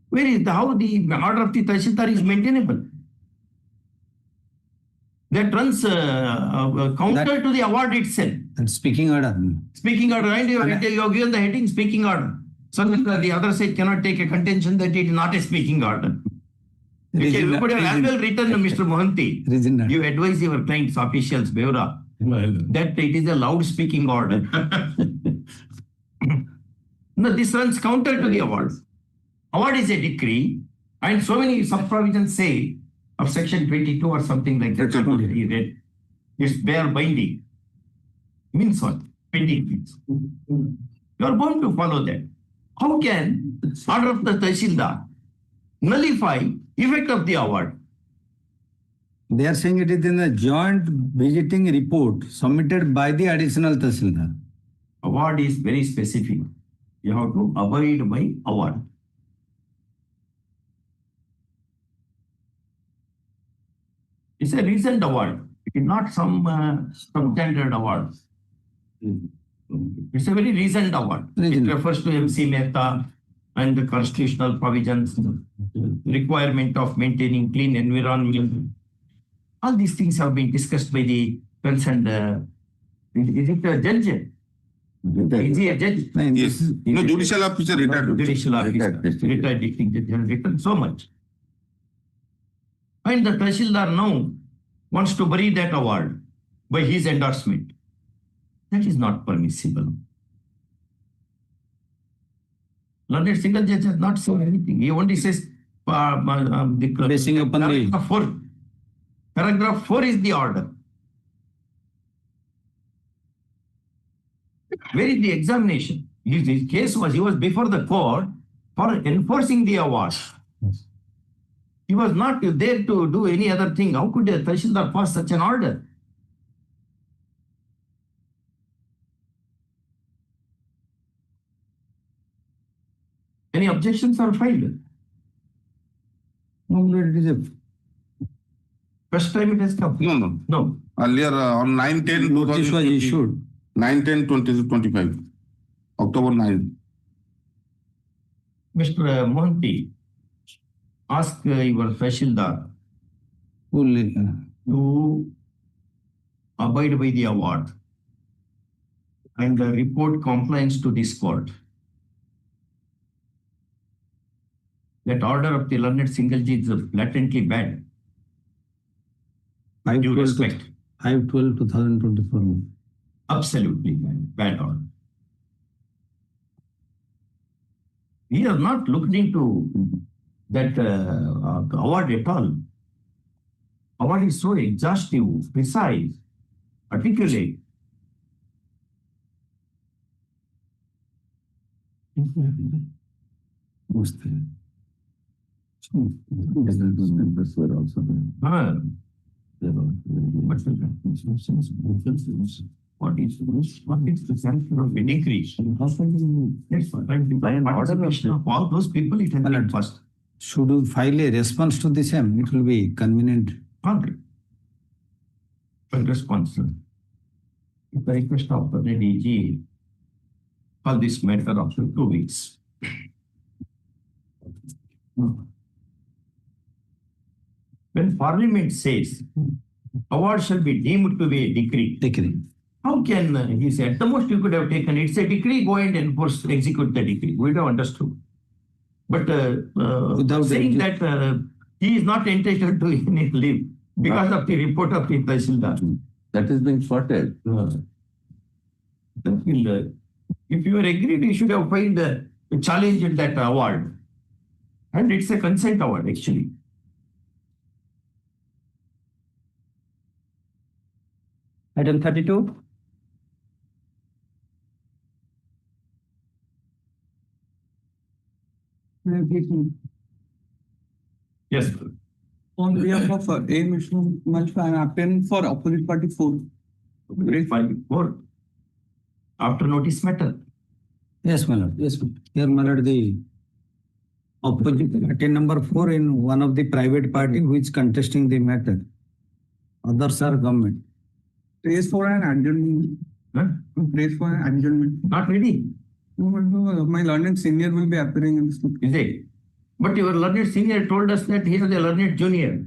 where is how the order of the Tahsildar is maintainable? That runs counter to the award itself. And speaking order. Speaking order, and you have given the heading speaking order. So that the other side cannot take a contention that it is not a speaking order. You put your annual return, Mr. Mohanty. You advise your client's officials, Beura, that it is a loud speaking order. No, this runs counter to the award. Award is a decree, and so many sub-provisions say of section 22 or something like that. It's bare binding. Means what? Pending means. You are going to follow that. How can order of the Tahsildar nullify effect of the award? They are saying it is in the joint visiting report submitted by the additional Tahsildar. Award is very specific. You have to abide by award. It's a recent award. It is not some standard award. It's a very recent award. It refers to MC Mehta and the constitutional provisions, requirement of maintaining clean environment. All these things have been discussed by the concerned, is it a judge? Is he a judge? Yes. No, judicial officer retired. Judicial officer, retired district judge has written so much. And the Tahsildar now wants to bury that award by his endorsement. That is not permissible. Learned single judge has not said anything. He only says, Basing upon the paragraph 4 is the order. Where is the examination? His case was, he was before the court for enforcing the award. He was not there to do any other thing. How could a Tahsildar pass such an order? Any objections are filed? No, it is a First time it has come? No. No. Earlier on 9/10, notice was issued. 9/10/2025, October 9. Mr. Mohanty, ask your Tahsildar to abide by the award and report compliance to this court. That order of the learned single judge is blatantly bad. Due respect. 5/12/2024. Absolutely bad order. We have not looked into that award at all. Award is so exhaustive, precise, articulate. What is the sanction of a decree? That's by an order of all those people, it has been passed. Should we file a response to the same? It will be convenient. Concrete. For response, if the request of the DG, call this matter after 2 weeks. When Parliament says award shall be deemed to be a decree, how can he say at the most you could have taken it's a decree, go and enforce, execute the decree? We would have understood. But saying that he is not entitled to any leave because of the report of the Tahsildar. That is being sorted. If you are agreed, you should have filed a challenge in that award. And it's a consent award, actually. Item 32. Yes. On behalf of A. Mishnu Malcha, I am appealing for opposite party 4. After notice matter. Yes, my lord. Yes, here, my lord, the opposite party number 4 in one of the private party who is contesting the matter. Others are government. Praise for an adjournment. Praise for an adjournment. Not ready. No, my learned senior will be appearing in this. Is it? But your learned senior told us that he is a learned junior.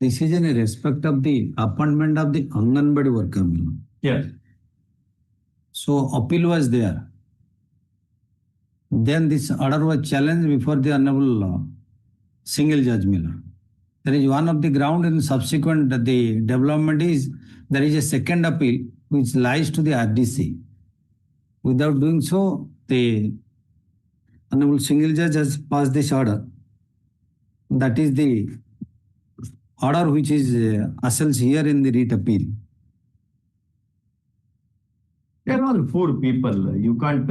This is in respect of the appointment of the Hon'Ble worker. Yes. So appeal was there. Then this order was challenged before the Honorable Single Judge Miller. There is one of the ground in subsequent the development is there is a second appeal which lies to the RDC. Without doing so, the Honorable Single Judge has passed this order. That is the order which is assails here in the writ appeal. They are all poor people. You can't.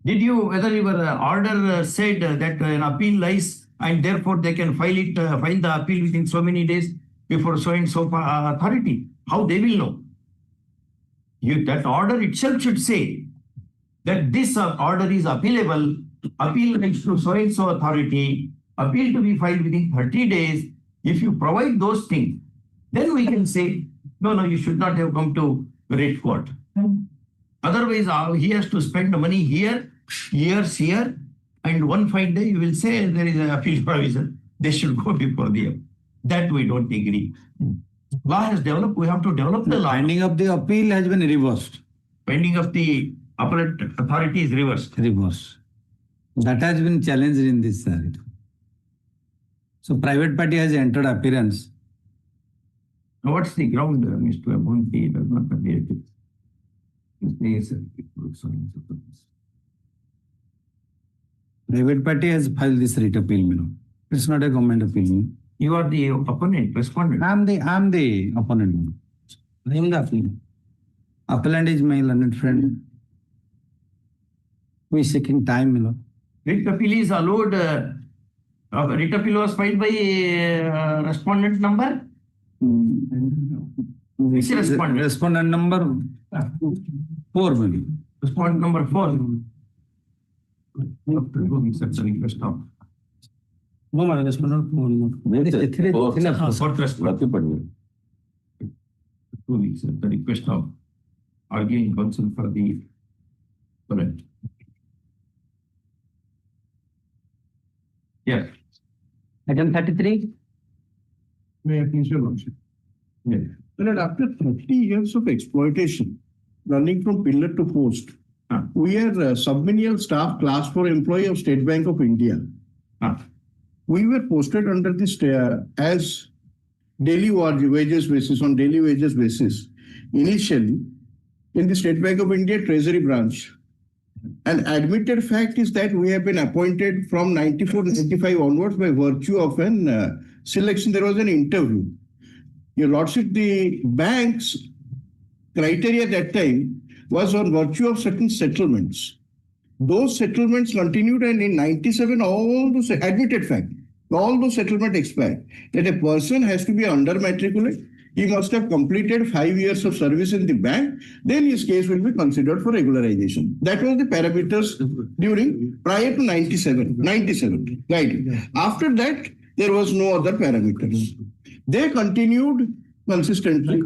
Did you, whether your order said that an appeal lies and therefore they can file the appeal within so many days before so and so authority? How they will know? That order itself should say that this order is appealable, appeal lies to so and so authority, appeal to be filed within 30 days. If you provide those things, then we can say, no, you should not have come to great court. Otherwise, he has to spend the money here, years here, and one fine day you will say there is an appeal provision. They should go before the. That we don't agree. Law has developed. We have to develop the law. Finding of the appeal has been reversed. Finding of the appellate authority is reversed. Reversed. That has been challenged in this. So private party has entered appearance. Now, what's the ground, Mr. Abunti does not appear to? Private party has filed this writ appeal. It's not a government appeal. You are the opponent, respondent. I'm the opponent. I am the appellant. Appellant is my learned friend. Who is seeking time. Writ appeal is allowed. Writ appeal was filed by respondent number. Which respondent? Respondent number 4 maybe. Respondent number 4. Accept the request of. No, my respondent. Fourth respondent. 2 weeks at the request of arguing counsel for the opponent. Yes. Item 33. May I please your lordship? Yes. Well, after 30 years of exploitation, running from pillar to post, we are submenial staff class 4 employee of State Bank of India. We were posted under this as daily wages basis, on daily wages basis, initially in the State Bank of India Treasury branch. An admitted fact is that we have been appointed from 94-95 onwards by virtue of an selection. There was an interview. Your lordship, the bank's criteria at that time was on virtue of certain settlements. Those settlements continued, and in 97, all those admitted fact, all those settlements expired. That a person has to be under matriculate. He must have completed 5 years of service in the bank. Then his case will be considered for regularization. That was the parameters prior to 97. Right. After that, there was no other parameters. They continued consistently.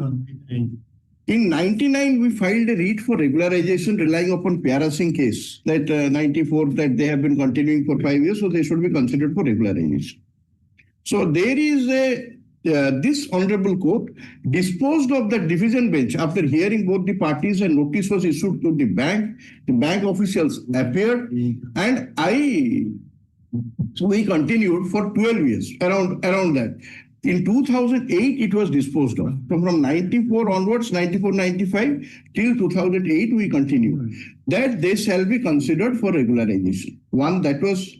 In 99, we filed a writ for regularization relying upon Pyara Singh case, that 94, that they have been continuing for 5 years, so they should be considered for regularization. So there is this honorable court disposed of the division bench after hearing both the parties, and notice was issued to the bank. The bank officials appeared, and we continued for 12 years around that. In 2008, it was disposed of. From 94 onwards, 94, 95 till 2008, we continued. That they shall be considered for regularization. That was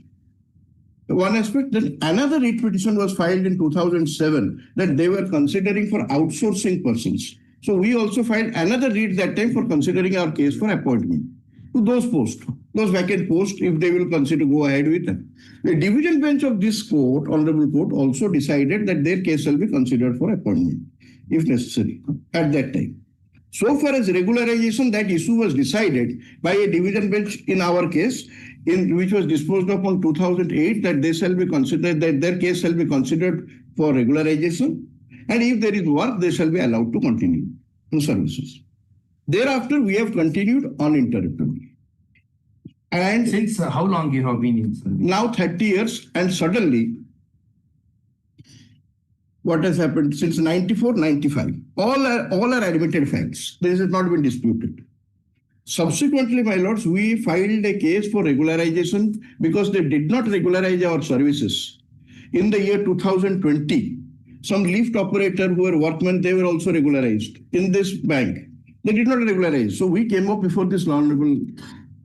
one aspect. Then another writ petition was filed in 2007 that they were considering for outsourcing persons. So we also filed another writ that time for considering our case for appointment to those posts, those vacant posts, if they will consider go ahead with them. The division bench of this court, honorable court, also decided that their case shall be considered for appointment, if necessary, at that time. So far as regularization, that issue was decided by a division bench in our case, which was disposed of on 2008, that they shall be considered, that their case shall be considered for regularization, and if there is work, they shall be allowed to continue to services. Thereafter, we have continued uninterruptedly. And since how long you have been in service? Now 30 years, and suddenly, what has happened since 94, 95? All are admitted facts. This has not been disputed. Subsequently, my lords, we filed a case for regularization because they did not regularize our services. In the year 2020, some lift operator who were workmen, they were also regularized in this bank. They did not regularize. So we came up before this honorable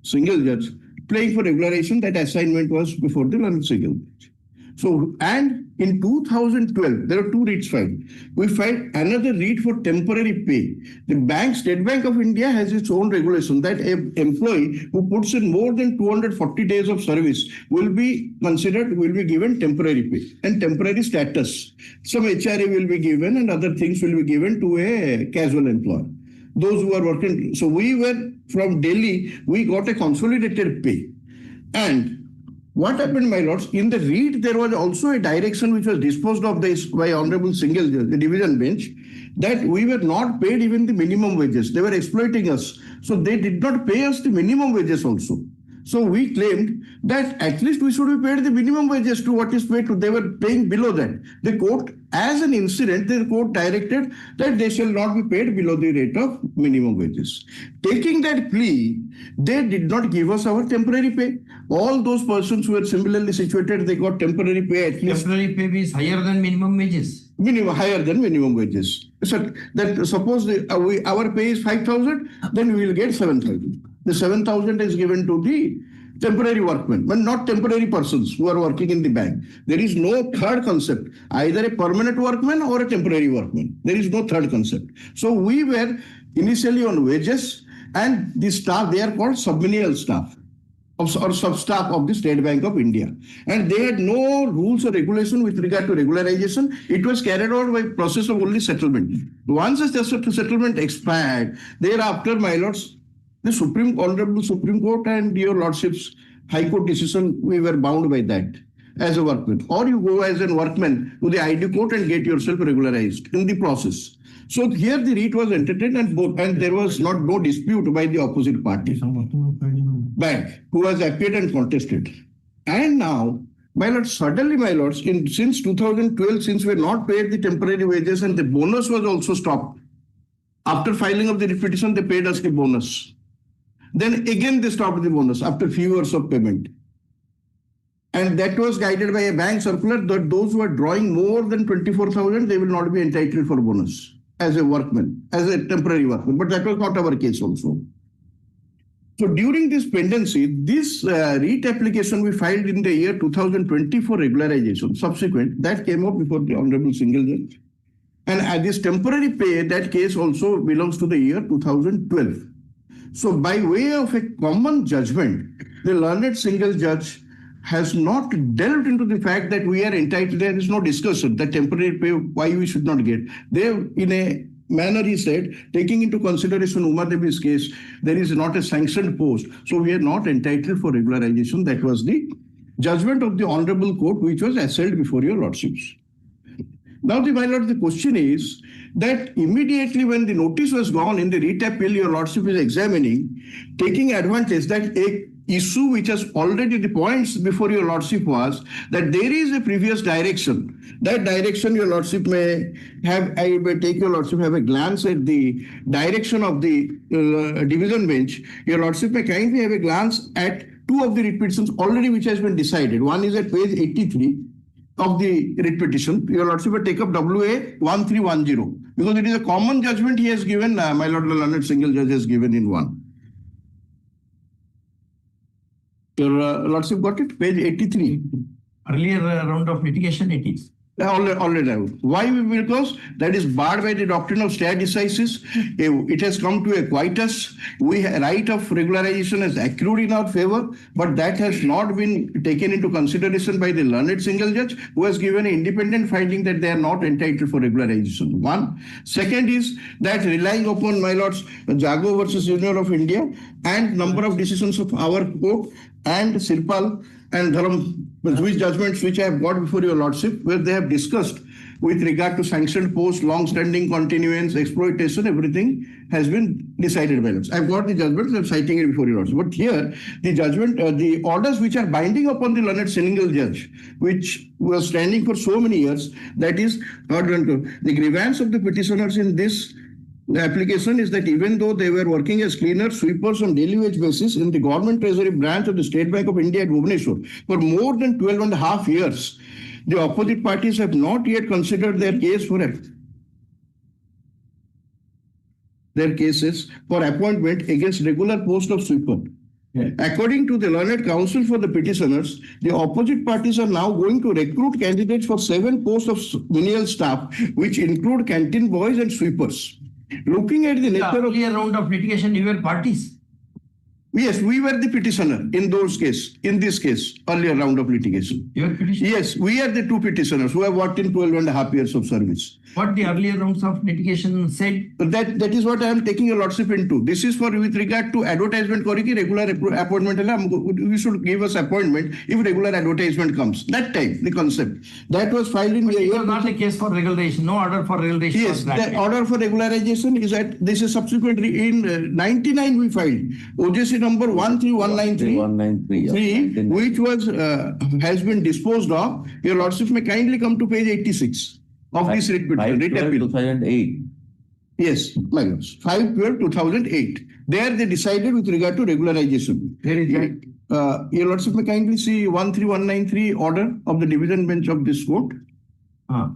single judge, playing for regularization. That assignment was before the honorable single judge. So, and in 2012, there are 2 writs filed. We filed another writ for temporary pay. The State Bank of India has its own regulation that an employee who puts in more than 240 days of service will be given temporary pay and temporary status. Some HRA will be given and other things will be given to a casual employer. Those who are working. So we were from Delhi, we got a consolidated pay. And what happened, my lords, in the writ, there was also a direction which was disposed of by honorable single judge, the division bench, that we were not paid even the minimum wages. They were exploiting us. So they did not pay us the minimum wages also. So we claimed that at least we should be paid the minimum wages to what is paid to. They were paying below that. The court, as an incident, the court directed that they shall not be paid below the rate of minimum wages. Taking that plea, they did not give us our temporary pay. All those persons who were similarly situated, they got temporary pay at least. Temporary pay is higher than minimum wages. Minimum, higher than minimum wages. So that suppose our pay is 5,000, then we will get 7,000. The 7,000 is given to the temporary workmen, but not temporary persons who are working in the bank. There is no third concept, either a permanent workman or a temporary workman. There is no third concept. So we were initially on wages, and the staff, they are called submenial staff or sub-staff of the State Bank of India. And they had no rules or regulation with regard to regularization. It was carried out by process of only settlement. Once the settlement expired, thereafter, my lords, the Honorable Supreme Court and your Lordship's High Court decision, we were bound by that as a workman. Or you go as a workman to the ID court and get yourself regularized in the process. So here the writ was entertained and there was no dispute by the opposite party, bank, who was appealed and contested. And now, my lords, suddenly, my lords, since 2012, since we were not paid the temporary wages and the bonus was also stopped, after filing of the petition, they paid us the bonus. Then again they stopped the bonus after few years of payment. And that was guided by a bank circular that those who are drawing more than 24,000, they will not be entitled for bonus as a workman, as a temporary workman. But that was not our case also. So during this pendency, this writ application we filed in the year 2020 for regularization, subsequent, that came up before the Honorable Single Judge. And this temporary pay, that case also belongs to the year 2012. So by way of a common judgment, the learned single judge has not delved into the fact that we are entitled. There is no discussion that temporary pay, why we should not get. They, in a manner, he said, taking into consideration Uma Devi's case, there is not a sanctioned post. So we are not entitled for regularization. That was the judgment of the Honorable Court, which was assailed before your Lordships. Now, my lord, the question is that immediately when the notice was gone in the writ appeal, your Lordship is examining, taking advantage that a issue which has already, the points before your Lordship was that there is a previous direction. That direction your Lordship may have, I may take your Lordship have a glance at the direction of the division bench. Your Lordship may kindly have a glance at two of the writ petitions already which has been decided. One is at page 83. Of the writ petition, your Lordship will take up WA 1310 because it is a common judgment he has given, my Lord, the learned single judge has given in one. Your Lordship got it? Page 83. Earlier round of litigation it is. Already. Why? Because that is barred by the doctrine of stare decisis. It has come to a quietus. Right of regularization has accrued in our favor, but that has not been taken into consideration by the learned single judge, who has given an independent finding that they are not entitled for regularization. One. Second is that relying upon, my lords, Jago versus Union of India and number of decisions of our court and Sirpal and Dharam, which judgments which I have got before your Lordship, where they have discussed with regard to sanctioned post, long-standing continuance, exploitation, everything has been decided by us. I've got the judgments, I'm citing it before your Lordship. But here, the judgment, the orders which are binding upon the learned single judge, which was standing for so many years, that is, the grievance of the petitioners in this application is that even though they were working as cleaners, sweepers on daily wage basis in the government treasury branch of the State Bank of India at Bhubaneswar for more than 12.5 years, the opposite parties have not yet considered their cases for appointment against regular post of sweeper. Yeah. According to the learned counsel for the petitioners, the opposite parties are now going to recruit candidates for 7 posts of menial staff, which include canteen boys and sweepers. Looking at the nature of earlier round of litigation, you were parties. Yes, we were the petitioner in this case, earlier round of litigation. Your petition? Yes, we are the two petitioners who have worked in 12.5 years of service. What the earlier rounds of litigation said? That is what I am taking your lordship into. This is for with regard to advertisement regular appointment. We should give us appointment if regular advertisement comes. That time, the concept. That was filed in the year. It was not a case for regularization. No order for regularization. Yes, the order for regularization is that this is subsequently in 99 we filed. OJC number 13193, which was has been disposed of. Your lordship may kindly come to page 86 of this writ appeal. 2008. Yes, my lords. 5/12/2008. There they decided with regard to regularization. Where is that? Your lordship may kindly see 13193 order of the division bench of this court. Your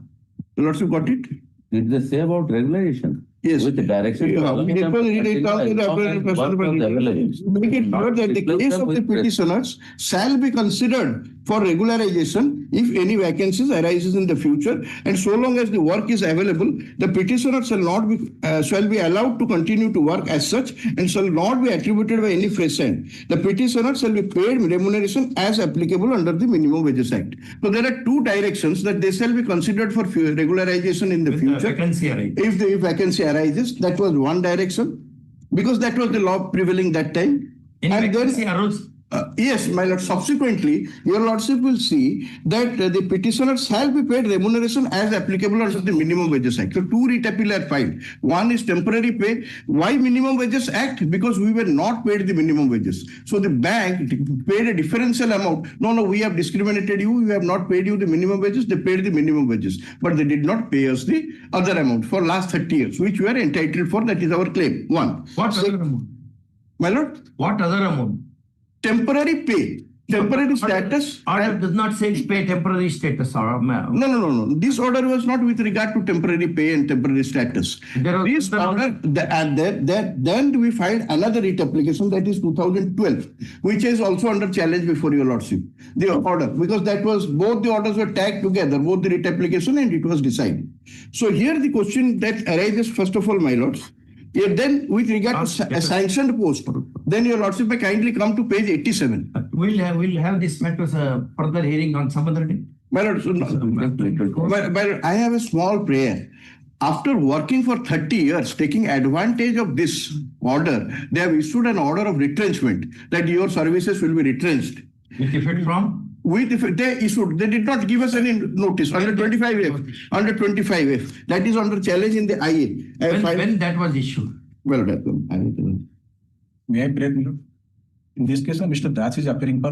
lordship got it? Did they say about regulation? Yes. With the direction. Make it clear that the case of the petitioners shall be considered for regularization if any vacancies arises in the future, and so long as the work is available, the petitioner shall be allowed to continue to work as such and shall not be attributed by any fresh hand. The petitioner shall be paid remuneration as applicable under the Minimum Wages Act. So there are two directions that they shall be considered for regularization in the future. If the vacancy arises, that was one direction, because that was the law prevailing that time. And then, yes, my lord, subsequently, your lordship will see that the petitioner shall be paid remuneration as applicable under the Minimum Wages Act. So two writ appeal are filed. One is temporary pay. Why Minimum Wages Act? Because we were not paid the minimum wages. So the bank paid a differential amount. No, we have discriminated you. We have not paid you the minimum wages. They paid the minimum wages. But they did not pay us the other amount for last 30 years, which we are entitled for. That is our claim. One. What other amount? My lord? What other amount? Temporary pay, temporary status. Order does not say pay temporary status. No. This order was not with regard to temporary pay and temporary status. This order, then we filed another writ application, that is 2012, which is also under challenge before your lordship. The order, because that was, both the orders were tagged together, both the writ application, and it was decided. So here the question that arises, first of all, my lords, then with regard to a sanctioned post, then your lordship may kindly come to page 87. We'll have this matter further hearing on some other day. My lord, I have a small prayer. After working for 30 years, taking advantage of this order, they have issued an order of retrenchment that your services will be retrenched. With effect from? They did not give us any notice under 25F. Under 25F. That is under challenge in the IA. When that was issued? Well, may I break? In this case, Mr. Das is appearing for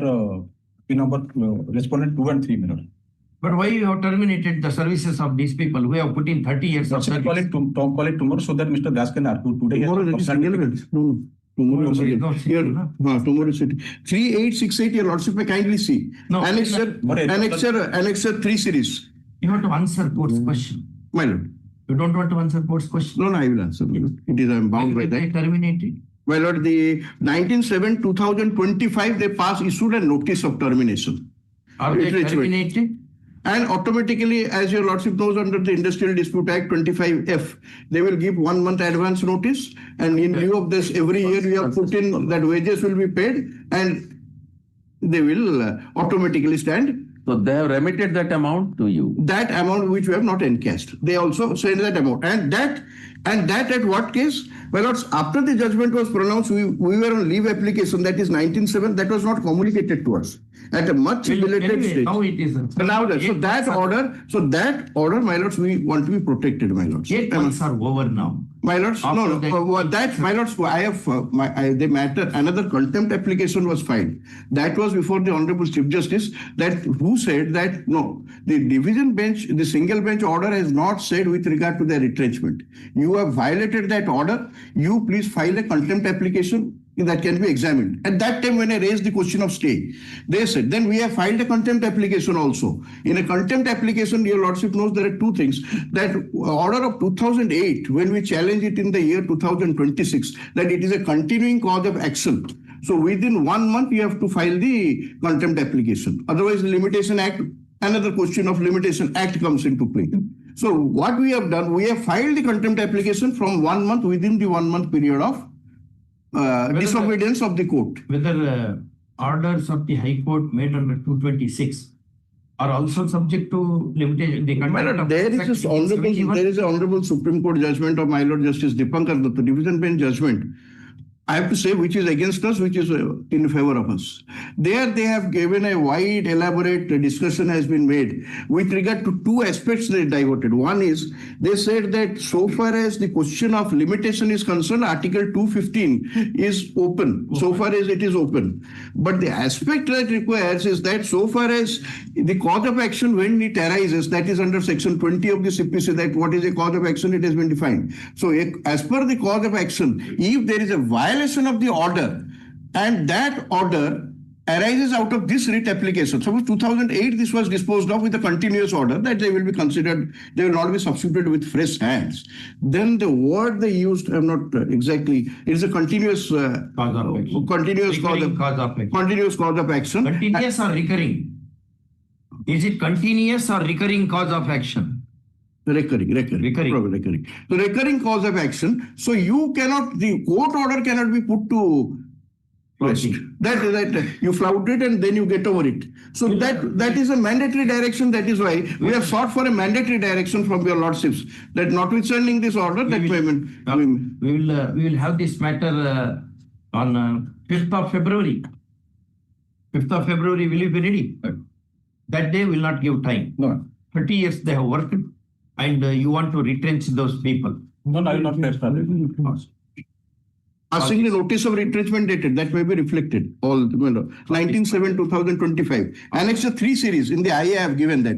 number respondent 2 and 3 minutes. But why you have terminated the services of these people who have put in 30 years of service? Call it tomorrow so that Mr. Das can argue today. Tomorrow is 3868, your lordship may kindly see. No, Annexure 3 series. You have to answer court's question. My lord. You don't want to answer court's question? No, I will answer. It is, I am bound by that. Terminated. My lord, the 19/7/2025, they issued a notice of termination. Are they terminated? And automatically, as your lordship knows, under the Industrial Dispute Act 25F, they will give 1 month advance notice. And in lieu of this, every year we have put in that wages will be paid and they will automatically stand. So they have remitted that amount to you? That amount which we have not encashed. They also send that amount. And that at what case? Well, after the judgment was pronounced, we were on leave application, that is 19/7, that was not communicated to us at a much belated stage. Now it is. So that order, my lords, we want to be protected, my lords. 8 months are over now. My lords, my lords, I have the matter. Another contempt application was filed. That was before the Honorable Chief Justice, who said that no, the division bench, the single bench order has not said with regard to their retrenchment. You have violated that order. You please file a contempt application that can be examined. At that time, when I raised the question of stay, they said, then we have filed a contempt application also. In a contempt application, your lordship knows there are two things. That order of 2008, when we challenge it in the year 2026, that it is a continuing cause of action. So within 1 month, you have to file the contempt application. Otherwise, the Limitation Act, another question of Limitation Act comes into play. So what we have done, we have filed the contempt application from 1 month within the 1 month period of disobedience of the court. Whether orders of the High Court made under 226 are also subject to limitation. My lord, there is an honorable Supreme Court judgment of my Lord Justice Dipankar Datta, division bench judgment. I have to say which is against us, which is in favor of us. There they have given a wide, elaborate discussion has been made with regard to two aspects they diverted. One is they said that so far as the question of limitation is concerned, Article 215 is open, so far as it is open. But the aspect that requires is that so far as the cause of action when it arises, that is under section 20 of the CPC, that what is a cause of action, it has been defined. So as per the cause of action, if there is a violation of the order and that order arises out of this writ application. Suppose 2008 this was disposed of with a continuous order that they will be considered, they will not be substituted with fresh hands. Then the word they used, I'm not exactly, it is a continuous cause of action. Continuous cause of action. Continuous or recurring? Is it continuous or recurring cause of action? Recurring. So recurring cause of action. So you cannot, the court order cannot be put to rest. That you flout it and then you get over it. So that is a mandatory direction. That is why we have sought for a mandatory direction from your lordships that notwithstanding this order, we will have this matter on 5th of February. 5th of February, will you be ready? That day will not give time. No. 30 years they have worked. And you want to retrench those people. No, I will not press for it. Asking the notice of retrenchment dated, that may be reflected. All 19/7/2025. Annexure 3 series in the IA I have given that.